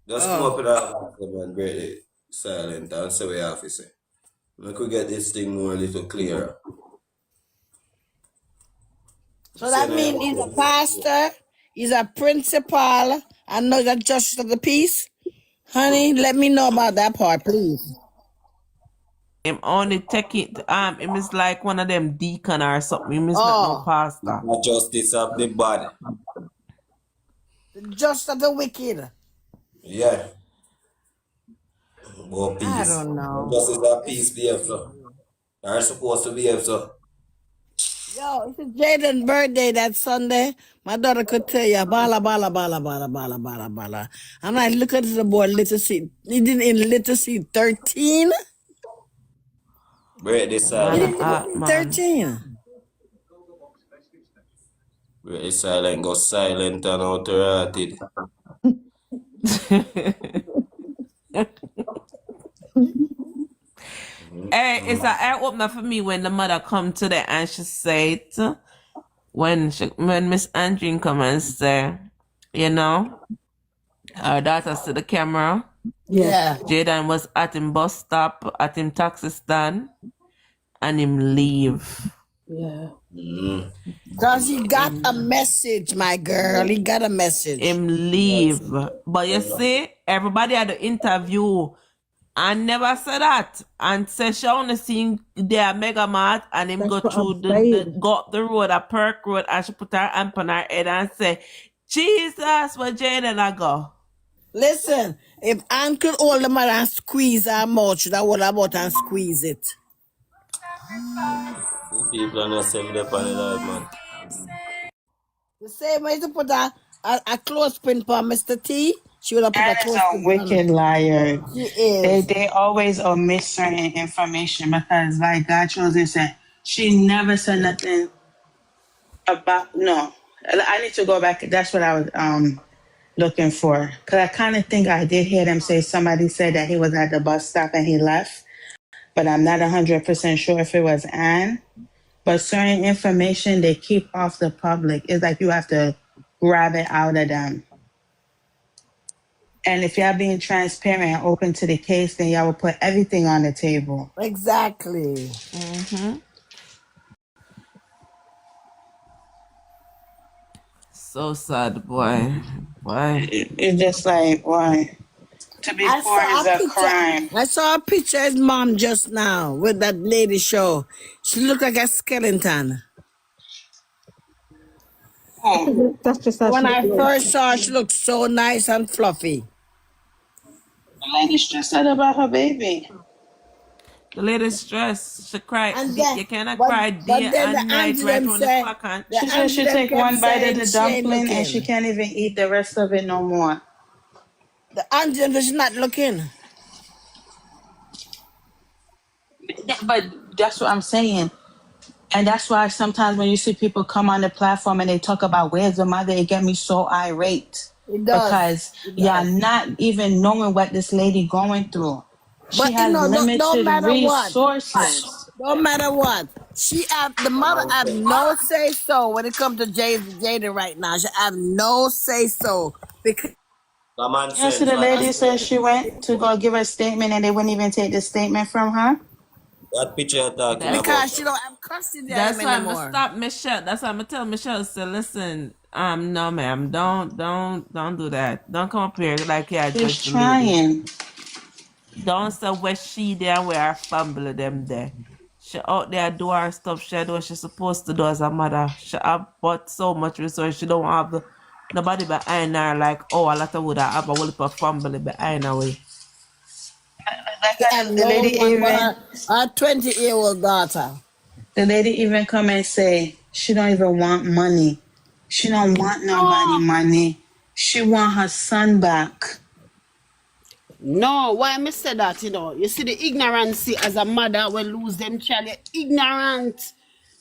Just come up with that box and break it silent and say what you have to say. We could get this thing more a little clearer. So that means he's a pastor, he's a principal, and not a justice of the peace? Honey, let me know about that part, please. Him only take it, him is like one of them deacon or something. Him is not no pastor. The justice of the bad. The justice of the wicked. Yeah. More peace. I don't know. Justice of peace behave so. They're supposed to behave so. Yo, it's Jayden's birthday that Sunday. My daughter could tell you, bala, bala, bala, bala, bala, bala, bala. I'm like, look at the boy, literacy. He didn't in literacy 13? Break this silent. 13. Break this silent. Go silent and authoritative. Hey, it's an eye opener for me when the mother come to the and she said, when Miss Andrine come and say, you know, our daughter to the camera. Yeah. Jayden was at him bus stop, at him taxi stand, and him leave. Yeah. Because he got a message, my girl. He got a message. Him leave. But you see, everybody had the interview and never said that. And say she only seen their mega mart and him go through go up the road, a Perk Road, and she put her hand on her head and say, Jesus, where Jayden I go? Listen, if Ann could hold the mother and squeeze her mouth, should I hold her mouth and squeeze it? These people are not saving up on the life, man. The same way to put a clothespin for Mr. T, she would have put a Ann is a clothespin on her. wicked liar. She is. They always omit certain information because, like God chosen said, she never said nothing about. No, I need to go back. That's what I was looking for because I kind of think I did hear them say somebody said that he was at the bus stop and he left, but I'm not 100% sure if it was Ann. But certain information they keep off the public. It's like you have to grab it out of them. And if y'all being transparent and open to the case, then y'all will put everything on the table. Exactly. So sad, boy. Why? It's just like, why? To be poor is a crime. I saw a picture of his mom just now with that lady show. She looked like a skeleton. That's just how When she I feels. first saw her, she looked so nice and fluffy. The lady's stressed out about her baby. The lady stressed. She cried. And then, You cannot but cry day then the and night auntie right them on the say, clock. And the She said auntie she them take kept one bite of saying the she ain't dumpling and she looking. can't even eat the rest of it no more. The auntie them, she's not looking. But that's what I'm saying. And that's why sometimes when you see people come on the platform and they talk about where's the mother, it get me so irate. It does. Because It y'all does. not even knowing what this lady going through. She But you has know, no limited matter what, resources. no matter what, the mother have no say so when it comes to Jayden right now. She have no say so because Common You see sense, the what lady is said she went to go give a statement and they wouldn't even take the statement from her. that picture you're talking that's about? she don't have custody of him that's why I'm gonna anymore. stop Michelle. That's why I'm gonna tell Michelle. Say, listen, no, ma'am, don't do that. Don't come up here like you She's address the lady. trying. Don't say where she there and where her family them there. She out there do her stuff. She do what she's supposed to do as a mother. She have but so much resource. She don't have nobody behind her like, oh, a lot of would have a whole heap of family behind her way. Like She have the no lady one but even her 20-year-old daughter. the lady even come and say she don't even want money. She don't want nobody money. She want her son back. No, why me say that, you see the ignorance as a mother will lose them child. You're ignorant.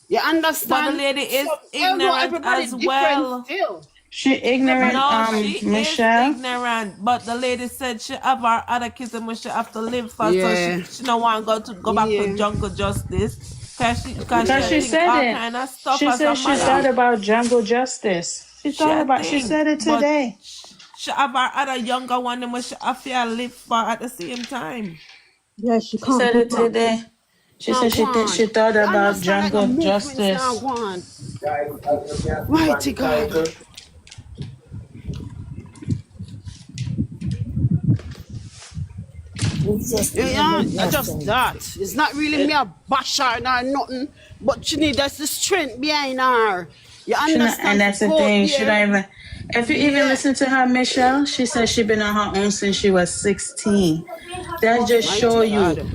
You But the understand? lady is So although ignorant everybody as different well. still. She ignorant, No, she is Michelle. ignorant. But the lady said she have her other kids and she have to live for, so Yeah. she don't want to go back to Yeah. jungle justice. Cause she Because she think said all it. kind of stuff She as a said she mother. thought about jungle justice. She Think, said it but today. she have her other younger one and she have to live for at the same time. Yeah, she She can't said give it up. today. She Now said go on. she thought You about understand like the jungle movements now justice. go on. Guys, as you can see on Mighty the God. title, It's just Yeah, living not just essence. that. It's not really me a bash her nor nothing, but she need that's the strength behind her. You She not, and understand? For that's the go out thing. She there. don't even. If you even Yeah. listen to her, Michelle, she said she been on her own since she was 16. That just show Mighty you. God.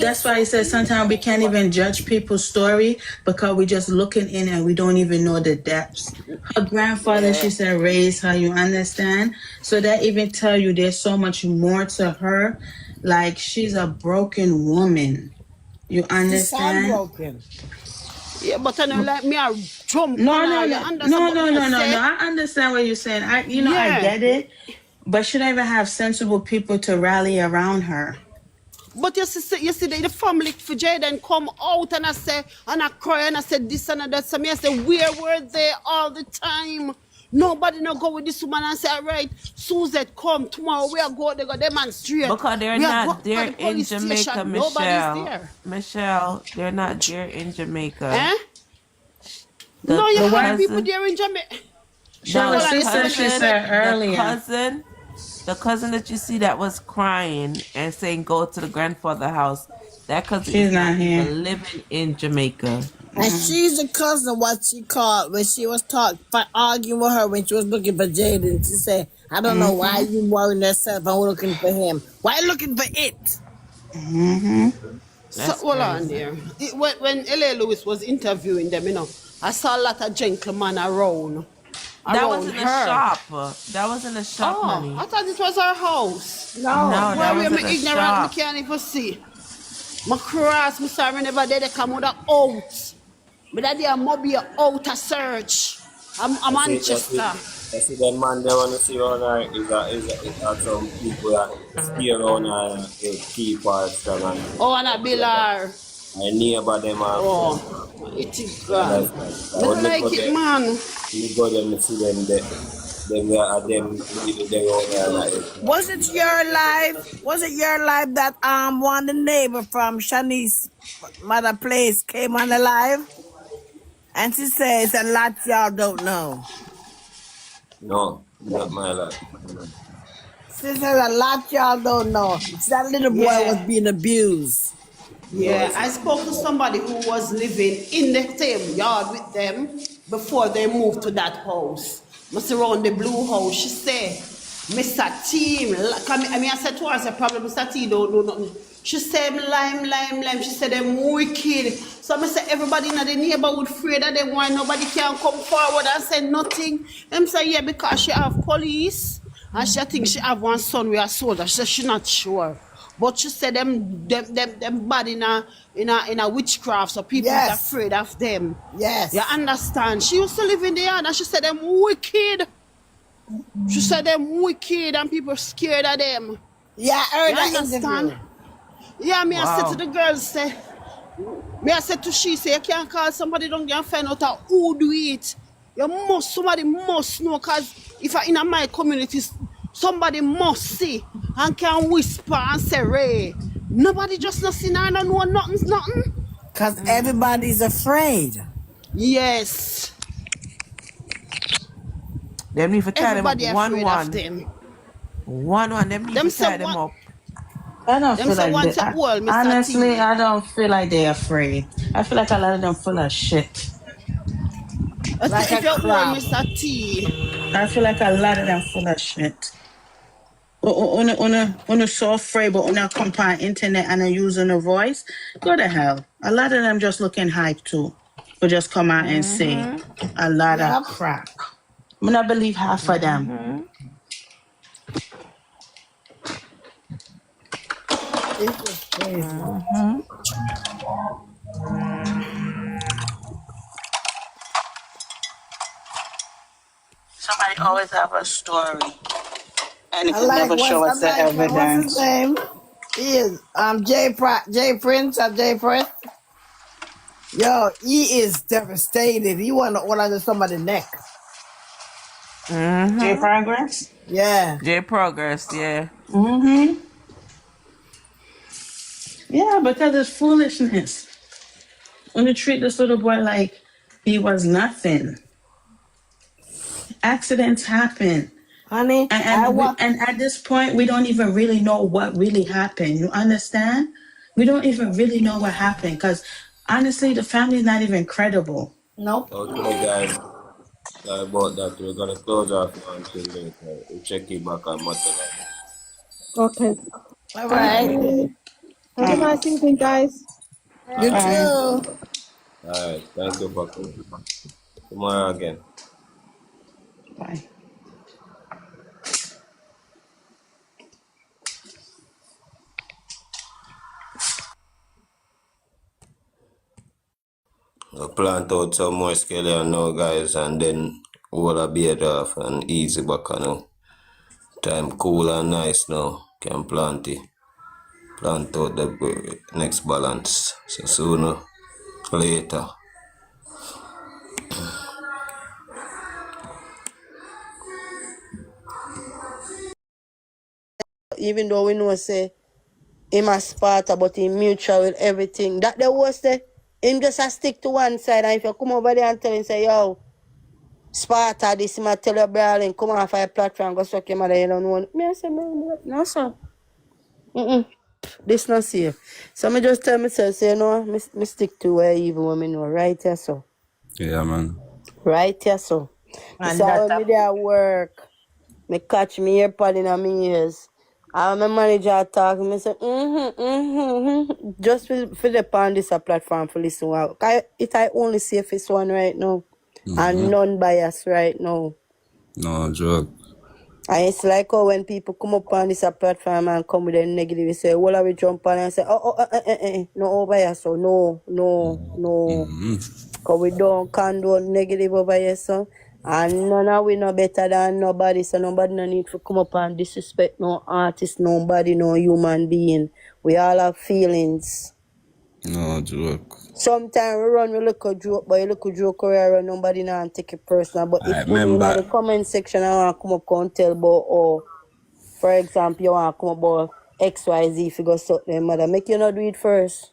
That's why I said sometimes we can't even judge people's story because we just looking in and we don't even know the depths. Her grandfather, she Yeah. said, raised her. You understand? So that even tell you there's so much more to her. Like she's a broken woman. You She sound understand? broken. Yeah, but I know like me I jump No, on no, her, you no, understand? no, But me no, I no, no, say, no. I understand what you're saying. I yeah. get it. But should I even have sensible people to rally around her? But you see the family for Jayden come out and I say, and I cry and I said this and that. So me I say, where were they all the time? Nobody no go with this woman and say, all right, Suzette come tomorrow. We are go, they go demonstrate. Because they're We are go not to there the in police Jamaica, station. Nobody's Michelle. there. Michelle, they're not there in Jamaica. Eh? No, you The have people cousin, there in Jamaica. no, Shara, the sister, she cousin, said earlier. the cousin that you see that was crying and saying go to the grandfather house, that cousin She's is not not here. even living in Jamaica. And she's a cousin, what she called when she was arguing with her when she was looking for Jayden. She said, I don't know why you worrying yourself and looking for him. Why looking for it? So That's hold on crazy. there. When L.A. Lewis was interviewing them, I saw a lot of gentlemen around That was in the her. shop. That was in the shop, Oh, honey. I thought it was her house. No, that Where we was me in the ignorant, me shop. can't even see. My cross, me sorry never did they come with a out. But that day I'm be out a search. I'm Manchester. I see that man they want to see on her is some people that steer on her keep her strong and Oh, and a Billar. I neighbor them have friends. Oh, it is You gone. understand? I When don't me go like it, there, man. me go there, me see them there. Them they on her like Was it your life? Was it your life that one of the neighbor from Shanice's mother place came on the live? And she says a lot y'all don't know. no, not my life. She says a lot y'all don't know. That little boy was Yeah. being abused. No, Yeah, I spoke to somebody who was living in the same yard with them before they moved to that house. Must around the blue house. She said, Mr. T, I said to her, I said, probably Mr. T don't do nothing. She said, lime. She said, them wicked. So I said, everybody in the neighborhood afraid that them why nobody can come forward and say nothing. Them say, yeah, because she have police. And she think she have one son with a soldier. She said she not sure. But she said them bad in a witchcraft, so people is Yes. afraid of them. Yes. You understand? She used to live in the yard and she said them wicked. She said them wicked and people scared of them. Yeah, I heard You that understand? interview. Yeah, me I said Wow. to the girls, me I said to she, say you can't call somebody down there and find out who do it. Somebody must know, because if I in my community, somebody must see and can whisper and say, Ray, nobody just not see and don't know nothing. Because everybody's afraid. Yes. Them need to tie them up Everybody afraid of them. One. Them need Them to tie say them one, up. I don't them feel say like one they. say, well, Mr. Honestly, T. I don't feel like they're afraid. I feel like a lot of them full of shit. Like a If you're old, crab. Mr. T. I feel like a lot of them full of shit. Una so afraid, but una come on internet and using a voice. Go to hell. A lot of them just looking hype too. But just come out and say a lot of Yep. crap. I not believe half of them. It's just crazy. Somebody always have a story. And it I could like never show us the what's his evidence. name? He is Jay Prince or Jay Prince. Yo, he is devastated. He want to hold on to somebody's neck. J Progress? Yeah. J Progress, yeah. Yeah, because it's foolishness. When you treat this little boy like he was nothing. Accidents happen. Honey, And at this point, we don't even really know what really happened. You understand? We don't even really know what happened because honestly, the family's not even credible. Nope. Okay, guys. Sorry about that. We're gonna close off now until later. We'll check it back on Monday. Okay. All Thank right. you. Have a nice evening, guys. You Bye. too. Alright, thank you for coming. Tomorrow again. Bye. We'll plant out some more scallion now, guys, and then all a beard off and easy back now. Time cool and nice now. Can plant it. Plant out the next balance. So sooner, later. Even though we know say him a Sparta, but he mutual with everything. That the worst him just a stick to one side, and if you come over there and tell him say, yo, Sparta, this him a tell your brother and come off a platform, go suck your mother, you don't know. Me I say, no sir. This not safe. So me just tell myself, say, me stick to where even when me know, right here so. Yeah, man. Right here so. And So that when me there work, me catch me earpod in my ears. And my manager talking, me say, just for the on this a platform for listen. It I only safest one right now. And non-bias right now. No joke. And it's like when people come up on this a platform and come with a negative, you say, well, I will jump on and say, no bias, so no. Because we don't condone negative over here, so. And none of we no better than nobody, so nobody no need to come up and disrespect no artist, nobody, no human being. We all have feelings. No joke. Sometimes we run, we look a joke, but you look a joke around, nobody now take it personal. But I if put in remember. the comment section, I want to come up and tell about, for example, you want to come about XYZ if you go suck them mother, make you not do it first.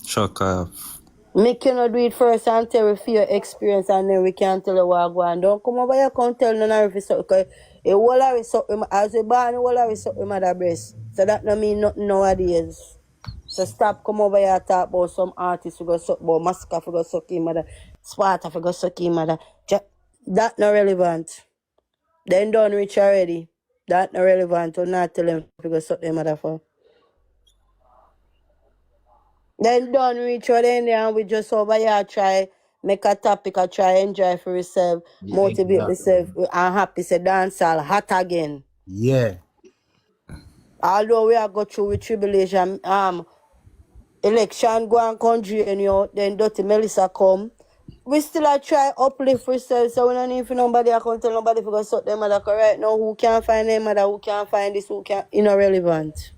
Chuck off. Make you not do it first and tell we for your experience and then we can tell you what go on. Don't come over here and tell none of it because a whole of it suck as we born, a whole of it suck mother breast. So that no mean nothing nowadays. So stop come over here and talk about some artists who go suck about Massacre for go suck him mother, Sparta for go suck him mother. That not relevant. Then done rich already. That not relevant. Or not tell them to go suck them mother for. Then done reach out in there and we just over here try make a topic or try enjoy for yourself, motivate yourself and happy say dance all hot again. Yeah. Although we are go through with tribulation, election go and country and you then Dirty Melissa come. We still a try uplift ourselves, so we don't need for nobody I can't tell nobody for go suck them mother right now who can't find them mother, who can't find this, who can't irrelevant.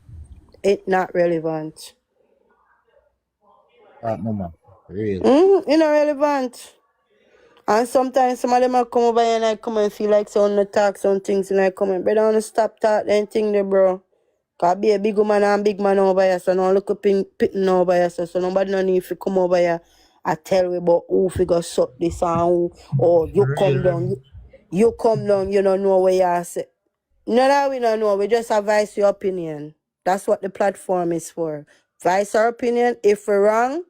It not relevant. Mama. Real. Irrelevant. And sometimes some of them come over here and I come and feel like someone talk some things and I come and brother, I want to stop talking them thing there, bro. Cause be a big woman and big man over here, so don't look up in pitting over here, so nobody no need to come over here and tell me about who figure suck this and who, or you come down, you come down, you don't know where you are. No, that we don't know, we just advise your opinion. That's what the platform is for. Advise our opinion. If we're wrong,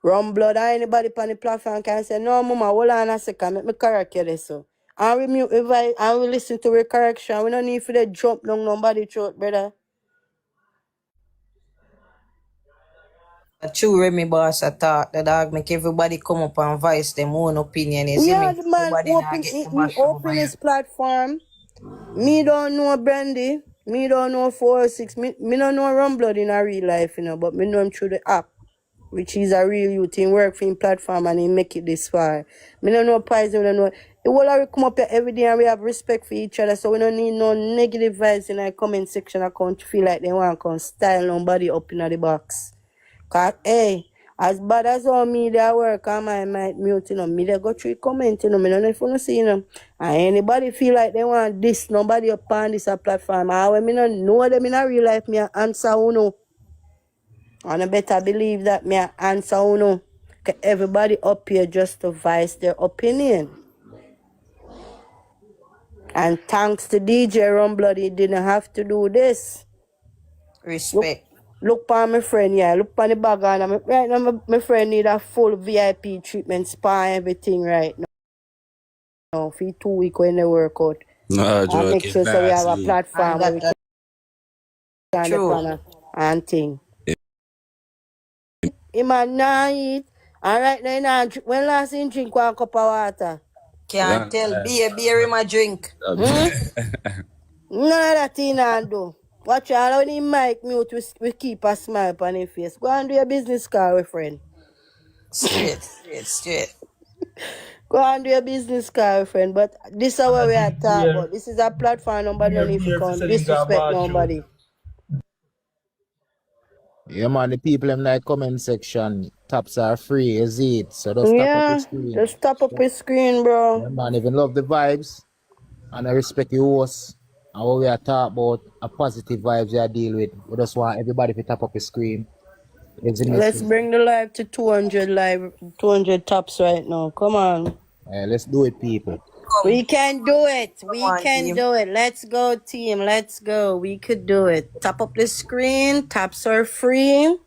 run blood or anybody on the platform can say, no, mama, hold on a second, make me correct you this. So. And we mute and we listen to the correction. We don't need for the jump down nobody throat, brother. A true Remy boss attack the dog make everybody come up and voice them own opinion, you see Yeah, me? the man Nobody not get to he mash over open you. his platform. Me don't know Brandy. Me don't know 406. Me don't know Run Blood in a real life, you know, but me know him through the app. Which is a real youth in work for him platform and he make it this far. Me don't know Poison, we don't know. It will already come up here every day and we have respect for each other, so we don't need no negative vibes in our comment section account to feel like they want to style nobody up in the box. Cause hey, as bad as all media work and my might mute, you know, media go through comment, you know, me don't know if you don't see, you know. And anybody feel like they want this, nobody up on this a platform. And when me don't know them in a real life, me answer who know. And I better believe that me answer who know. Cause everybody up here just to voice their opinion. And thanks to DJ Rumbled, he didn't have to do this. Respect. Look on my friend, yeah. Look on the bag on. Right now, my friend need a full VIP treatment, spa, everything right now. For 2 weeks when they work out. No And joke. make sure so we have a platform where we can True. and thing. He man nah eat. And right now, when last in drink 1 cup of water? Can't tell beer in my drink. None of that thing I do. Watch out when he mic mute, we keep a smile on his face. Go and do your business card with friend. Straight. Go and do your business card, friend. But this is what we are talking about. This is a platform, nobody don't need to come disrespect nobody. Yeah, man, the people in the comment section, taps are free, is it? So just tap up the screen. Just tap up your screen, bro. Yeah, man, even love the vibes, and I respect the host, and what we are talking about, a positive vibes we are deal with. We just want everybody to tap up the screen. Let's bring the live to 200 taps right now. Come on. Let's do it, people. We can do it. We can do it. Let's go, team. Let's go. We could do it. Tap up the screen. Taps are free.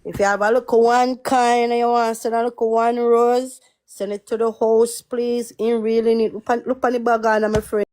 If you have a look at one kind and you want to send a look at one rose, send it to the host, please. In really need. Look on the bag on, my friend.